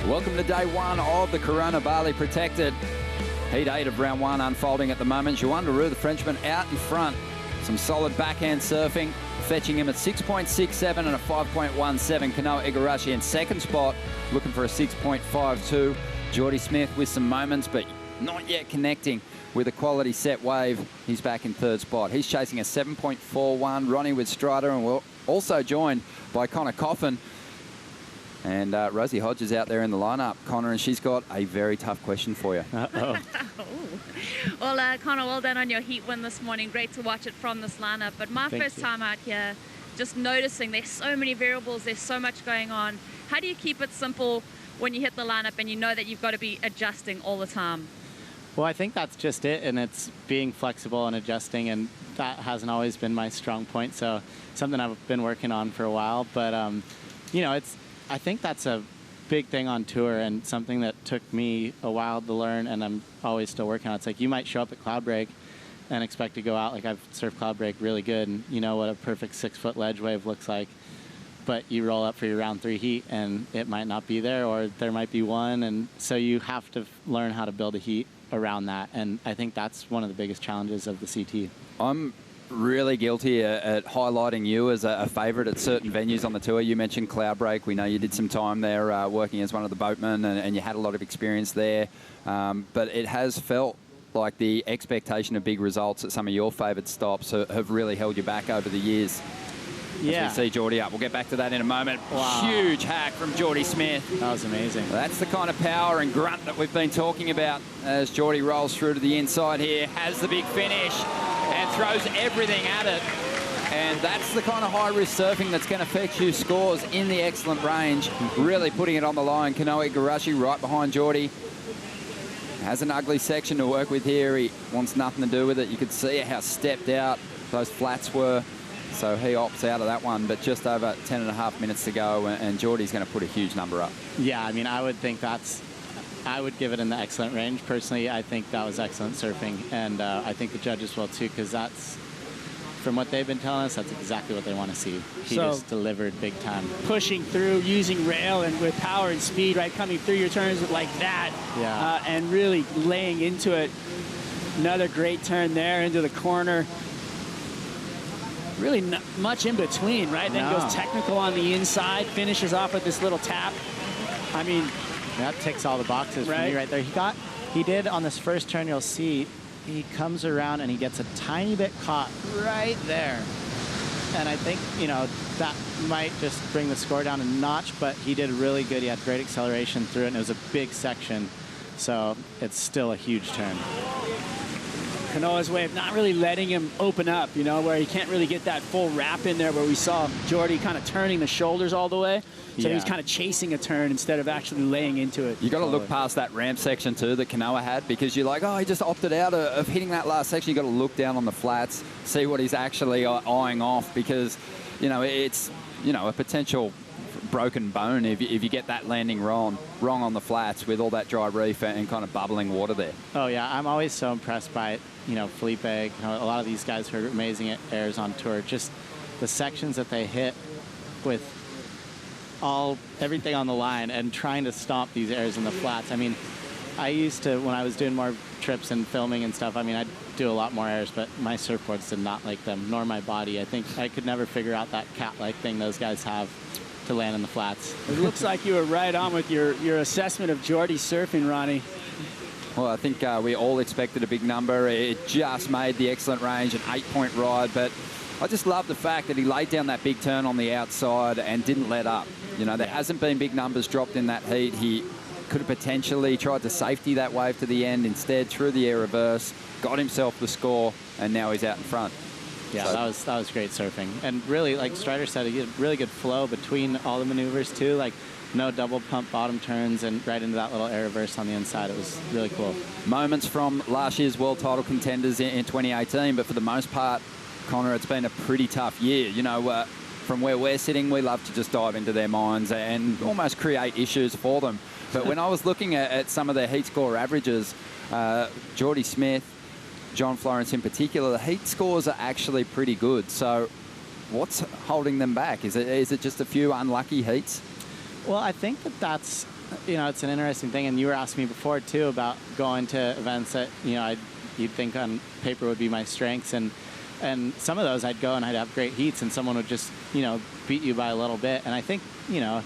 Welcome to day one of the Corona Bali Protected. Heat 8 of round 1 unfolding at the moment. Juan Leroux, the Frenchman, out in front. Some solid backhand surfing, fetching him at 6.67 and a 5.17. Kanoa Igarashi in second spot, looking for a 6.52. Jordy Smith with some moments, but not yet connecting with a quality set wave. He's back in third spot. He's chasing a 7.41. Ronnie with Strider, and we're also joined by Connor Coffin. And Rosie Hodge is out there in the lineup, Connor, and she's got a very tough question for you. Well, Connor, well done on your heat win this morning. Great to watch it from this lineup. But my first time out here, just noticing there's so many variables, there's so much going on. How do you keep it simple when you hit the lineup and you know that you've got to be adjusting all the time? Well, I think that's just it, and it's being flexible and adjusting, and that hasn't always been my strong point, so something I've been working on for a while. But, you know, I think that's a big thing on tour and something that took me a while to learn, and I'm always still working on. It's like you might show up at Cloud Break and expect to go out. Like, I've surfed Cloud Break really good, and you know what a perfect 6-foot ledge wave looks like. But you roll up for your round 3 heat, and it might not be there, or there might be one, and so you have to learn how to build a heat around that, and I think that's one of the biggest challenges of the CT. I'm really guilty at highlighting you as a favourite at certain venues on the tour. You mentioned Cloud Break. We know you did some time there working as one of the boatmen, and you had a lot of experience there. But it has felt like the expectation of big results at some of your favourite stops have really held you back over the years. Yeah. As we see Jordy up. We'll get back to that in a moment. Wow. Huge hack from Jordy Smith. That was amazing. That's the kind of power and grunt that we've been talking about as Jordy rolls through to the inside here, has the big finish and throws everything at it. And that's the kind of high-risk surfing that's going to fetch you scores in the excellent range. Really putting it on the line. Kanoa Igarashi right behind Jordy. Has an ugly section to work with here. He wants nothing to do with it. You could see how stepped out those flats were. So he opts out of that one, but just over 10.5 minutes to go, and Jordy's going to put a huge number up. Yeah, I mean, I would think I would give it in the excellent range. Personally, I think that was excellent surfing, and I think the judges will too, because that's, from what they've been telling us, that's exactly what they want to see. He just delivered big time. Pushing through, using rail and with power and speed, right, coming through your turns like that, and really laying into it. Another great turn there into the corner. Really not much in between, right? Then goes technical on the inside, finishes off with this little tap. I mean, that ticks all the boxes for me right there. He did on this first turn, you'll see, he comes around and he gets a tiny bit caught right there. And I think, you know, that might just bring the score down a notch, but he did really good. He had great acceleration through it, and it was a big section. So it's still a huge turn. Kanoa's wave not really letting him open up, you know, where he can't really get that full wrap in there, where we saw Jordy kind of turning the shoulders all the way. So he was kind of chasing a turn instead of actually laying into it. You got to look past that ramp section too that Kanoa had, because you're like, oh, he just opted out of hitting that last section. You got to look down on the flats, see what he's actually eyeing off, because, you know, it's, you know, a potential broken bone if you get that landing wrong on the flats with all that dry reef and kind of bubbling water there. Oh yeah, I'm always so impressed by, you know, Felipe, you know, a lot of these guys who are amazing at airs on tour, just the sections that they hit with everything on the line and trying to stomp these airs in the flats. I mean, I used to, when I was doing more trips and filming and stuff, I mean, I'd do a lot more airs, but my surfboards did not like them, nor my body. I think I could never figure out that cat-like thing those guys have to land in the flats. It looks like you were right on with your assessment of Jordy's surfing, Ronnie. Well, I think we all expected a big number. It just made the excellent range, an 8-point ride, but I just love the fact that he laid down that big turn on the outside and didn't let up. You know, there hasn't been big numbers dropped in that heat. He could have potentially tried to safety that wave to the end. Instead, threw the air reverse, got himself the score, and now he's out in front. Yeah, so that was great surfing. And really, like Strider said, he had really good flow between all the maneuvers too. Like, no double pump bottom turns and right into that little air reverse on the inside. It was really cool. Moments from last year's world title contenders in 2018, but for the most part, Connor, it's been a pretty tough year. You know, from where we're sitting, we love to just dive into their minds and almost create issues for them. But when I was looking at some of their heat score averages, Jordy Smith, John Florence in particular, the heat scores are actually pretty good. So what's holding them back? Is it just a few unlucky heats? Well, I think that's you know, it's an interesting thing. And you were asking me before too about going to events that, you know, you'd think on paper would be my strengths, and some of those I'd go and I'd have great heats, and someone would just, you know, beat you by a little bit. And I think, you know,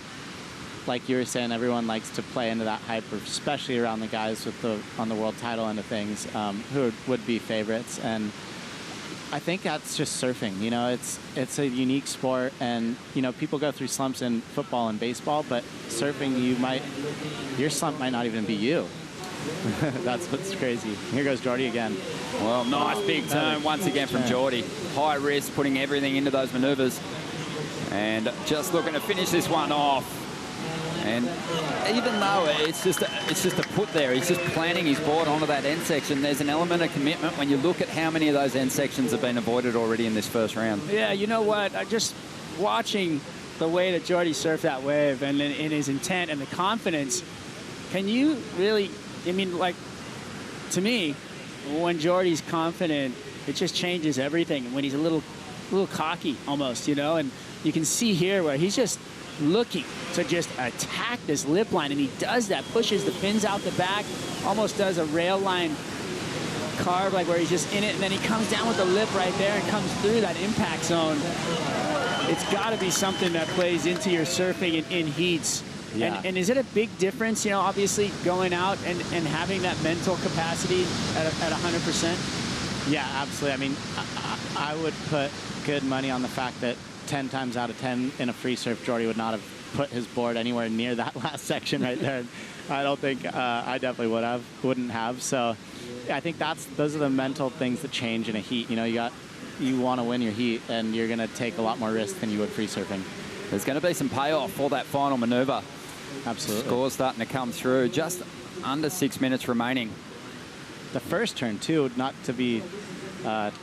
like you were saying, everyone likes to play into that hype, especially around the guys with on the world title end of things, who would be favorites. And I think that's just surfing. You know, it's a unique sport, and you know, people go through slumps in football and baseball, but surfing, your slump might not even be you. That's what's crazy. Here goes Jordy again. Well, nice big turn once again from Jordy. High risk, putting everything into those maneuvers, and just looking to finish this one off. And even though it's just a put there, he's just planting his board onto that end section. There's an element of commitment when you look at how many of those end sections have been avoided already in this first round. Yeah, you know what? Just watching the way that Jordy surfed that wave and in his intent and the confidence, can you really, I mean, like, to me, when Jordy's confident, it just changes everything. When he's a little cocky almost, you know, and you can see here where he's just looking to just attack this lip line, and he does that, pushes the fins out the back, almost does a rail line carve, like where he's just in it, and then he comes down with the lip right there and comes through that impact zone. It's got to be something that plays into your surfing in heats. Yeah. And is it a big difference, you know, obviously going out and having that mental capacity at 100%? Yeah, absolutely. I mean, I would put good money on the fact that 10 times out of 10 in a free surf, Jordy would not have put his board anywhere near that last section right there. I don't think I definitely wouldn't have. So I think those are the mental things that change in a heat. You know, you want to win your heat, and you're going to take a lot more risk than you would free surfing. There's going to be some payoff for that final maneuver. Absolutely. Scores starting to come through. Just under 6 minutes remaining. The first turn too, not to be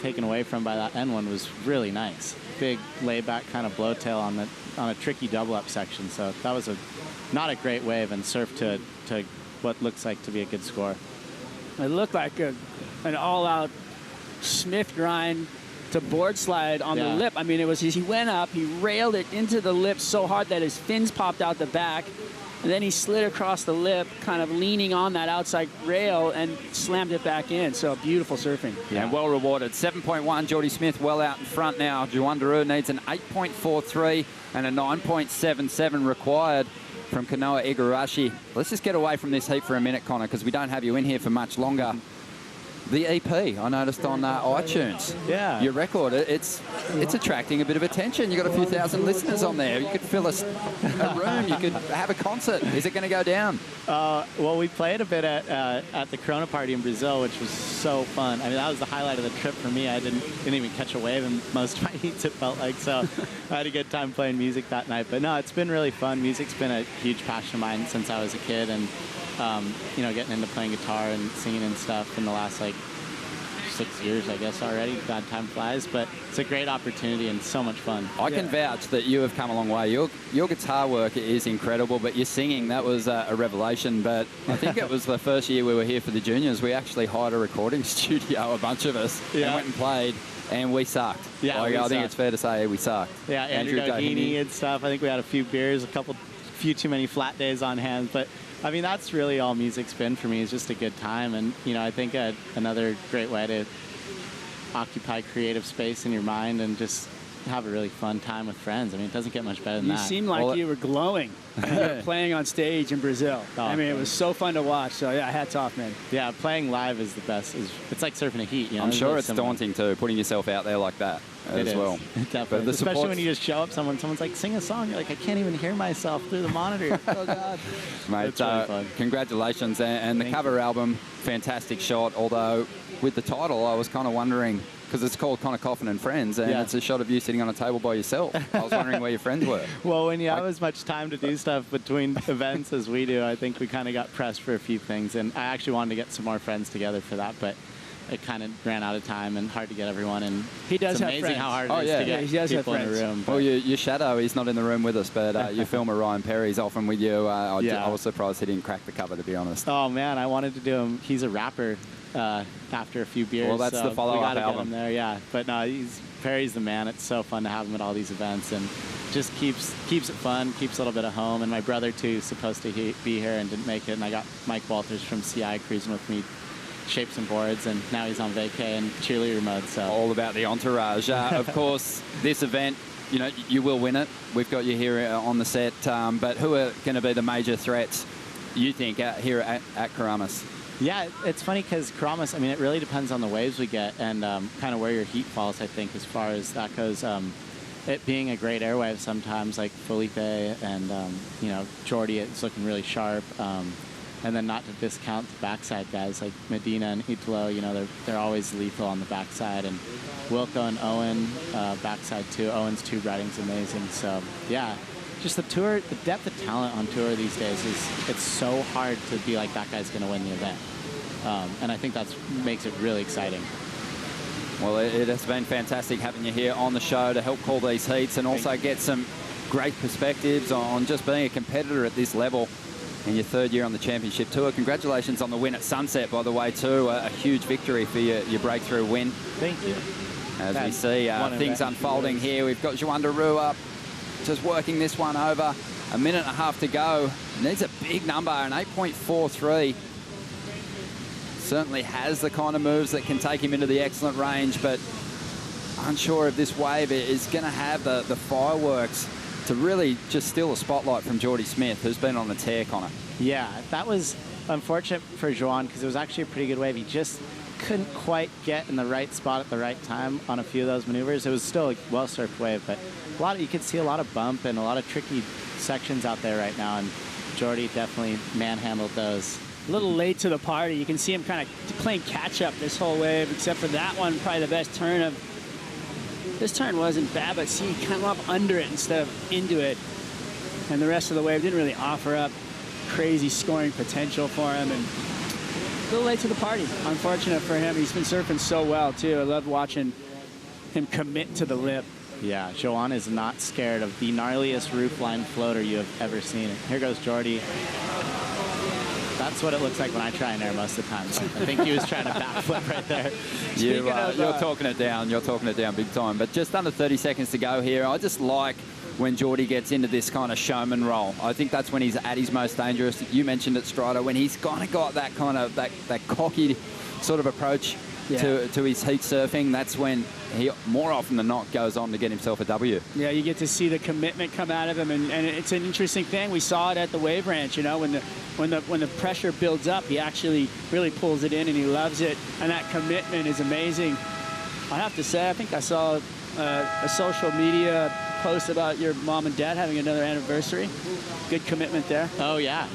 taken away from by that end one, was really nice. Big layback kind of blowtail on a tricky double up section. So that was not a great wave, and surf to what looks like to be a good score. It looked like an all-out Smith grind to board slide on the lip. I mean, it was, he went up, he railed it into the lip so hard that his fins popped out the back, and then he slid across the lip, kind of leaning on that outside rail, and slammed it back in. So beautiful surfing. Yeah, and well rewarded. 7.1, Jordy Smith well out in front now. Juwan Daru needs an 8.43 and a 9.77 required from Kanoa Igarashi. Let's just get away from this heat for a minute, Connor, because we don't have you in here for much longer. The EP, I noticed on iTunes. Yeah. Your record, it's attracting a bit of attention. You've got a few thousand listeners on there. You could fill a room. You could have a concert. Is it going to go down? Well, we played a bit at the Corona party in Brazil, which was so fun. I mean, that was the highlight of the trip for me. I didn't even catch a wave in most of my heats, it felt like. So I had a good time playing music that night. But no, it's been really fun. Music's been a huge passion of mine since I was a kid. And you know, getting into playing guitar and singing and stuff in the last, like, 6 years, I guess, already. God, time flies, but it's a great opportunity and so much fun. I can vouch that you have come a long way. Your guitar work is incredible, but your singing, that was a revelation. But I think it was the first year we were here for the juniors, we actually hired a recording studio, a bunch of us, and went and played, and we sucked. Yeah, I think it's fair to say we sucked. Yeah, Andrew Doheny and stuff. I think we had a few beers, few too many flat days on hand, but I mean, that's really all music's been for me, is just a good time. And, you know, I think another great way to occupy creative space in your mind and just have a really fun time with friends. I mean, it doesn't get much better than that. You seemed like you were glowing when you were playing on stage in Brazil. Oh, I mean, it was so fun to watch. So, yeah, hats off, man. Yeah, playing live is the best. It's like surfing a heat. You know? I'm sure it's daunting, too, putting yourself out there like that as well. Definitely. Especially when you just show up, someone's like, sing a song. You're like, I can't even hear myself through the monitor. Oh, God. Mate, it's really fun. Congratulations. And the cover album, fantastic shot. Although, with the title, I was kind of wondering, because it's called Connor Coffin and Friends, and it's a shot of you sitting on a table by yourself. I was wondering where your friends were. Well, when you have as much time to do stuff between events as we do, I think we kind of got pressed for a few things. And I actually wanted to get some more friends together for that, but it kind of ran out of time and hard to get everyone. And he does it's amazing how hard it is to get people in a room. Well, your shadow, he's not in the room with us, but your filmer, Ryan Perry's often with you. I was surprised he didn't crack the cover, to be honest. Oh, man, I wanted to do him. He's a rapper. After a few beers. Well, that's the follow-up album. Get him there, yeah. But no, Perry's the man. It's so fun to have him at all these events, and just keeps it fun, keeps a little bit of home. And my brother too is supposed to be here and didn't make it. And I got Mike Walters from CI cruising with me, shaped some boards, and now he's on vacay and cheerleader mode. So all about the entourage. Of course, this event, you know, you will win it. We've got you here on the set. But who are going to be the major threats, you think, out here at Karamas? Yeah, it's funny because Karamas, I mean, it really depends on the waves we get and kind of where your heat falls, I think, as far as that goes. It being a great airwave sometimes, like Felipe and, you know, Jordy, it's looking really sharp. And then not to discount the backside guys like Medina and Italo, you know, they're always lethal on the backside. And Wilco and Owen, backside too. Owen's tube riding's amazing. So, yeah, just the tour, the depth of talent on tour these days it's so hard to be like, that guy's going to win the event. And I think that makes it really exciting. Well, it has been fantastic having you here on the show to help call these heats and also get some great perspectives on just being a competitor at this level in your third year on the championship tour. Congratulations on the win at Sunset, by the way, too. A huge victory for your breakthrough win. Thank you. As we see things unfolding here, we've got Juan Daru up, just working this one over. A minute and a half to go. Needs a big number, an 8.43. Certainly has the kind of moves that can take him into the excellent range, but unsure if this wave is going to have the fireworks to really just steal a spotlight from Jordy Smith, who's been on a tear, Connor. Yeah, that was unfortunate for Juan because it was actually a pretty good wave. He just couldn't quite get in the right spot at the right time on a few of those maneuvers. It was still a well-surfed wave, but you could see a lot of bump and a lot of tricky sections out there right now, and Jordy definitely manhandled those. A little late to the party. You can see him kind of playing catch-up this whole wave, except for that one, probably the best turn of... This turn wasn't bad, but see, he came up under it instead of into it. And the rest of the wave didn't really offer up crazy scoring potential for him. And a little late to the party. Unfortunate for him. He's been surfing so well, too. I love watching him commit to the lip. Yeah, Joanne is not scared of the gnarliest roofline floater you have ever seen. Here goes Jordy. That's what it looks like when I try and air most of the time. So I think he was trying to backflip right there. You're talking it down. You're talking it down big time. But just under 30 seconds to go here. I just like when Jordy gets into this kind of showman role. I think that's when he's at his most dangerous. You mentioned it, Strider, when he's kind of got that kind of that cocky sort of approach to his heat surfing. That's when he, more often than not, goes on to get himself a W. Yeah, you get to see the commitment come out of him, and it's an interesting thing. We saw it at the Wave Ranch, you know, when the pressure builds up, he actually really pulls it in, and he loves it, and that commitment is amazing. I have to say, I think I saw a social media post about your mom and dad having another anniversary. Good commitment there. Oh, yeah.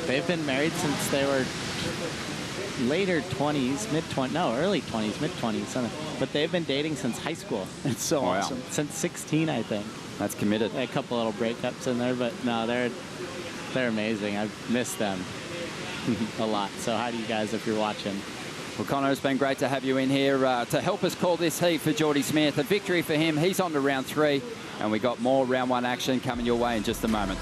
They've been married since they were later 20s, mid-20s, no, early 20s, mid-20s. But they've been dating since high school. It's so awesome. Since 16, I think. That's committed. A couple little breakups in there, but no, they're amazing. I've missed them a lot. So how do you guys, if you're watching? Well, Connor, it's been great to have you in here to help us call this heat for Jordy Smith. A victory for him. He's on to round 3, and we got more round 1 action coming your way in just a moment.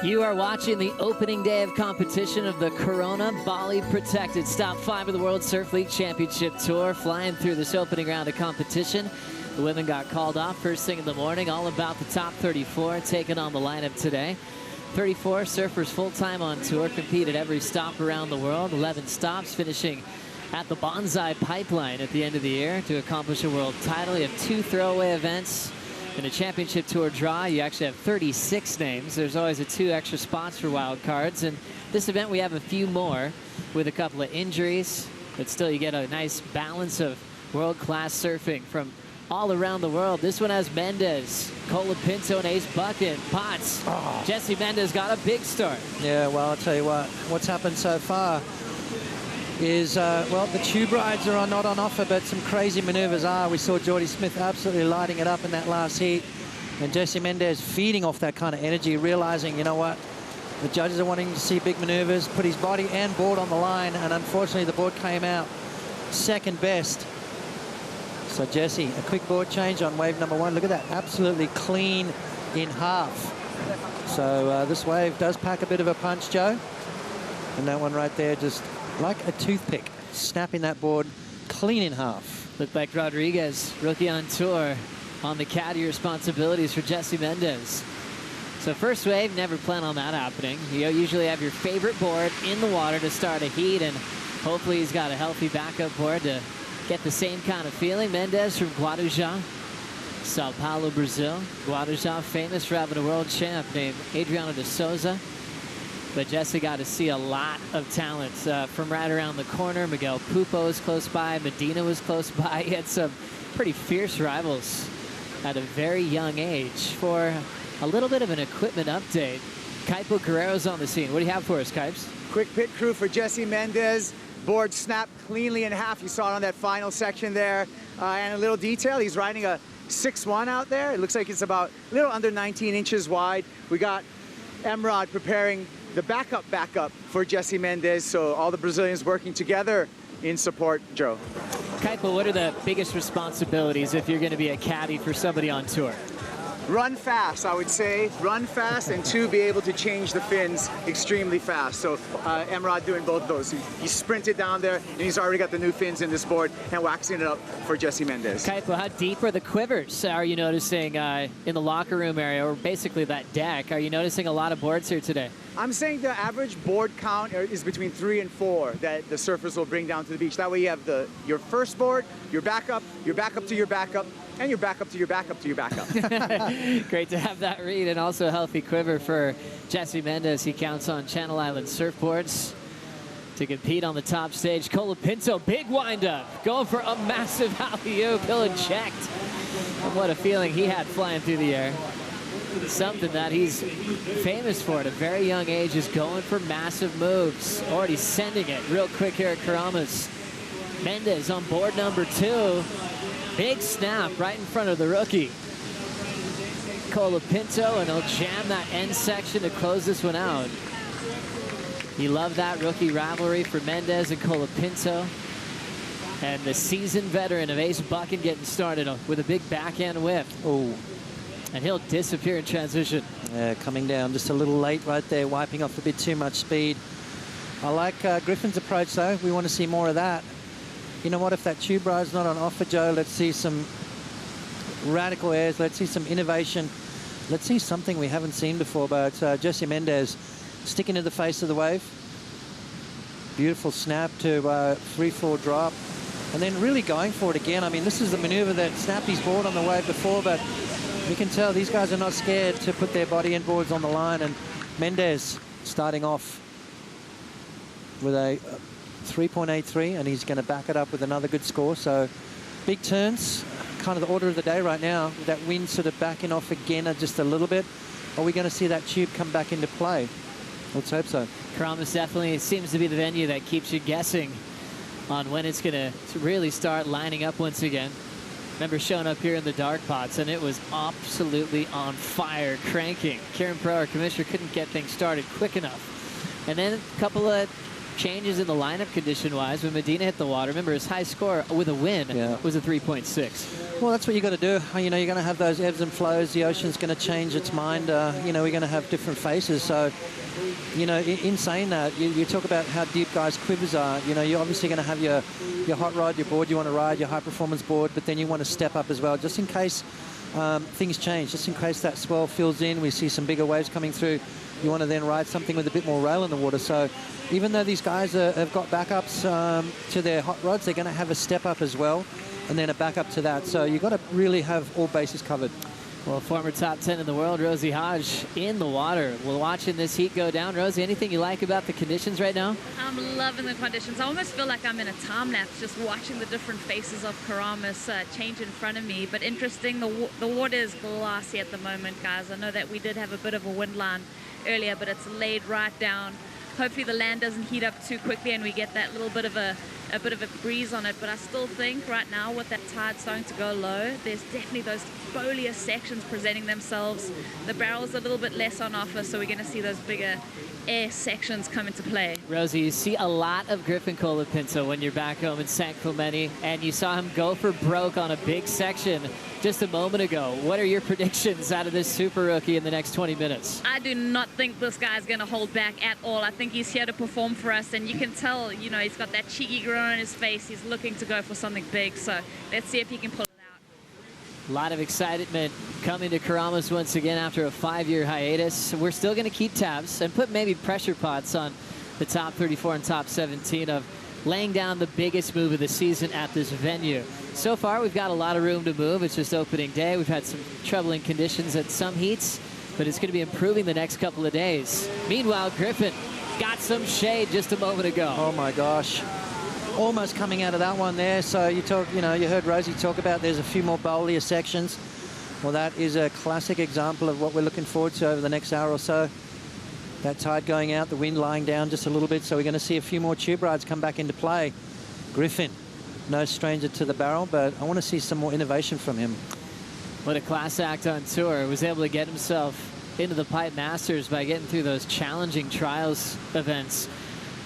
You are watching the opening day of competition of the Corona Bali Protected Stop 5 of the World Surf League Championship Tour. Flying through this opening round of competition. The women got called off first thing in the morning. All about the top 34 taking on the lineup today. 34 surfers full-time on tour, compete at every stop around the world. 11 stops, finishing at the Bonsai Pipeline at the end of the year to accomplish a world title. You have 2 throwaway events. In a championship tour draw, you actually have 36 names. There's always 2 extra spots for wild cards. And this event, we have a few more with a couple of injuries. But still, you get a nice balance of world-class surfing from all around the world. This one has Mendez, Colapinto, and Ace Bucket. Potts. Oh. Jesse Mendez got a big start. Yeah, well, I'll tell you what, what's happened so far is, well, the tube rides are not on offer, but some crazy maneuvers are. We saw Jordy Smith absolutely lighting it up in that last heat, and Jesse Mendez feeding off that kind of energy, realizing, you know what, the judges are wanting to see big maneuvers, put his body and board on the line, and unfortunately the board came out second best. So Jesse, a quick board change on wave number 1. Look at that, absolutely clean in half. So this wave does pack a bit of a punch, Joe, and that one right there just like a toothpick, snapping that board clean in half. Looked like Rodriguez, rookie on tour, on the caddy responsibilities for Jesse Mendez. So first wave, never plan on that happening. You usually have your favorite board in the water to start a heat, and hopefully he's got a healthy backup board to get the same kind of feeling. Mendez from Guarujá, Sao Paulo, Brazil. Guarujá, famous for having a world champ named Adriano de Souza. But Jesse got to see a lot of talent from right around the corner. Miguel Pupo was close by. Medina was close by. He had some pretty fierce rivals at a very young age. For a little bit of an equipment update, Kaipo Guerrero's on the scene. What do you have for us, Kipes? Quick pit crew for Jesse Mendez. Board snapped cleanly in half. You saw it on that final section there. And a little detail, he's riding a 6-1 out there. It looks like it's about a little under 19 inches wide. We got Emrod preparing the backup for Jesse Mendez. So all the Brazilians working together in support, Joe. Kaipo, what are the biggest responsibilities if you're going to be a caddy for somebody on tour? Run fast, I would say. Run fast, and 2, be able to change the fins extremely fast. So Emrod doing both of those. He sprinted down there, and he's already got the new fins in this board and waxing it up for Jesse Mendez. Kaipo, how deep are the quivers? Are you noticing in the locker room area, or basically that deck? Are you noticing a lot of boards here today? I'm saying the average board count is between 3 and 4 that the surfers will bring down to the beach. That way you have your first board, your backup to your backup, and your backup to your backup to your backup. Great to have that read, and also a healthy quiver for Jesse Mendez. He counts on Channel Island surfboards to compete on the top stage. Colapinto, big windup, going for a massive alley-oop. He'll inject. And what a feeling he had flying through the air. Something that he's famous for at a very young age, is going for massive moves. Already sending it real quick here at Karamas. Mendez on board number 2. Big snap right in front of the rookie. Colapinto, and he'll jam that end section to close this one out. You love that rookie rivalry for Mendez and Colapinto. And the seasoned veteran of Ace Bucket getting started with a big backhand whip. Oh. And he'll disappear in transition. Yeah, coming down just a little late right there, wiping off a bit too much speed. I like Griffin's approach, though. We want to see more of that. You know what, if that tube ride's not on offer, Joe, let's see some radical airs. Let's see some innovation. Let's see something we haven't seen before. But Jesse Mendez sticking to the face of the wave. Beautiful snap to free fall drop. And then really going for it again. I mean, this is the maneuver that snapped his board on the wave before, but you can tell these guys are not scared to put their body and boards on the line. And Mendez starting off with a 3.83, and he's going to back it up with another good score. So big turns, kind of the order of the day right now. With that wind sort of backing off again just a little bit. Are we going to see that tube come back into play? Let's hope so. Karamas definitely seems to be the venue that keeps you guessing on when it's going to really start lining up once again. Remember showing up here in the dark pots, and it was absolutely on fire, cranking. Kieran Pro, our commissioner, couldn't get things started quick enough. And then a couple of changes in the lineup condition-wise. When Medina hit the water, remember his high score with a win was a 3.6. Well, that's what you got to do. You know, you're going to have those ebbs and flows. The ocean's going to change its mind. You know, we're going to have different faces. So, you know, in saying that, you talk about how deep guys' quivers are. You know, you're obviously going to have your hot rod, your board you want to ride, your high-performance board, but then you want to step up as well, just in case things change, just in case that swell fills in, we see some bigger waves coming through. You want to then ride something with a bit more rail in the water. So even though these guys have got backups to their hot rods, they're going to have a step up as well, and then a backup to that. So you've got to really have all bases covered. Well, former top 10 in the world, Rosie Hodge, in the water. We're watching this heat go down. Rosie, anything you like about the conditions right now? I'm loving the conditions. I almost feel like I'm in a time lapse just watching the different faces of Karamas change in front of me. But interesting, the water is glassy at the moment, guys. I know that we did have a bit of a wind line earlier, but it's laid right down. Hopefully the land doesn't heat up too quickly and we get that little bit of a breeze on it. But I still think right now with that tide starting to go low, there's definitely those foliar sections presenting themselves. The barrel's a little bit less on offer, so we're going to see those bigger air sections come into play. Rosie, you see a lot of Griffin Colapinto when you're back home in San Clemente, and you saw him go for broke on a big section just a moment ago. What are your predictions out of this super rookie in the next 20 minutes? I do not think this guy's going to hold back at all. I think he's here to perform for us, and you can tell, you know, he's got that cheeky grin on his face. He's looking to go for something big, so let's see if he can pull it out. A lot of excitement coming to Karamas once again after a 5-year hiatus. We're still going to keep tabs and put maybe pressure pots on the top 34 and top 17 of laying down the biggest move of the season at this venue. So far, we've got a lot of room to move. It's just opening day. We've had some troubling conditions at some heats, but it's going to be improving the next couple of days. Meanwhile, Griffin got some shade just a moment ago. Oh my gosh. Almost coming out of that one there. So you heard Rosie talk about there's a few more bowlier sections. Well, that is a classic example of what we're looking forward to over the next hour or so. That tide going out, the wind lying down just a little bit, so we're going to see a few more tube rides come back into play. Griffin, no stranger to the barrel, but I want to see some more innovation from him. What a class act on tour. Was able to get himself into the Pipe Masters by getting through those challenging trials events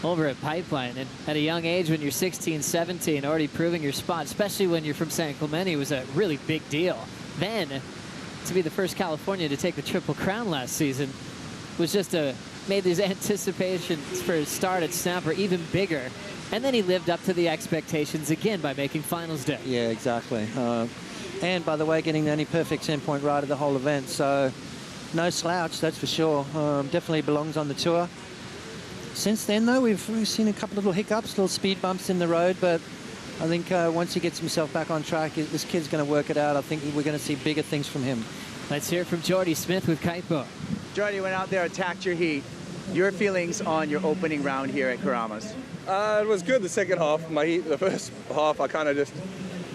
over at Pipeline. And at a young age, when you're 16, 17, already proving your spot, especially when you're from San Clemente, was a really big deal. Then, to be the first Californian to take the Triple Crown last season was just made these anticipations for his start at Snapper even bigger. And then he lived up to the expectations again by making finals day. Yeah, exactly. And by the way, getting the only perfect 10-point ride of the whole event. So no slouch, that's for sure. Definitely belongs on the tour. Since then, though, we've seen a couple of little hiccups, little speed bumps in the road, but I think once he gets himself back on track, this kid's going to work it out. I think we're going to see bigger things from him. Let's hear from Jordy Smith with Kaipo. Jordy went out there, attacked your heat. Your feelings on your opening round here at Karamas? It was good the second half. My heat, the first half, I kind of just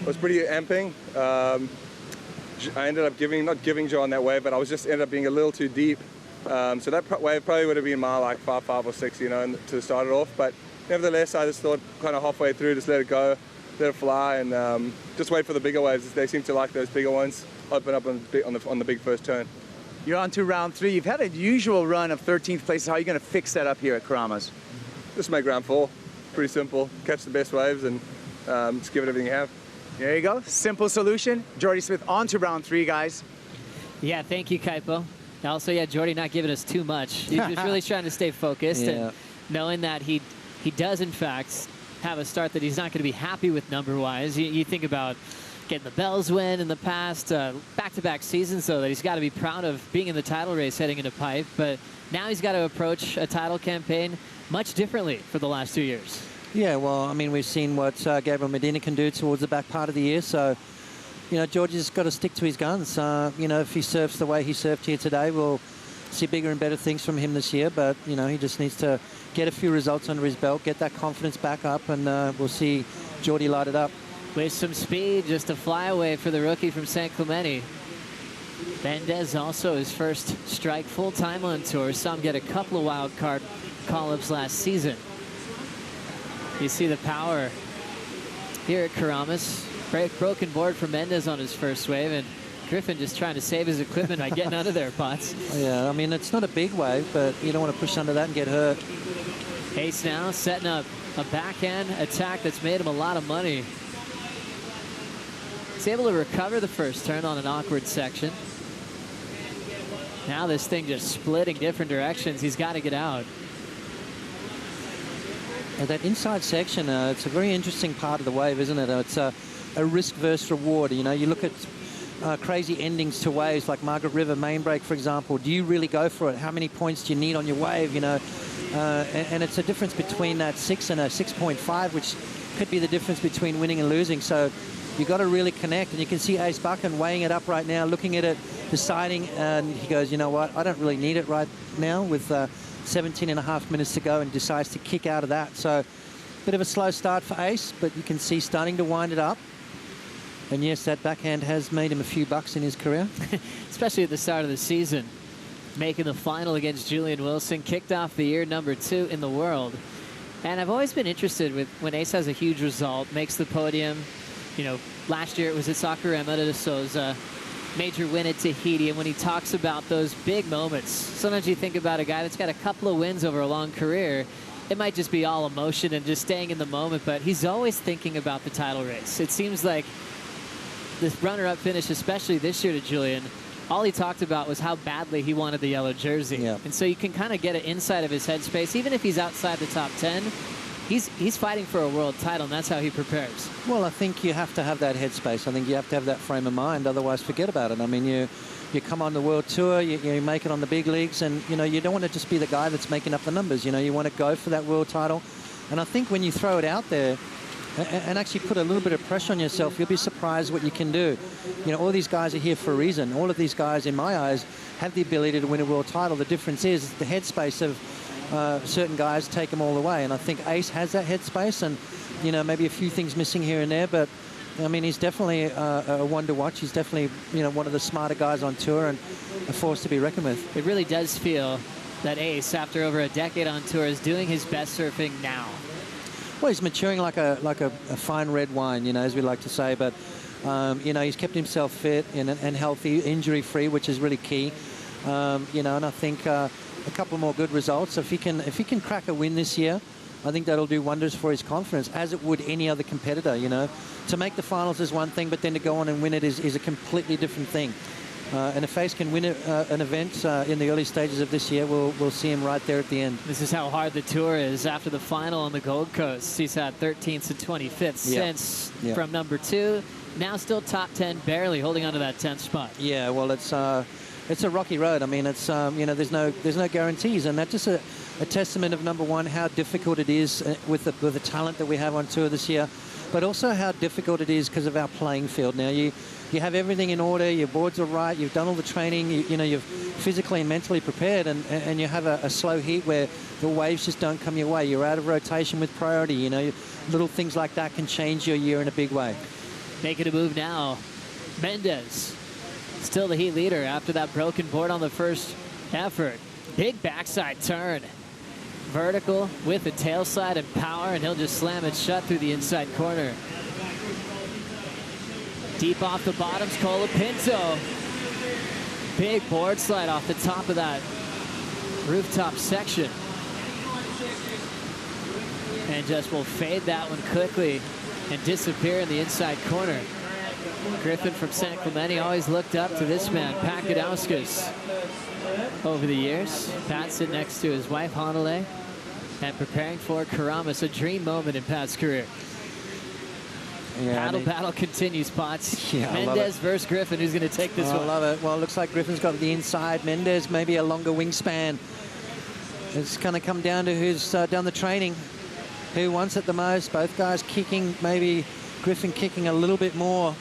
was pretty amping. I ended up not giving Joe on that wave, but I was just ended up being a little too deep. So that wave probably would have been mile like 5 or 6, you know, to start it off. But nevertheless, I just thought kind of halfway through, just let it go, let it fly, and just wait for the bigger waves. They seem to like those bigger ones. Open up on the big first turn. You're on to round 3. You've had a usual run of 13th place. How are you going to fix that up here at Karamas? Just make round 4. Pretty simple. Catch the best waves and just give it everything you have. There you go. Simple solution. Jordy Smith on to round 3, guys. Yeah, thank you, Kaipo. Also, yeah, Jordy not giving us too much. He's just really trying to stay focused and knowing that he does, in fact, have a start that he's not going to be happy with number-wise. You think about getting the Bells win in the past, back-to-back seasons, though, that he's got to be proud of being in the title race heading into Pipe. But now he's got to approach a title campaign much differently for the last 2 years. Yeah, well, I mean, we've seen what Gabriel Medina can do towards the back part of the year, so, you know, George's got to stick to his guns. You know, if he surfs the way he surfed here today, we'll see bigger and better things from him this year, but, you know, he just needs to get a few results under his belt, get that confidence back up, and we'll see Jordy light it up. With some speed, just a flyaway for the rookie from San Clemente. Mendez also his first strike full-time on tour. Saw him get a couple of wild card call-ups last season. You see the power here at Karamas. Broken board for Mendez on his first wave, and Griffin just trying to save his equipment by getting under there, Potts. Yeah, I mean, it's not a big wave, but you don't want to push under that and get hurt. Ace now setting up a backhand attack that's made him a lot of money. He's able to recover the first turn on an awkward section. Now this thing just splitting different directions. He's got to get out. And that inside section, it's a very interesting part of the wave, isn't it? It's a risk versus reward. You know, you look at crazy endings to waves like Margaret River main break, for example. Do you really go for it? How many points do you need on your wave? You know, and it's a difference between that 6 and a 6.5, which could be the difference between winning and losing. So you got to really connect. And you can see Ace Buchan weighing it up right now, looking at it, deciding, and he goes, you know what? I don't really need it right now with 17.5 minutes to go, and decides to kick out of that. So bit of a slow start for Ace, but you can see starting to wind it up. And yes, that backhand has made him a few bucks in his career. Especially at the start of the season. Making the final against Julian Wilson. Kicked off the year #2 in the world. And I've always been interested with when Ace has a huge result, makes the podium. You know, last year it was at Saquarema de Souza. Major win at Tahiti. And when he talks about those big moments, sometimes you think about a guy that's got a couple of wins over a long career. It might just be all emotion and just staying in the moment, but he's always thinking about the title race. It seems like this runner-up finish, especially this year to Julian, all he talked about was how badly he wanted the yellow jersey. Yeah. And so you can kind of get an insight of his headspace. Even if he's outside the top 10, he's fighting for a world title, and that's how he prepares. Well, I think you have to have that headspace. I think you have to have that frame of mind. Otherwise, forget about it. I mean, you come on the world tour, you make it on the big leagues, and, you know, you don't want to just be the guy that's making up the numbers. You know, you want to go for that world title. And I think when you throw it out there, and actually put a little bit of pressure on yourself, you'll be surprised what you can do. You know, all these guys are here for a reason. All of these guys, in my eyes, have the ability to win a world title. The difference is the headspace of certain guys take them all the way. And I think Ace has that headspace, and, you know, maybe a few things missing here and there, but I mean, he's definitely a one to watch. He's definitely, you know, one of the smarter guys on tour and a force to be reckoned with. It really does feel that Ace, after over a decade on tour, is doing his best surfing now. Well, he's maturing like a fine red wine, you know, as we like to say. But, you know, he's kept himself fit and healthy, injury-free, which is really key. You know, and I think a couple more good results. If he can crack a win this year, I think that'll do wonders for his confidence, as it would any other competitor, you know. To make the finals is one thing, but then to go on and win it is a completely different thing. And if Ace can win an event in the early stages of this year, we'll see him right there at the end. This is how hard the tour is. After the final on the Gold Coast, he's had 13th and 25th since from #2. Now still top 10, barely holding on to that 10th spot. Yeah, well, it's a rocky road. I mean, it's you know, there's no guarantees, and that's just a testament of, number one, how difficult it is with the talent that we have on tour this year, but also how difficult it is because of our playing field. Now you have everything in order, your boards are right, you've done all the training, you know, you've physically and mentally prepared, and you have a slow heat where the waves just don't come your way. You're out of rotation with priority, you know, little things like that can change your year in a big way. Making a move now, Mendez, still the heat leader after that broken board on the first effort. Big backside turn. Vertical with a tail slide and power, and he'll just slam it shut through the inside corner. Deep off the bottoms, Colapinto. Big board slide off the top of that rooftop section. And just will fade that one quickly and disappear in the inside corner. Griffin from San Clemente always looked up to this man, Pat Gudauskas, over the years. Pat sitting next to his wife, Hanale, and preparing for Karamas, a dream moment in Pat's career. Yeah, battle continues, Potts. Yeah, Mendez versus Griffin. Who's going to take this one? I love it. Well, it looks like Griffin's got the inside. Mendez maybe a longer wingspan. It's going to come down to who's done the training, who wants it the most. Both guys kicking, maybe Griffin kicking a little bit more.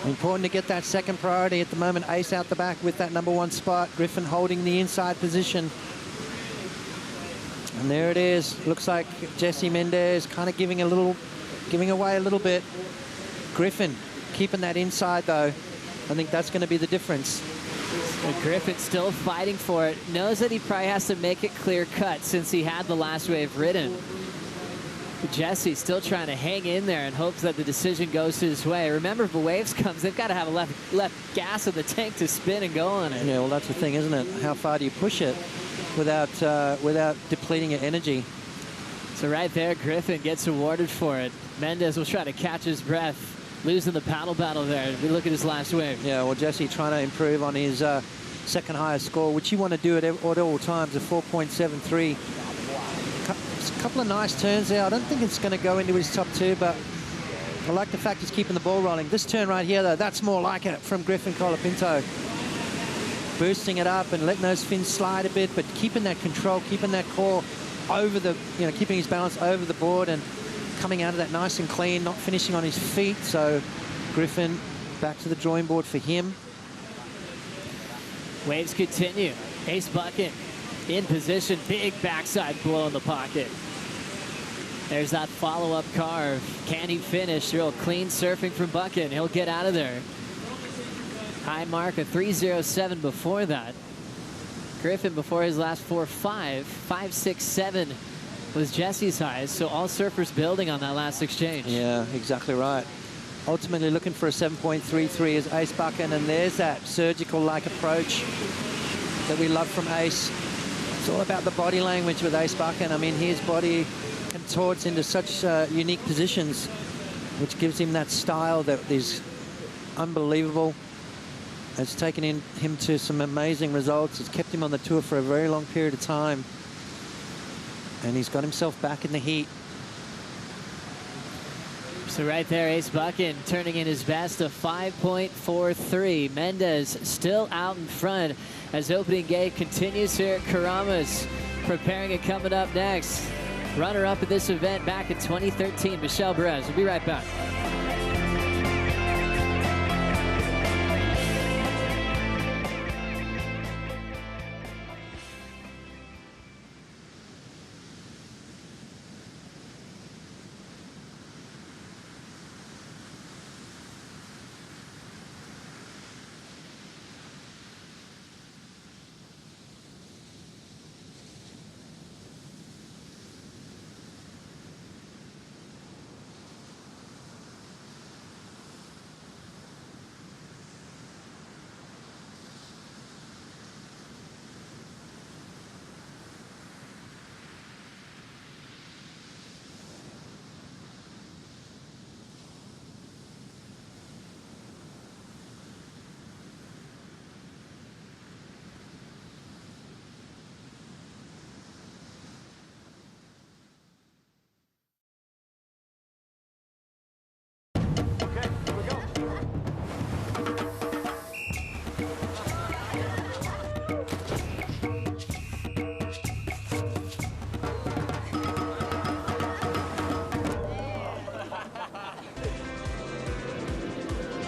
Important to get that second priority at the moment. Ace out the back with that #1 spot. Griffin holding the inside position. And there it is. Looks like Jesse Mendez kind of giving away a little bit. Griffin keeping that inside, though. I think that's going to be the difference. But Griffin still fighting for it. Knows that he probably has to make it clear cut since he had the last wave ridden. Jesse still trying to hang in there and hopes that the decision goes his way. Remember, if the waves comes, they've got to have a left gas in the tank to spin and go on it. Yeah, well, that's the thing, isn't it? How far do you push it? without depleting your energy. So right there, Griffin gets awarded for it. Mendez will try to catch his breath, losing the paddle battle there. We look at his last wave. Yeah, well, Jesse trying to improve on his second highest score, which you want to do at all times, a 4.73. A couple of nice turns there. I don't think it's going to go into his top two, but I like the fact he's keeping the ball rolling. This turn right here, though, that's more like it from Griffin Colapinto. Boosting it up and letting those fins slide a bit, but keeping that control, keeping that core over the, keeping his balance over the board and coming out of that nice and clean, not finishing on his feet. So Griffin back to the drawing board for him. Waves continue. Ace Bucket in position. Big backside blow in the pocket. There's that follow-up carve. Can he finish? Real clean surfing from Bucket. He'll get out of there. High mark of 3.07 before that. Griffin before his last 4.5. 5.67 was Jesse's highest. So all surfers building on that last exchange. Yeah, exactly right. Ultimately looking for a 7.33 is Ace Bucket, and there's that surgical-like approach that we love from Ace. It's all about the body language with Ace Bucket. I mean, his body contorts into such unique positions, which gives him that style that is unbelievable. It's taken him to some amazing results. It's kept him on the tour for a very long period of time. And he's got himself back in the heat. So right there, Ace Bucket turning in his best of 5.43. Mendez still out in front as opening gate continues here at Karamas. Preparing it coming up next. Runner-up at this event back in 2013, Michelle Perez. We'll be right back.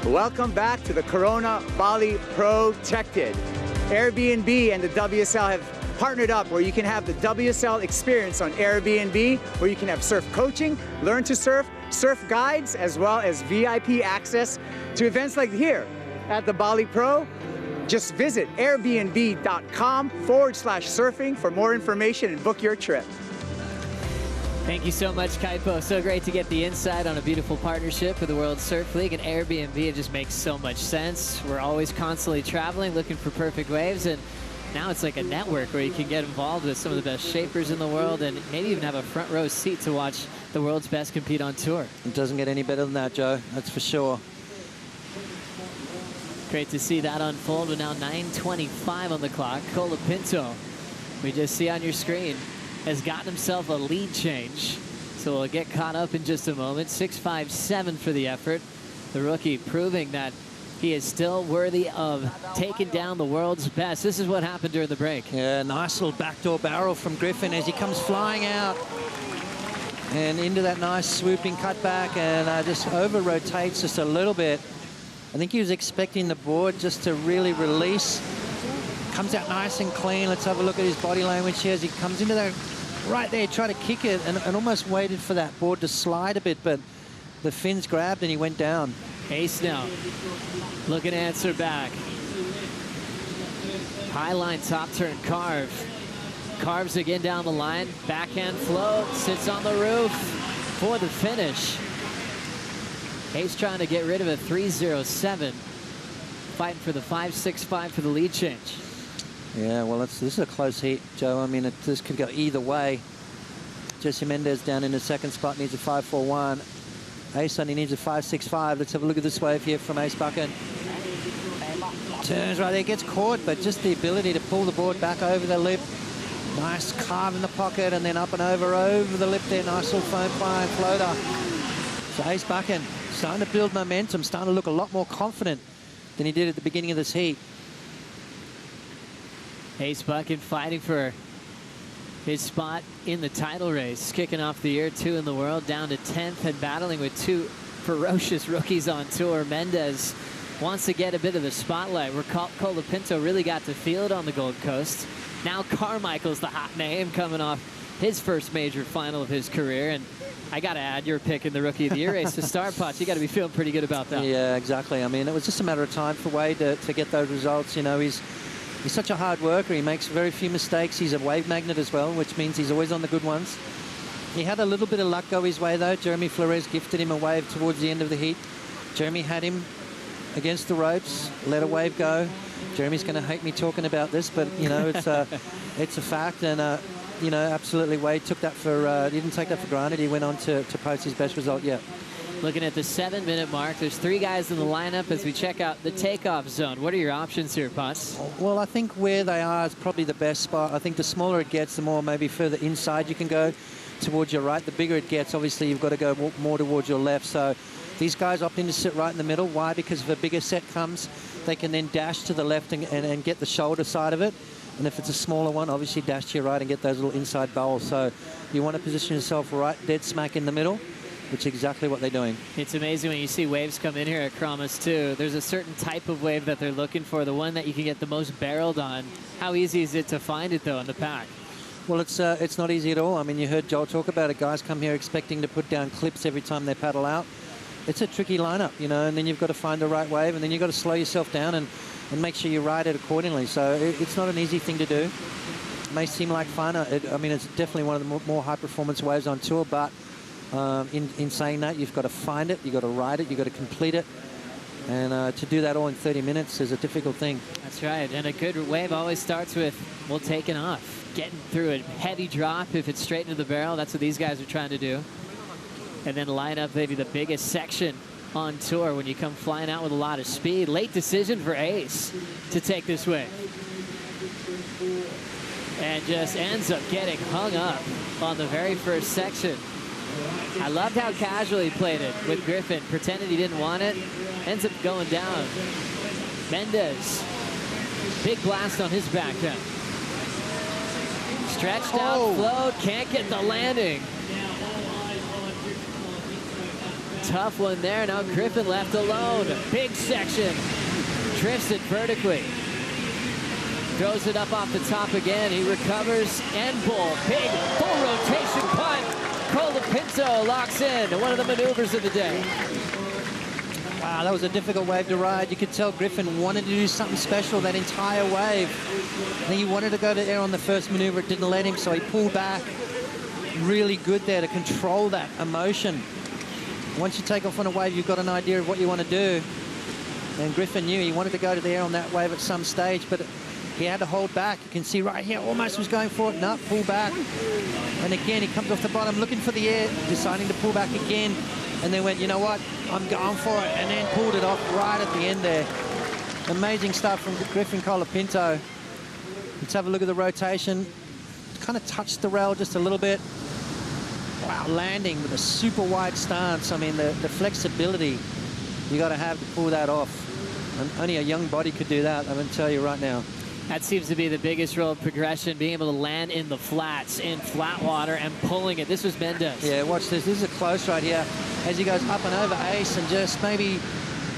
Welcome back to the Corona Bali Protected. Airbnb and the WSL have partnered up where you can have the WSL experience on Airbnb, where you can have surf coaching, learn to surf, surf guides, as well as VIP access to events like here at the Bali Pro. Just visit airbnb.com/surfing for more information and book your trip. Thank you so much, Kaipo. So great to get the insight on a beautiful partnership with the World Surf League and Airbnb. It just makes so much sense. We're always constantly traveling, looking for perfect waves, and now it's like a network where you can get involved with some of the best shapers in the world and maybe even have a front row seat to watch the world's best compete on tour. It doesn't get any better than that, Joe. That's for sure. Great to see that unfold, but now 9:25 on the clock. Colapinto, we just see on your screen, has gotten himself a lead change. So we'll get caught up in just a moment. 6.57 for the effort. The rookie proving that he is still worthy of taking down the world's best. This is what happened during the break. Yeah, nice little backdoor barrel from Griffin as he comes flying out and into that nice swooping cutback and just over-rotates just a little bit. I think he was expecting the board just to really release. Comes out nice and clean. Let's have a look at his body language here as he comes into that right there, try to kick it and almost waited for that board to slide a bit, but the fins grabbed and he went down. Ace now looking to answer back. High line top turn carve. Carves again down the line. Backhand float, sits on the roof for the finish. Ace trying to get rid of a 3.07. Fighting for the 5.65 for the lead change. Yeah, well, this is a close heat, Joe. I mean, this could go either way. Jesse Mendez down in the second spot needs a 5.41. Ace only needs a 5.65. Let's have a look at this wave here from Ace Buchan. Turns right there, gets caught, but just the ability to pull the board back over the lip. Nice carve in the pocket and then up and over the lip there. Nice little foam flying floater. So Ace Buchan starting to build momentum, starting to look a lot more confident than he did at the beginning of this heat. Ace Buchan fighting for his spot in the title race, kicking off the year 2 in the world, down to 10th and battling with 2 ferocious rookies on tour. Mendez wants to get a bit of the spotlight. Colapinto really got to feel it on the Gold Coast. Now Carmichael's the hot name coming off his first major final of his career. And I got to add, you're picking the Rookie of the Year race to start, Potts. You got to be feeling pretty good about that. Yeah, exactly. I mean, it was just a matter of time for Wade to get those results. You know, he's such a hard worker. He makes very few mistakes. He's a wave magnet as well, which means he's always on the good ones. He had a little bit of luck go his way, though. Jeremy Flores gifted him a wave towards the end of the heat. Jeremy had him against the ropes, let a wave go. Jeremy's going to hate me talking about this, but, you know, it's a fact. And, you know, absolutely, Wade took that for, he didn't take that for granted. He went on to post his best result yet. Looking at the 7-minute mark, there's 3 guys in the lineup as we check out the takeoff zone. What are your options here, Potts? Well, I think where they are is probably the best spot. I think the smaller it gets, the more maybe further inside you can go towards your right. The bigger it gets, obviously, you've got to go more towards your left. So these guys opting to sit right in the middle. Why? Because if a bigger set comes, they can then dash to the left and get the shoulder side of it. And if it's a smaller one, obviously dash to your right and get those little inside bowls. So you want to position yourself right dead smack in the middle, which is exactly what they're doing. It's amazing when you see waves come in here at Kramas too. There's a certain type of wave that they're looking for, the one that you can get the most barreled on. How easy is it to find it, though, in the pack? Well, it's not easy at all. I mean, you heard Joel talk about it. Guys come here expecting to put down clips every time they paddle out. It's a tricky lineup, you know, and then you've got to find the right wave, and then you've got to slow yourself down and make sure you ride it accordingly. So it's not an easy thing to do. It may seem like fun. I mean, it's definitely one of the more high-performance waves on tour, but in saying that, you've got to find it, you've got to ride it, you've got to complete it. And to do that all in 30 minutes is a difficult thing. That's right. And a good wave always starts with, well, taking off, getting through a heavy drop. If it's straight into the barrel, that's what these guys are trying to do. And then line up maybe the biggest section on tour when you come flying out with a lot of speed. Late decision for Ace to take this wave. And just ends up getting hung up on the very first section. I loved how casually he played it with Griffin. Pretended he didn't want it. Ends up going down. Mendez. Big blast on his back then. Stretched out, float, can't get the landing. Tough one there. Now Griffin left alone. Big section. Drifts it vertically. Throws it up off the top again. He recovers and bull. Big full rotation punt. Colapinto locks in one of the maneuvers of the day. Wow, that was a difficult wave to ride. You could tell Griffin wanted to do something special that entire wave. And he wanted to go to air on the first maneuver. It didn't let him, so he pulled back. Really good there to control that emotion. Once you take off on a wave, you've got an idea of what you want to do. And Griffin knew he wanted to go to the air on that wave at some stage, but he had to hold back. You can see right here, almost was going for it. No, pull back. And again, he comes off the bottom, looking for the air, deciding to pull back again. And then went, you know what, I'm going for it. And then pulled it off right at the end there. Amazing stuff from Griffin Colapinto. Let's have a look at the rotation. Kind of touched the rail just a little bit. Wow, landing with a super wide stance. I mean, the flexibility you got to have to pull that off. And only a young body could do that, I'm going to tell you right now. That seems to be the biggest role of progression, being able to land in the flats, in flat water, and pulling it. This was Mendez. Yeah, watch this. This is a close right here. As he goes up and over Ace, and just maybe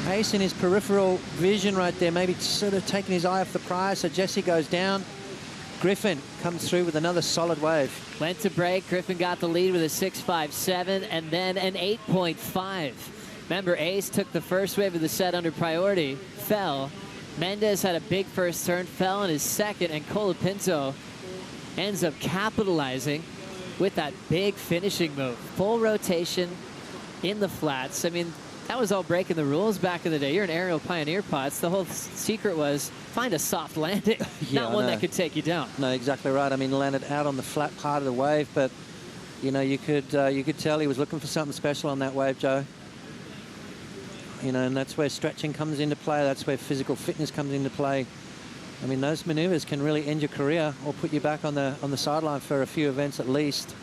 Ace in his peripheral vision right there, maybe sort of taking his eye off the prize. So Jesse goes down. Griffin comes through with another solid wave. Went to break. Griffin got the lead with a 6.57 and then an 8.5. Remember, Ace took the first wave of the set under priority, fell. Mendez had a big first turn, fell in his second, and Colapinto ends up capitalizing with that big finishing move. Full rotation in the flats. I mean, That was all breaking the rules back in the day. You're an aerial pioneer, Potts. The whole secret was find a soft landing, not one that could take you down. No, exactly right. I mean, landed out on the flat part of the wave, but you know, you could tell he was looking for something special on that wave, Joe. You know, and that's where stretching comes into play. That's where physical fitness comes into play. I mean, those maneuvers can really end your career or put you back on the sideline for a few events at least.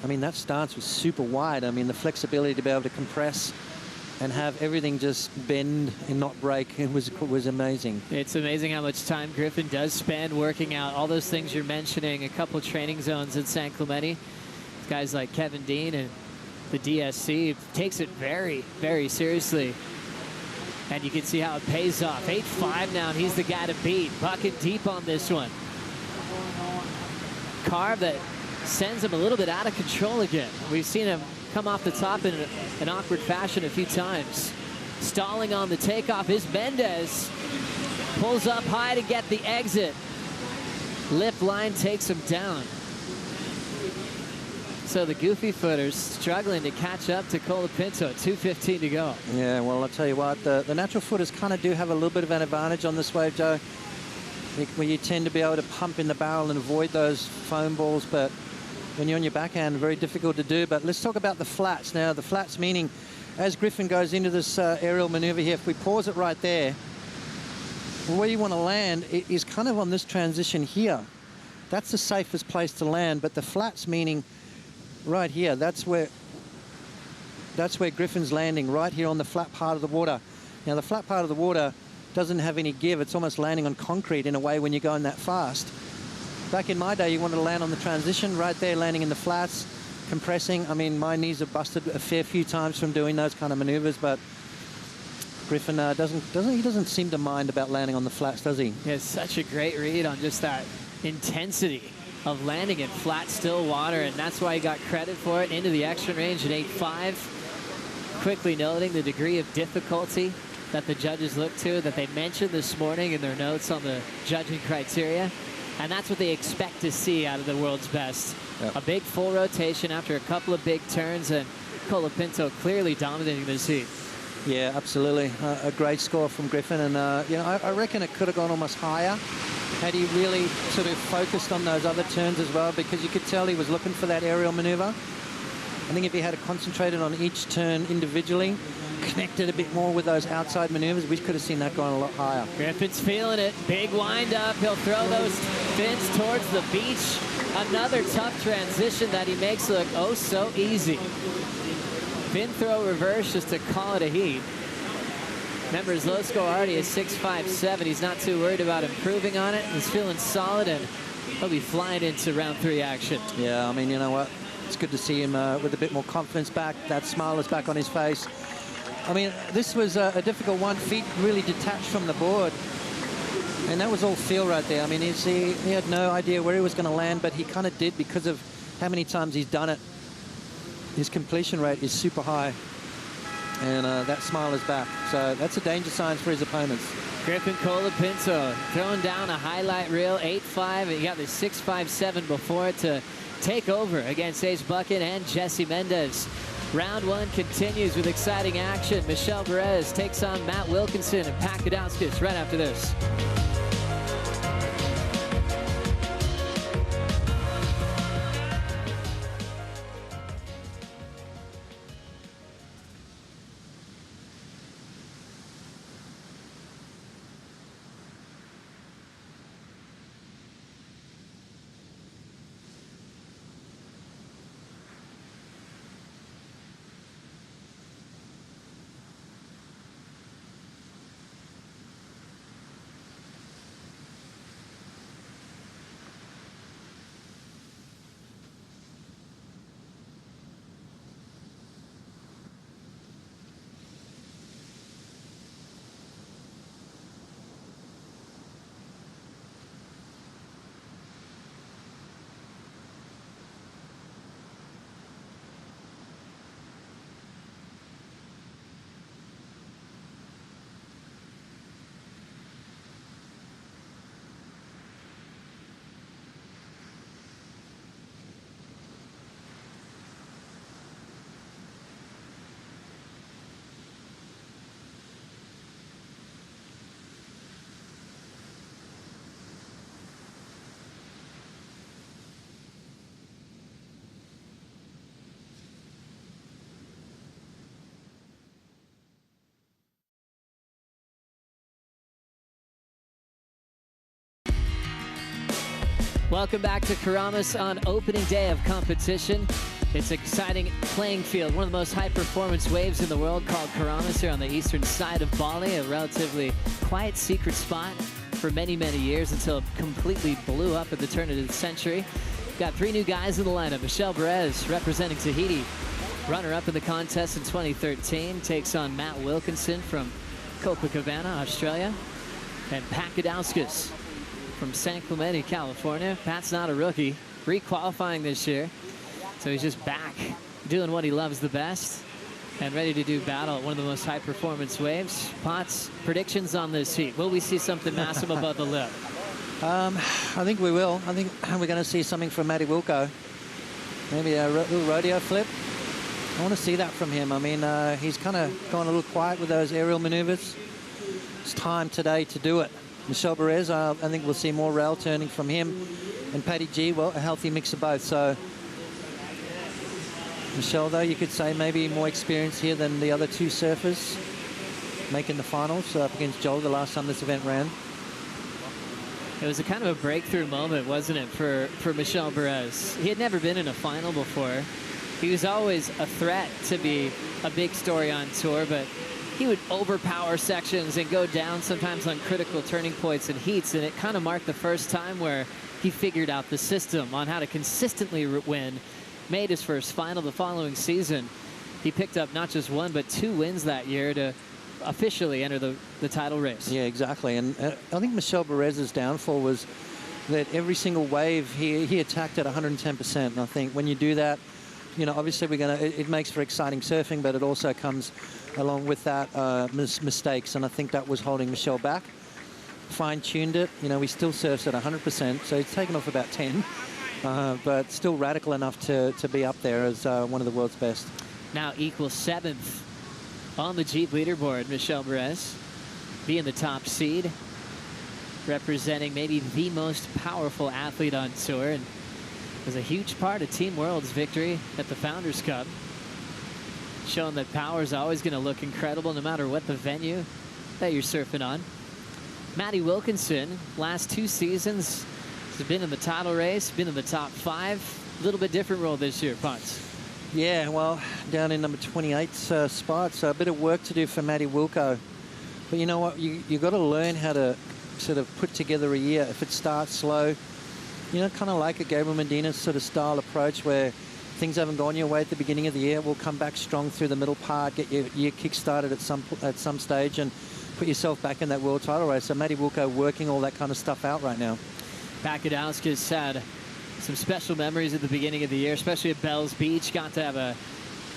I mean, that stance was super wide. I mean, the flexibility to be able to compress and have everything just bend and not break, it was amazing. It's amazing how much time Griffin does spend working out all those things you're mentioning, a couple training zones in San Clemente. Guys like Kevin Dean and the DSC takes it very, very seriously. And you can see how it pays off. 8-5 now, and he's the guy to beat. Bucket deep on this one. Carve that sends him a little bit out of control again. We've seen him come off the top in an awkward fashion a few times. Stalling on the takeoff is Mendez. Pulls up high to get the exit. Lip line takes him down. So the goofy footers struggling to catch up to Colapinto. 2:15 to go. Yeah, well, I'll tell you what, the natural footers kind of do have a little bit of an advantage on this wave, Joe, where you tend to be able to pump in the barrel and avoid those foam balls, but when you're on your backhand, very difficult to do. But let's talk about the flats now. The flats meaning, as Griffin goes into this aerial maneuver here, if we pause it right there, where you want to land is kind of on this transition here. That's the safest place to land, but the flats meaning right here, that's where Griffin's landing, right here on the flat part of the water. Now, the flat part of the water doesn't have any give. It's almost landing on concrete in a way when you're going that fast. Back in my day, you wanted to land on the transition right there, landing in the flats, compressing. I mean, my knees have busted a fair few times from doing those kind of maneuvers, but Griffin doesn't seem to mind about landing on the flats, does he? Yeah, such a great read on just that intensity of landing in flat, still water, and that's why he got credit for it into the extra range at 8-5. Quickly noting the degree of difficulty that the judges look to, that they mentioned this morning in their notes on the judging criteria, and that's what they expect to see out of the world's best. Yep. A big full rotation after a couple of big turns, and Colapinto clearly dominating this heat. Yeah, absolutely. A great score from Griffin, and you know, I reckon it could have gone almost higher had he really sort of focused on those other turns as well, because you could tell he was looking for that aerial maneuver. I think if he had concentrated on each turn individually, connected a bit more with those outside maneuvers, we could have seen that going a lot higher. Griffin's feeling it. Big wind up. He'll throw those fins towards the beach. Another tough transition that he makes look oh so easy. Fin throw reverse just to call it a heat. Remember, his low score already is 6.57. He's not too worried about improving on it. He's feeling solid, and he'll be flying into round 3 action. Yeah, I mean, you know what? It's good to see him with a bit more confidence back. That smile is back on his face. I mean, this was a difficult one. Feet really detached from the board. And that was all feel right there. I mean, he had no idea where he was going to land, but he kind of did because of how many times he's done it. His completion rate is super high. And that smile is back. So that's a danger sign for his opponents. Griffin Colapinto throwing down a highlight reel, 8.5. He got the 6.57 before it to take over against Ace Bucket and Jesse Mendez. Round 1 continues with exciting action. Michelle Perez takes on Matt Wilkinson and Pat Kudowskis right after this. Welcome back to Karamas on opening day of competition. It's an exciting playing field, one of the most high-performance waves in the world, called Karamas here on the eastern side of Bali, a relatively quiet secret spot for many, many years until it completely blew up at the turn of the century. Got 3 new guys in the lineup. Michel Perez, representing Tahiti, runner-up in the contest in 2013, takes on Matt Wilkinson from Copacabana, Australia, and Pat Gadauskas from San Clemente, California. Pat's not a rookie, re-qualifying this year. So he's just back doing what he loves the best and ready to do battle at one of the most high-performance waves. Potts, predictions on this heat. Will we see something massive above the lip? I think we will. I think we're going to see something from Matty Wilco. Maybe a little rodeo flip. I want to see that from him. I mean, he's kind of gone a little quiet with those aerial maneuvers. It's time today to do it. Michel Perez, I think we'll see more rail turning from him. And Paddy G, well, a healthy mix of both. So Michel, though, you could say maybe more experience here than the other 2 surfers making the finals up against Joel the last time this event ran. It was a kind of a breakthrough moment, wasn't it, for Michel Perez? He had never been in a final before. He was always a threat to be a big story on tour, but he would overpower sections and go down sometimes on critical turning points and heats, and it kind of marked the first time where he figured out the system on how to consistently win. Made his first final the following season. He picked up not just 1, but 2 wins that year to officially enter the title race. Yeah, exactly. And I think Michel Perez's downfall was that every single wave he attacked at 110%. And I think when you do that, you know, obviously it makes for exciting surfing, but it also comes along with that mistakes. And I think that was holding Michel back. Fine-tuned it. You know, he still surfs at 100%, so he's taken off about 10. But still radical enough to be up there as one of the world's best. Now equals 7th on the Jeep leaderboard, Michel Perez being the top seed, representing maybe the most powerful athlete on tour, and was a huge part of Team World's victory at the Founders Cup, showing that power is always going to look incredible no matter what the venue that you're surfing on. Matty Wilkinson, last 2 seasons, has been in the title race, been in the top 5. A little bit different role this year, Potts. Yeah, well, down in number 28 spot, so a bit of work to do for Matty Wilco. But you know what, you got to learn how to sort of put together a year. If it starts slow, you know, kind of like a Gabriel Medina sort of style approach where things haven't gone your way at the beginning of the year, we'll come back strong through the middle part, get your year kick-started at some stage and put yourself back in that world title race. So Matty Wilco working all that kind of stuff out right now. Pat Gadauskas had some special memories at the beginning of the year, especially at Bells Beach. Got to have a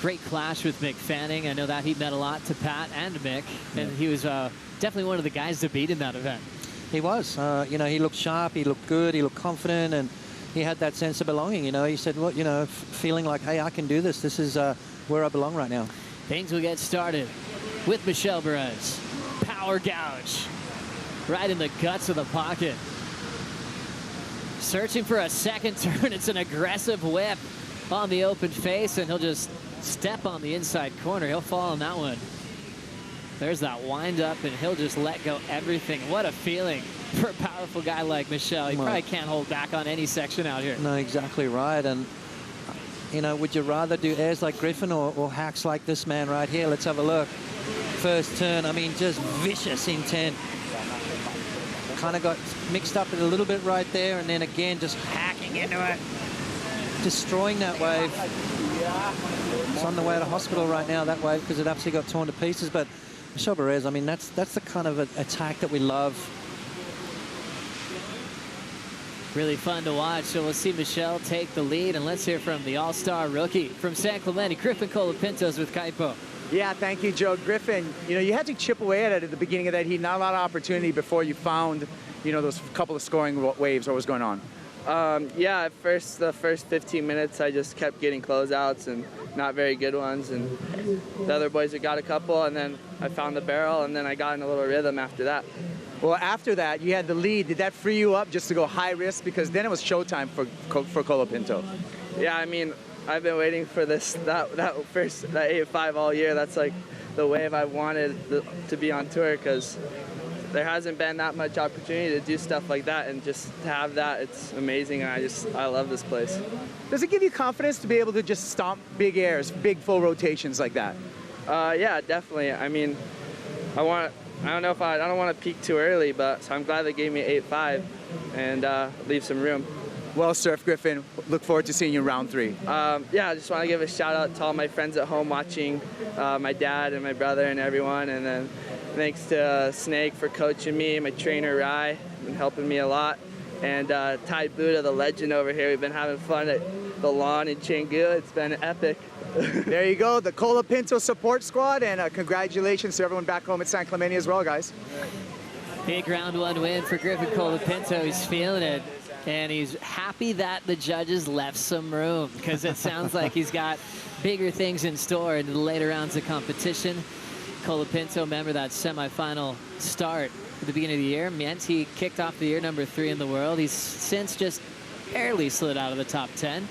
great clash with Mick Fanning. I know that he meant a lot to Pat and Mick, and he was definitely one of the guys to beat in that event. He was. You know, he looked sharp, he looked good, he looked confident, and he had that sense of belonging. You know, he said, well, you know, feeling like, hey, I can do this. This is where I belong right now. Things will get started with Michel Perez. Power gouge right in the guts of the pocket. Searching for a second turn. It's an aggressive whip on the open face, and he'll just step on the inside corner. He'll fall on that one. There's that wind up, and he'll just let go everything. What a feeling for a powerful guy like Michel. He probably can't hold back on any section out here. No, exactly right. And, you know, would you rather do airs like Griffin or hacks like this man right here? Let's have a look. First turn, I mean, just vicious intent. Kind of got mixed up a little bit right there, and then again just hacking into it, destroying that wave. It's on the way to hospital right now, that wave, because it absolutely got torn to pieces. But Michel Perez, I mean, that's the kind of attack that we love. Really fun to watch. So we'll see Michel take the lead, and let's hear from the all-star rookie from San Clemente, Griffin Colapintos with Kaipo. Yeah, thank you, Joe. Griffin, you know, you had to chip away at it at the beginning of that heat. Not a lot of opportunity before you found, you know, those couple of scoring waves. What was going on? Yeah, at first, the first 15 minutes, I just kept getting closeouts and not very good ones. And the other boys had got a couple, and then I found the barrel, and then I got in a little rhythm after that. Well, after that, you had the lead. Did that free you up just to go high risk? Because then it was showtime for Colapinto. Yeah, I mean, I've been waiting for that 8.5 all year. That's like the wave I wanted to be on tour, because there hasn't been that much opportunity to do stuff like that, and just to have that, it's amazing. And I love this place. Does it give you confidence to be able to just stomp big airs, big full rotations like that? Yeah, definitely. I mean, I don't want to peak too early, but so I'm glad they gave me 8.5 and leave some room. Well, Surf Griffin, look forward to seeing you in round 3. Yeah, I just want to give a shout out to all my friends at home watching, my dad and my brother and everyone, and then thanks to Snake for coaching me, my trainer Rai, been helping me a lot, and Tai Buddha, the legend over here. We've been having fun at the lawn in Canggu. It's been epic. There you go, the Colapinto support squad, and congratulations to everyone back home at San Clemente as well, guys. Big round 1 win for Griffin Colapinto. He's feeling it. And he's happy that the judges left some room, because it sounds like he's got bigger things in store in the later rounds of competition. Colapinto, remember that semifinal start at the beginning of the year meant he kicked off the year number 3 in the world. He's since just barely slid out of the top 10.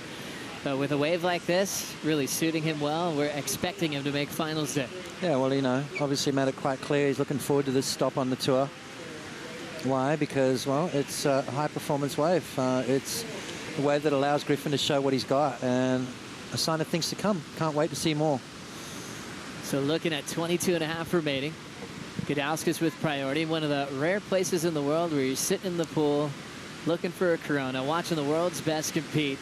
But with a wave like this, really suiting him well, we're expecting him to make finals day. Yeah, well, you know, obviously made it quite clear he's looking forward to this stop on the tour. Why? Because, well, it's a high-performance wave. It's a wave that allows Griffin to show what he's got, and a sign of things to come. Can't wait to see more. So looking at 22.5 remaining. Gudauskas with priority. One of the rare places in the world where you're sitting in the pool, looking for a Corona, watching the world's best compete.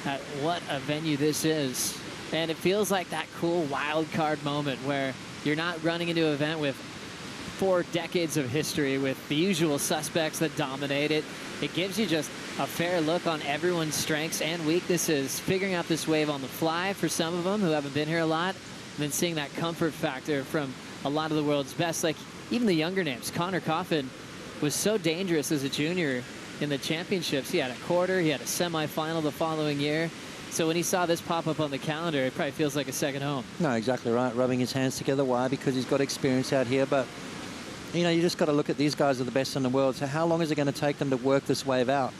At what a venue this is. And it feels like that cool wild card moment where you're not running into an event with 4 decades of history with the usual suspects that dominate it. It gives you just a fair look on everyone's strengths and weaknesses, figuring out this wave on the fly for some of them who haven't been here a lot, and then seeing that comfort factor from a lot of the world's best, like even the younger names. Connor Coffin was so dangerous as a junior in the championships. He had a quarter, he had a semifinal the following year. So when he saw this pop up on the calendar, it probably feels like a second home. No, exactly right. Rubbing his hands together. Why? Because he's got experience out here, but you know, you just got to look at these guys are the best in the world. So how long is it going to take them to work this wave out?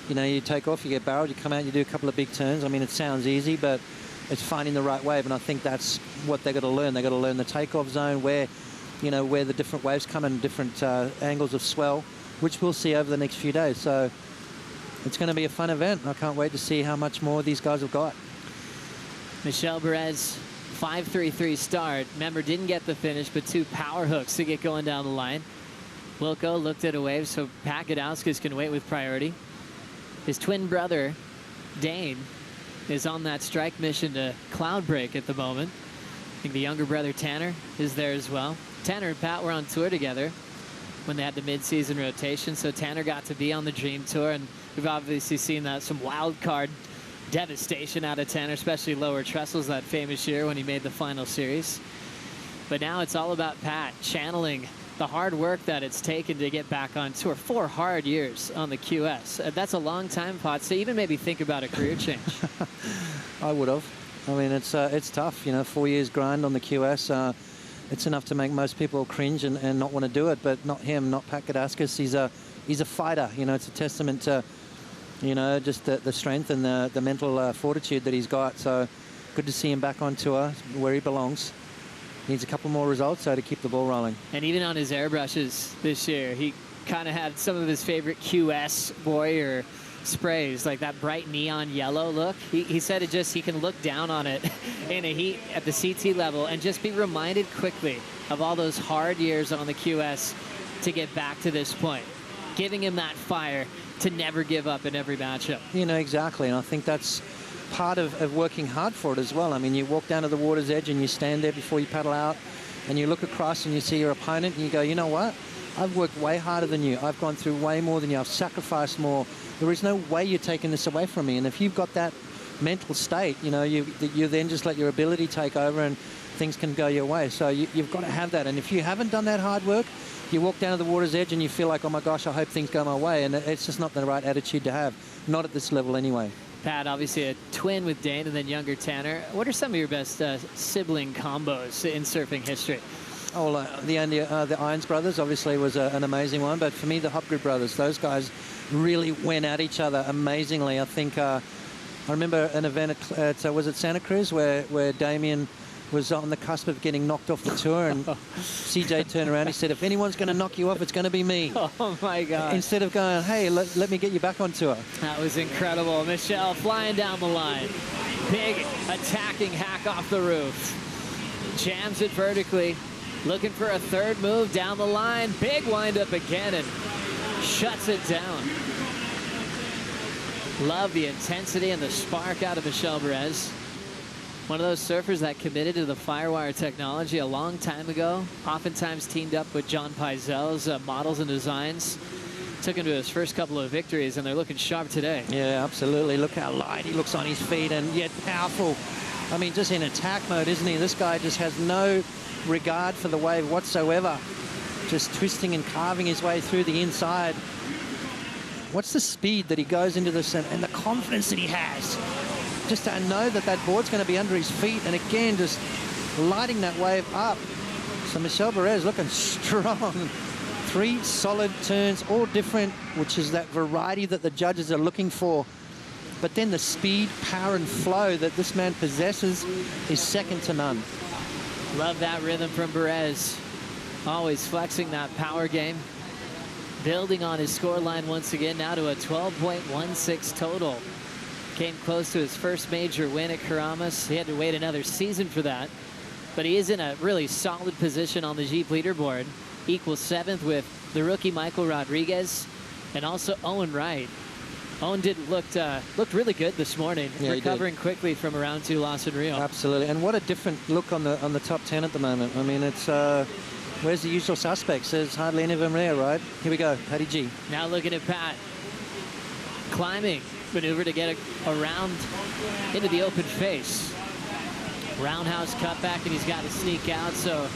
You know, you take off, you get barreled, you come out, you do a couple of big turns. I mean, it sounds easy, but it's finding the right wave. And I think that's what they've got to learn. They've got to learn the takeoff zone, where, you know, where the different waves come in, different angles of swell, which we'll see over the next few days. So it's going to be a fun event. I can't wait to see how much more these guys have got. Michel Perez, 5.33 start. Remember, didn't get the finish, but 2 power hooks to get going down the line. Wilco looked at a wave, so Pat Gudauskas can wait with priority. His twin brother, Dane, is on that strike mission to cloud break at the moment. I think the younger brother, Tanner, is there as well. Tanner and Pat were on tour together when they had the mid-season rotation, so Tanner got to be on the Dream Tour, and we've obviously seen that some wild card devastation out of Tanner, especially lower trestles that famous year when he made the final series. But now it's all about Pat channeling the hard work that it's taken to get back on tour. 4 hard years on the QS. That's a long time, Pot. So even maybe think about a career change. I would have. I mean, it's tough. You know, 4 years grind on the QS. It's enough to make most people cringe and not want to do it, but not him, not Pat Gudauskas. He's a fighter. You know, it's a testament to, you know, just the strength and the mental fortitude that he's got. So good to see him back on tour where he belongs. Needs a couple more results, so to keep the ball rolling. And even on his airbrushes this year, he kind of had some of his favorite QS Warrior sprays, like that bright neon yellow look. He said he can look down on it in a heat at the CT level and just be reminded quickly of all those hard years on the QS to get back to this point, giving him that fire to never give up in every matchup. You know, exactly, and I think that's part of working hard for it as well. I mean, you walk down to the water's edge and you stand there before you paddle out and you look across and you see your opponent and you go, you know what? I've worked way harder than you. I've gone through way more than you. I've sacrificed more. There is no way you're taking this away from me. And if you've got that mental state, you know, you then just let your ability take over and things can go your way. So you've got to have that. And if you haven't done that hard work, you walk down to the water's edge and you feel like, oh my gosh, I hope things go my way. And it's just not the right attitude to have. Not at this level anyway. Pat, obviously a twin with Dane and then younger Tanner. What are some of your best sibling combos in surfing history? Oh, well, the Irons brothers obviously was an amazing one, but for me, the Hopgood brothers, those guys really went at each other amazingly. I think I remember an event at was it Santa Cruz where Damien was on the cusp of getting knocked off the tour, and CJ turned around. He said, if anyone's going to knock you off, it's going to be me. Oh, my God. Instead of going, hey, let me get you back on tour. That was incredible. Michelle flying down the line. Big attacking hack off the roof. Jams it vertically. Looking for a third move down the line. Big windup again and shuts it down. Love the intensity and the spark out of Michelle Perez. One of those surfers that committed to the Firewire technology a long time ago. Oftentimes teamed up with John Peisel's Models and Designs. Took him to his first couple of victories, and they're looking sharp today. Yeah, absolutely. Look how light he looks on his feet, and yet powerful. I mean, just in attack mode, isn't he? This guy just has no regard for the wave whatsoever. Just twisting and carving his way through the inside. What's the speed that he goes into this and the confidence that he has? Just to know that that board's going to be under his feet, and again, just lighting that wave up. So Michelle Perez looking strong. 3 solid turns, all different, which is that variety that the judges are looking for. But then the speed, power, and flow that this man possesses is second to none. Love that rhythm from Perez. Always flexing that power game. Building on his scoreline once again, now to a 12.16 total. Came close to his first major win at Karamas. He had to wait another season for that. But he is in a really solid position on the Jeep leaderboard. Equals 7th with the rookie Michael Rodriguez and also Owen Wright. Owen looked really good this morning, yeah, recovering quickly from a round 2 loss in Rio. Absolutely, and what a different look on the top 10 at the moment. I mean, it's where's the usual suspects? There's hardly any of them there, right? Here we go, Patty G. Now looking at Pat. Climbing maneuver to get around into the open face. Roundhouse cutback, and he's got to sneak out, so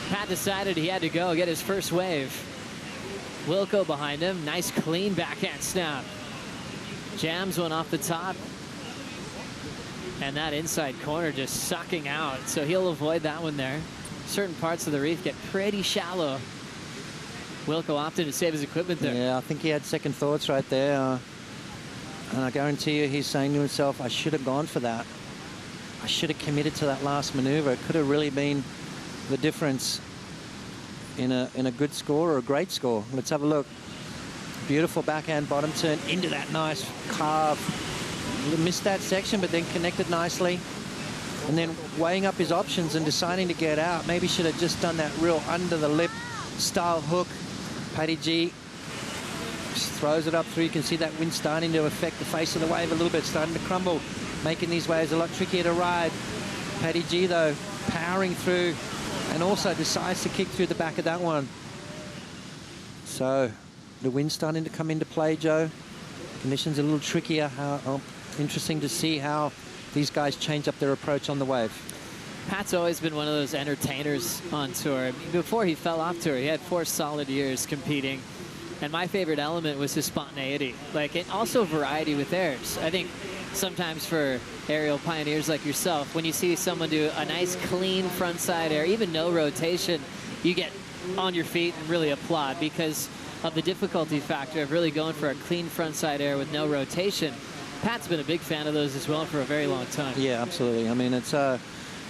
Pat decided he had to go get his first wave. Wilco behind him. Nice clean backhand snap. Jams one off the top. And that inside corner just sucking out, so he'll avoid that one there. Certain parts of the reef get pretty shallow. Wilco opted to save his equipment there. Yeah, I think he had second thoughts right there. And I guarantee you he's saying to himself, I should have gone for that. I should have committed to that last maneuver. It could have really been the difference in a good score or a great score. Let's have a look. Beautiful backhand bottom turn into that nice carve. Missed that section, but then connected nicely. And then weighing up his options and deciding to get out. Maybe should have just done that real under the lip style hook. Patty G just throws it up through. You can see that wind starting to affect the face of the wave a little bit, starting to crumble, making these waves a lot trickier to ride. Patty G, though, powering through and also decides to kick through the back of that one. So the wind's starting to come into play, Joe. Conditions a little trickier. Interesting to see how these guys change up their approach on the wave. Pat's always been one of those entertainers on tour. Before he fell off tour, he had 4 solid years competing. And my favorite element was his spontaneity, and also variety with airs. I think sometimes for aerial pioneers like yourself, when you see someone do a nice clean frontside air, even no rotation, you get on your feet and really applaud because of the difficulty factor of really going for a clean frontside air with no rotation. Pat's been a big fan of those as well for a very long time. Yeah, absolutely. I mean, it's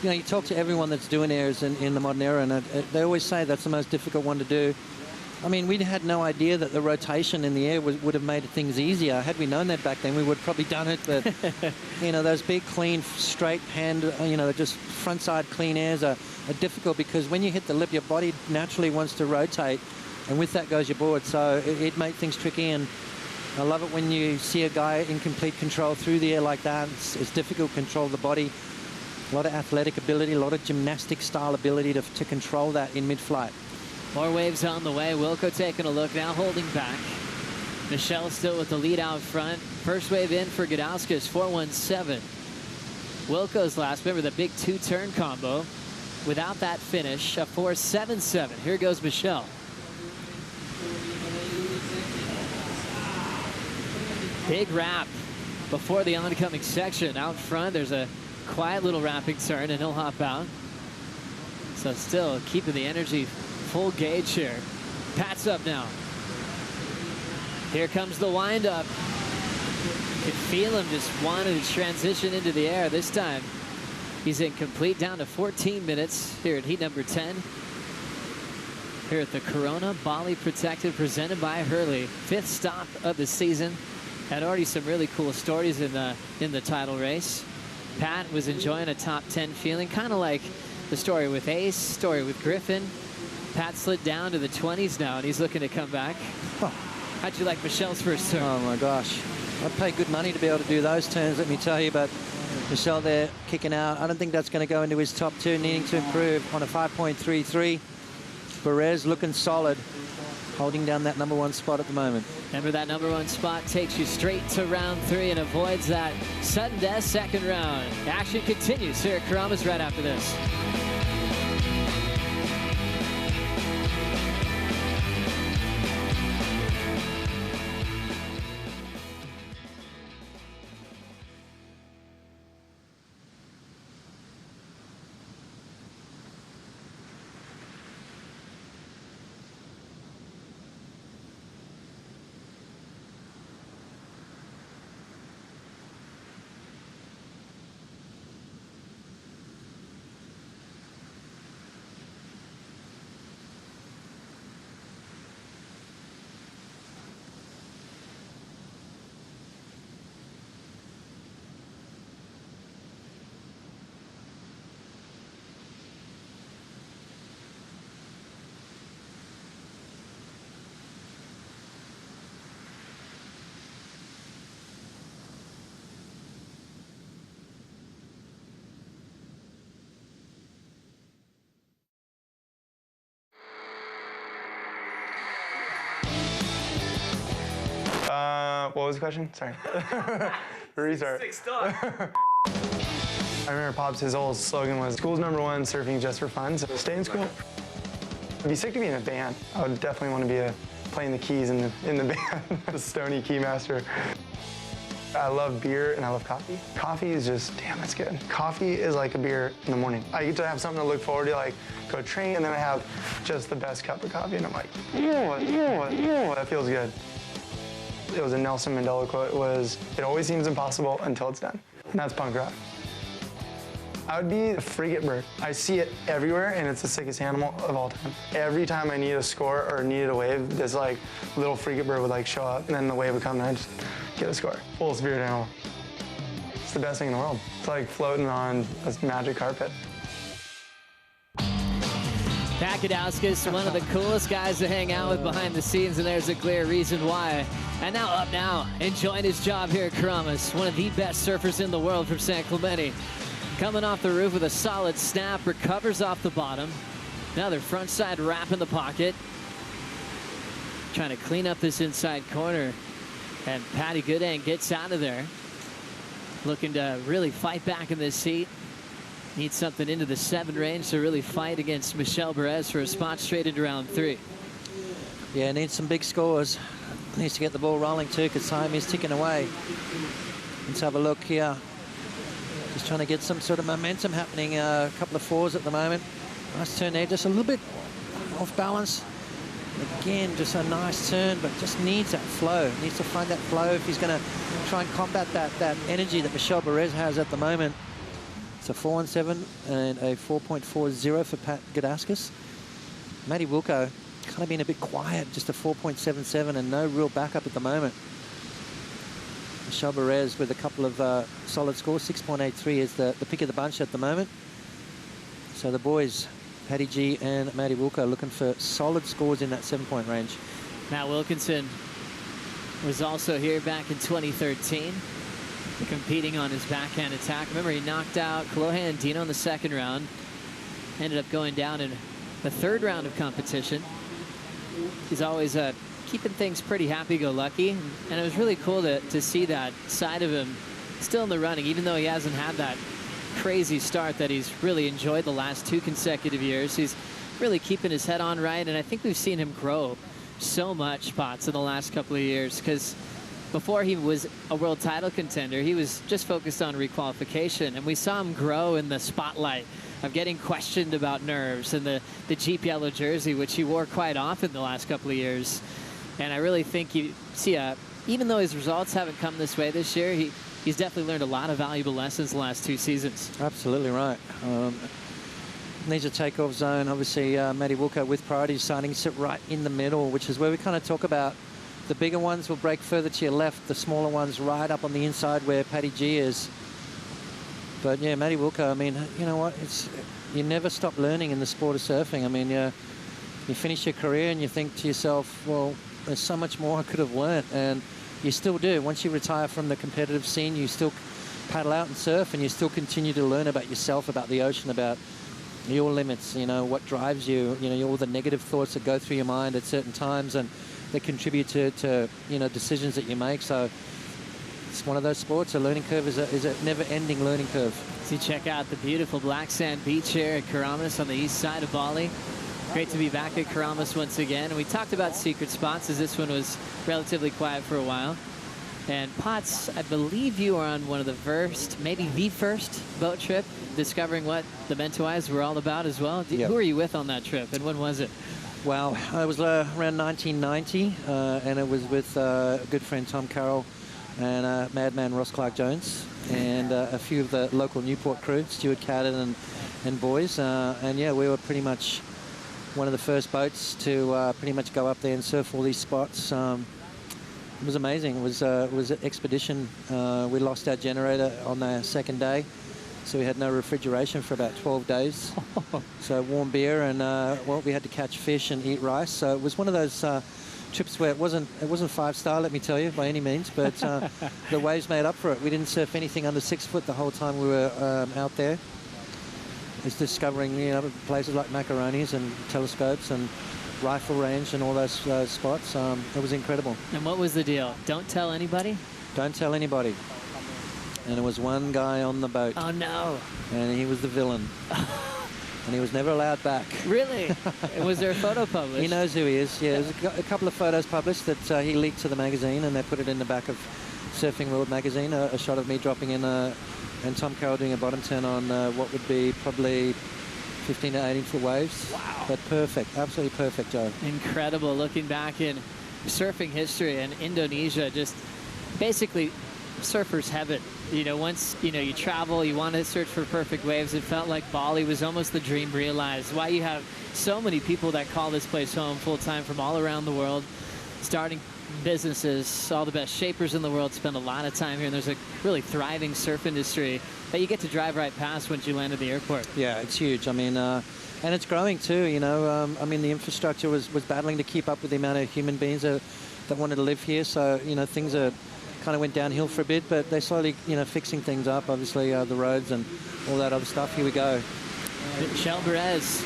you talk to everyone that's doing airs in the modern era, and they always say that's the most difficult one to do. I mean, we had no idea that the rotation in the air would have made things easier. Had we known that back then, we would have probably done it. But, those big, clean, straight hand, just frontside clean airs are difficult because when you hit the lip, your body naturally wants to rotate. And with that goes your board. So it made things tricky. And I love it when you see a guy in complete control through the air like that. It's difficult to control the body. A lot of athletic ability, a lot of gymnastic style ability to control that in mid-flight. More waves on the way. Wilco taking a look now, holding back. Michelle still with the lead out front. First wave in for Gudauskas, 417. Wilco's last, remember the big 2-turn combo. Without that finish, a 477. Here goes Michelle. Big wrap before the oncoming section. Out front, there's a quiet little wrapping turn, and he'll hop out. So still keeping the energy full gauge here. Pat's up now. Here comes the windup. You can feel him just wanting to transition into the air this time. He's incomplete, down to 14 minutes here at heat number 10. Here at the Corona Bali Protected, presented by Hurley. 5th stop of the season. Had already some really cool stories in the title race. Pat was enjoying a top 10 feeling, kind of like the story with Ace, story with Griffin. Pat slid down to the 20s now, and he's looking to come back. How'd you like Michelle's first turn? Oh my gosh, I'd pay good money to be able to do those turns, let me tell you, but Michelle there kicking out. I don't think that's going to go into his top 2, needing to improve on a 5.33. Perez looking solid, holding down that #1 spot at the moment. Remember, that #1 spot takes you straight to round 3 and avoids that sudden death second round. Action continues here at Karama's right after this. What was the question? Sorry. Restart. I remember Pops, his whole slogan was, school's #1, surfing just for fun, so stay in school. I'd be sick to be in a band. I would definitely want to be playing the keys in the band, the Stony Keymaster. I love beer and I love coffee. Coffee is just, damn, it's good. Coffee is like a beer in the morning. I get to have something to look forward to, like go train, and then I have just the best cup of coffee, and I'm like, that feels good. It was a Nelson Mandela quote. It always seems impossible until it's done. And that's punk rock. I would be a frigate bird. I see it everywhere, and it's the sickest animal of all time. Every time I need a score or needed a wave, this like little frigate bird would like show up, and then the wave would come, and I'd just get a score. Full spirit animal. It's the best thing in the world. It's like floating on a magic carpet. Pakadauskas, one of the coolest guys to hang out with behind the scenes, and there's a clear reason why. And now up now, enjoying his job here at Karama's, one of the best surfers in the world from San Clemente. Coming off the roof with a solid snap, recovers off the bottom. Another front side wrap in the pocket. Trying to clean up this inside corner. And Patty Goodang gets out of there. Looking to really fight back in this heat. Needs something into the 7 range to really fight against Michelle Perez for a spot straight into round 3. Yeah, needs some big scores. Needs to get the ball rolling too, because time is ticking away. Let's have a look here. Just trying to get some sort of momentum happening. A couple of 4s at the moment. Nice turn there, just a little bit off balance. Again, just a nice turn, but just needs that flow. Needs to find that flow if he's going to try and combat that energy that Michelle Perez has at the moment. It's a 4.17 and a 4.40 for Pat Gadauskas. Matty Wilco kind of been a bit quiet, just a 4.77 and no real backup at the moment. Michelle Perez with a couple of solid scores. 6.83 is the pick of the bunch at the moment. So the boys, Patty G and Matty Wilco, looking for solid scores in that 7-point range. Matt Wilkinson was also here back in 2013, competing on his backhand attack. Remember, he knocked out Kolohe Dino in the 2nd round. Ended up going down in the 3rd round of competition. He's always keeping things pretty happy-go-lucky, and it was really cool to see that side of him still in the running, even though he hasn't had that crazy start that he's really enjoyed the last 2 consecutive years. He's really keeping his head on right, and I think we've seen him grow so much, Potts, in the last couple of years, because before he was a world title contender, he was just focused on requalification, and we saw him grow in the spotlight of getting questioned about nerves and the Jeep yellow jersey, which he wore quite often the last couple of years. And I really think you see, even though his results haven't come this way this year, he's definitely learned a lot of valuable lessons the last 2 seasons. Absolutely right. Needs a takeoff zone. Obviously, Matty Wilco with priority starting to sit right in the middle, which is where we kind of talk about the bigger ones will break further to your left, the smaller ones right up on the inside where Paddy G is. But yeah, Matty Wilco, I mean, you know what? You never stop learning in the sport of surfing. I mean, you finish your career and you think to yourself, well, there's so much more I could have learned, and you still do. Once you retire from the competitive scene, you still paddle out and surf, and you still continue to learn about yourself, about the ocean, about your limits, you know, what drives you, you know, all the negative thoughts that go through your mind at certain times and that contribute to you know, decisions that you make. So it's one of those sports. A learning curve is a never-ending learning curve. So you check out the beautiful black sand beach here at Karamas on the east side of Bali. Great to be back at Karamas once again. And we talked about secret spots, as this one was relatively quiet for a while. And Potts, I believe you were on one of the first, maybe the first boat trip, discovering what the Mentawais were all about as well. Yep. Who were you with on that trip, and when was it? Well, it was around 1990, and it was with a good friend Tom Carroll and Madman Ross Clark-Jones and a few of the local Newport crew, Stuart Cadden and boys. And yeah, we were pretty much one of the first boats to pretty much go up there and surf all these spots. It was amazing. It was an expedition. We lost our generator on the second day, so we had no refrigeration for about 12 days. So warm beer and well, we had to catch fish and eat rice. So it was one of those trips where it wasn't 5-star, let me tell you, by any means, but the waves made up for it. We didn't surf anything under 6 foot the whole time we were out there. It's discovering, you know, places like macaronis and telescopes and rifle range and all those spots. It was incredible. And what was the deal? Don't tell anybody? Don't tell anybody. And there was one guy on the boat. Oh, no. And he was the villain. And he was never allowed back. Really? Was there a photo published? He knows who he is. Yeah, there's a couple of photos published that he leaked to the magazine, and they put it in the back of Surfing World magazine, a shot of me dropping in and Tom Carroll doing a bottom turn on what would be probably 15 to 18 foot waves. Wow. But perfect, absolutely perfect, Joe. Incredible. Looking back in surfing history, and Indonesia, just basically surfers heaven. You know, once, you know, you travel, you want to search for perfect waves. It felt like Bali was almost the dream realized. Why you have so many people that call this place home full time from all around the world, starting businesses. All the best shapers in the world spend a lot of time here, and there's a really thriving surf industry that you get to drive right past once you land at the airport. Yeah, it's huge. I mean, and it's growing too, you know. I mean, the infrastructure was battling to keep up with the amount of human beings that wanted to live here. So, you know, things kind of went downhill for a bit, but they're slowly, you know, fixing things up. Obviously, the roads and all that other stuff. Here we go. Michel Perez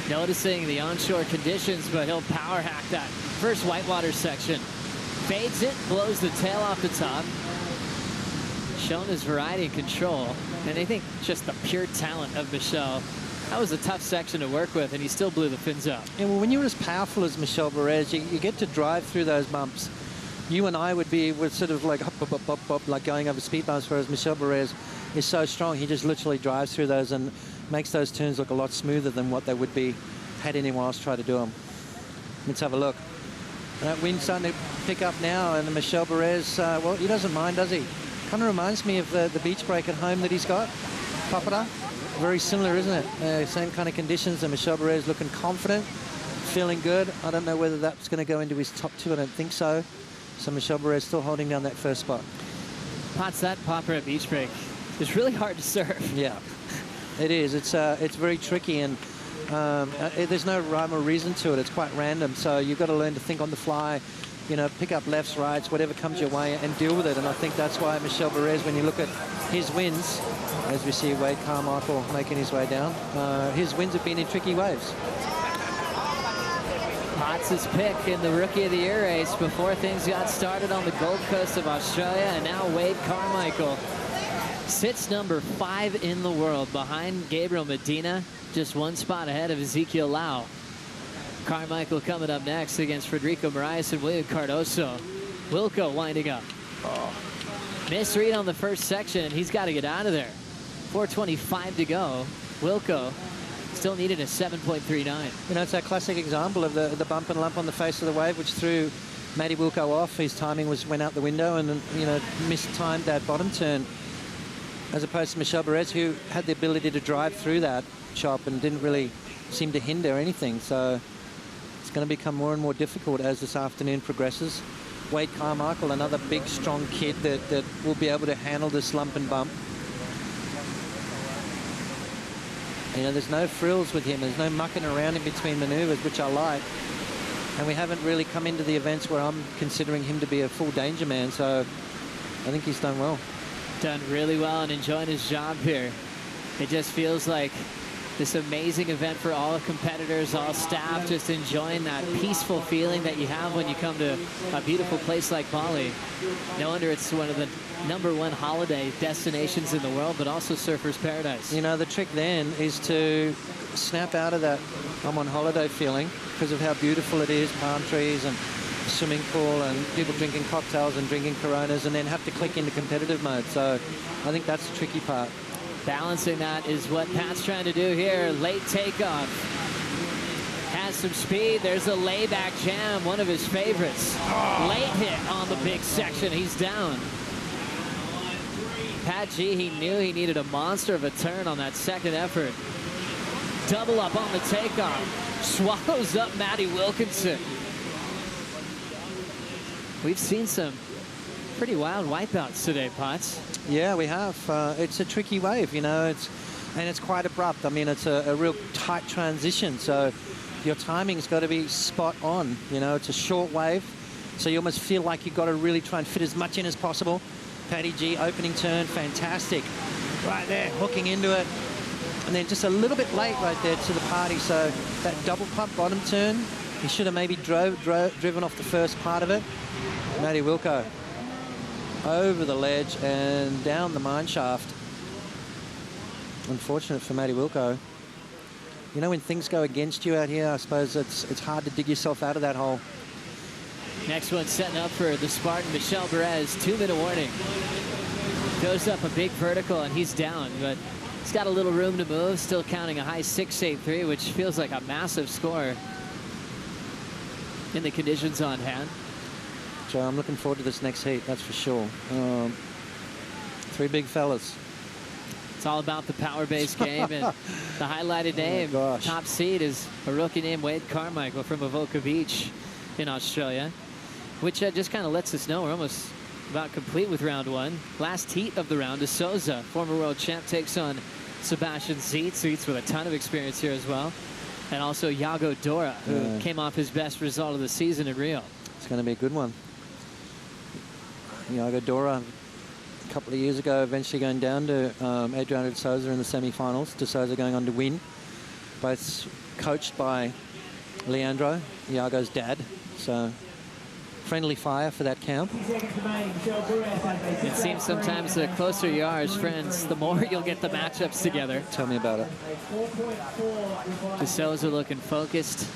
noticing the onshore conditions, but he'll power hack that first whitewater section. Fades it, blows the tail off the top. Showing his variety and control. And I think just the pure talent of Michel. That was a tough section to work with, and he still blew the fins out. Yeah, well, when you're as powerful as Michel Perez, you get to drive through those bumps. You and I would sort of like hop, hop, hop, hop, like going over speed bumps, whereas Michel Perez is so strong. He just literally drives through those and makes those turns look a lot smoother than what they would be had anyone else try to do them. Let's have a look. That wind's starting to pick up now, and Michel Perez, well, he doesn't mind, does he? Kind of reminds me of the beach break at home that he's got, Papara. Very similar, isn't it? Same kind of conditions, and Michel Perez looking confident, feeling good. I don't know whether that's going to go into his top two. I don't think so. So Michel Perez still holding down that first spot. Potts, that Papara beach break is really hard to surf. Yeah, it is. It's very tricky, and there's no rhyme or reason to it. It's quite random, so you've got to learn to think on the fly, you know, pick up lefts, rights, whatever comes your way, and deal with it. And I think that's why Michel Perez, when you look at his wins, as we see Wade Carmichael making his way down, his wins have been in tricky waves. Potts' pick in the Rookie of the Year race before things got started on the Gold Coast of Australia, and now Wade Carmichael sits number 5 in the world behind Gabriel Medina, just one spot ahead of Ezekiel Lau. Carmichael coming up next against Federico Moraes and William Cardoso. Wilco winding up. Misread on the first section. He's got to get out of there. 4:25 to go. Wilco still needed a 7.39. You know, it's that classic example of the bump and lump on the face of the wave, which threw Matty Wilco off. His timing went out the window, and you know, mistimed that bottom turn, as opposed to Michel Perez, who had the ability to drive through that chop and didn't really seem to hinder anything. So it's going to become more and more difficult as this afternoon progresses. Wade Carmichael, another big, strong kid that will be able to handle this lump and bump. You know, there's no frills with him. There's no mucking around in between maneuvers, which I like. And we haven't really come into the events where I'm considering him to be a full danger man. So I think he's done well. Done really well and enjoying his job here. It just feels like this amazing event for all competitors, all staff, just enjoying that peaceful feeling that you have when you come to a beautiful place like Bali. No wonder it's one of the #1 holiday destinations in the world, but also surfer's paradise. You know, the trick then is to snap out of that I'm on holiday feeling because of how beautiful it is, palm trees and swimming pool and people drinking cocktails and drinking Coronas, and then have to click into competitive mode. So I think that's the tricky part. Balancing that is what Pat's trying to do here. Late takeoff. Has some speed. There's a layback jam, one of his favorites. Late hit on the big section. He's down. Pat G, he knew he needed a monster of a turn on that second effort. Double up on the takeoff. Swallows up Matty Wilkinson. We've seen some pretty wild wipeouts today, Potts. Yeah, we have. It's a tricky wave, you know, and it's quite abrupt. I mean, it's a real tight transition, so your timing's got to be spot on. You know, it's a short wave, so you almost feel like you've got to really try and fit as much in as possible. Patty G, opening turn, fantastic. Right there, hooking into it. And then just a little bit late right there to the party, so that double pump bottom turn, he should have maybe driven off the first part of it. Matty Wilco over the ledge and down the mine shaft. Unfortunate for Matty Wilco. You know, when things go against you out here, I suppose it's hard to dig yourself out of that hole. Next one setting up for the Spartan, Michel Perez. 2-minute warning. Goes up a big vertical and he's down, but he's got a little room to move. Still counting a high 6.83, which feels like a massive score in the conditions on hand. So I'm looking forward to this next heat, that's for sure. 3 big fellas. It's all about the power-based game, and the highlighted name, top seed, is a rookie named Wade Carmichael from Avoca Beach in Australia, which just kind of lets us know we're almost about complete with round 1. Last heat of the round is Souza, former world champ, takes on Sebastian Zietz. Zietz with a ton of experience here as well, and also Iago Dora, who came off his best result of the season in Rio. It's going to be a good one. Iago Dora, a couple of years ago, eventually going down to Adriano de Souza in the semi-finals. De Souza going on to win. Both coached by Leandro, Iago's dad. So friendly fire for that camp. It seems sometimes the closer you are as friends, the more you'll get the matchups together. Tell me about it. De Souza looking focused.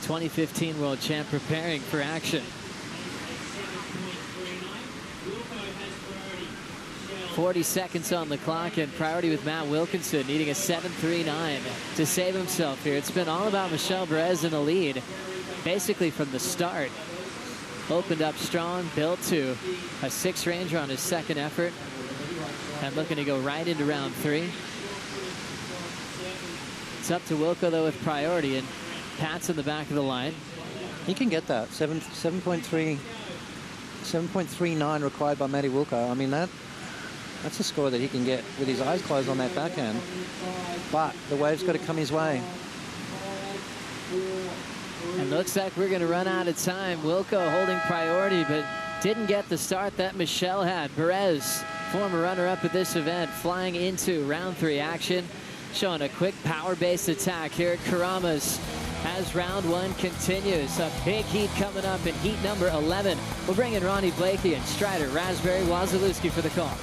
2015 world champ preparing for action. 40 seconds on the clock, and priority with Matt Wilkinson needing a 7.39 to save himself here. It's been all about Michel Perez in the lead basically from the start. Opened up strong, built to a 6 ranger on his second effort, and looking to go right into round 3. It's up to Wilco though with priority, and Pat's in the back of the line. He can get that 7.39 required by Matty Wilco. I mean, that's a score that he can get with his eyes closed on that backhand. But the wave's got to come his way. And looks like we're going to run out of time. Wilco holding priority, but didn't get the start that Michel had. Perez, former runner-up at this event, flying into round 3 action, showing a quick power-based attack here at Karamas as round 1 continues. A big heat coming up in heat number 11. We'll bring in Ronnie Blakey and Strider Raspberry Wazalewski for the call.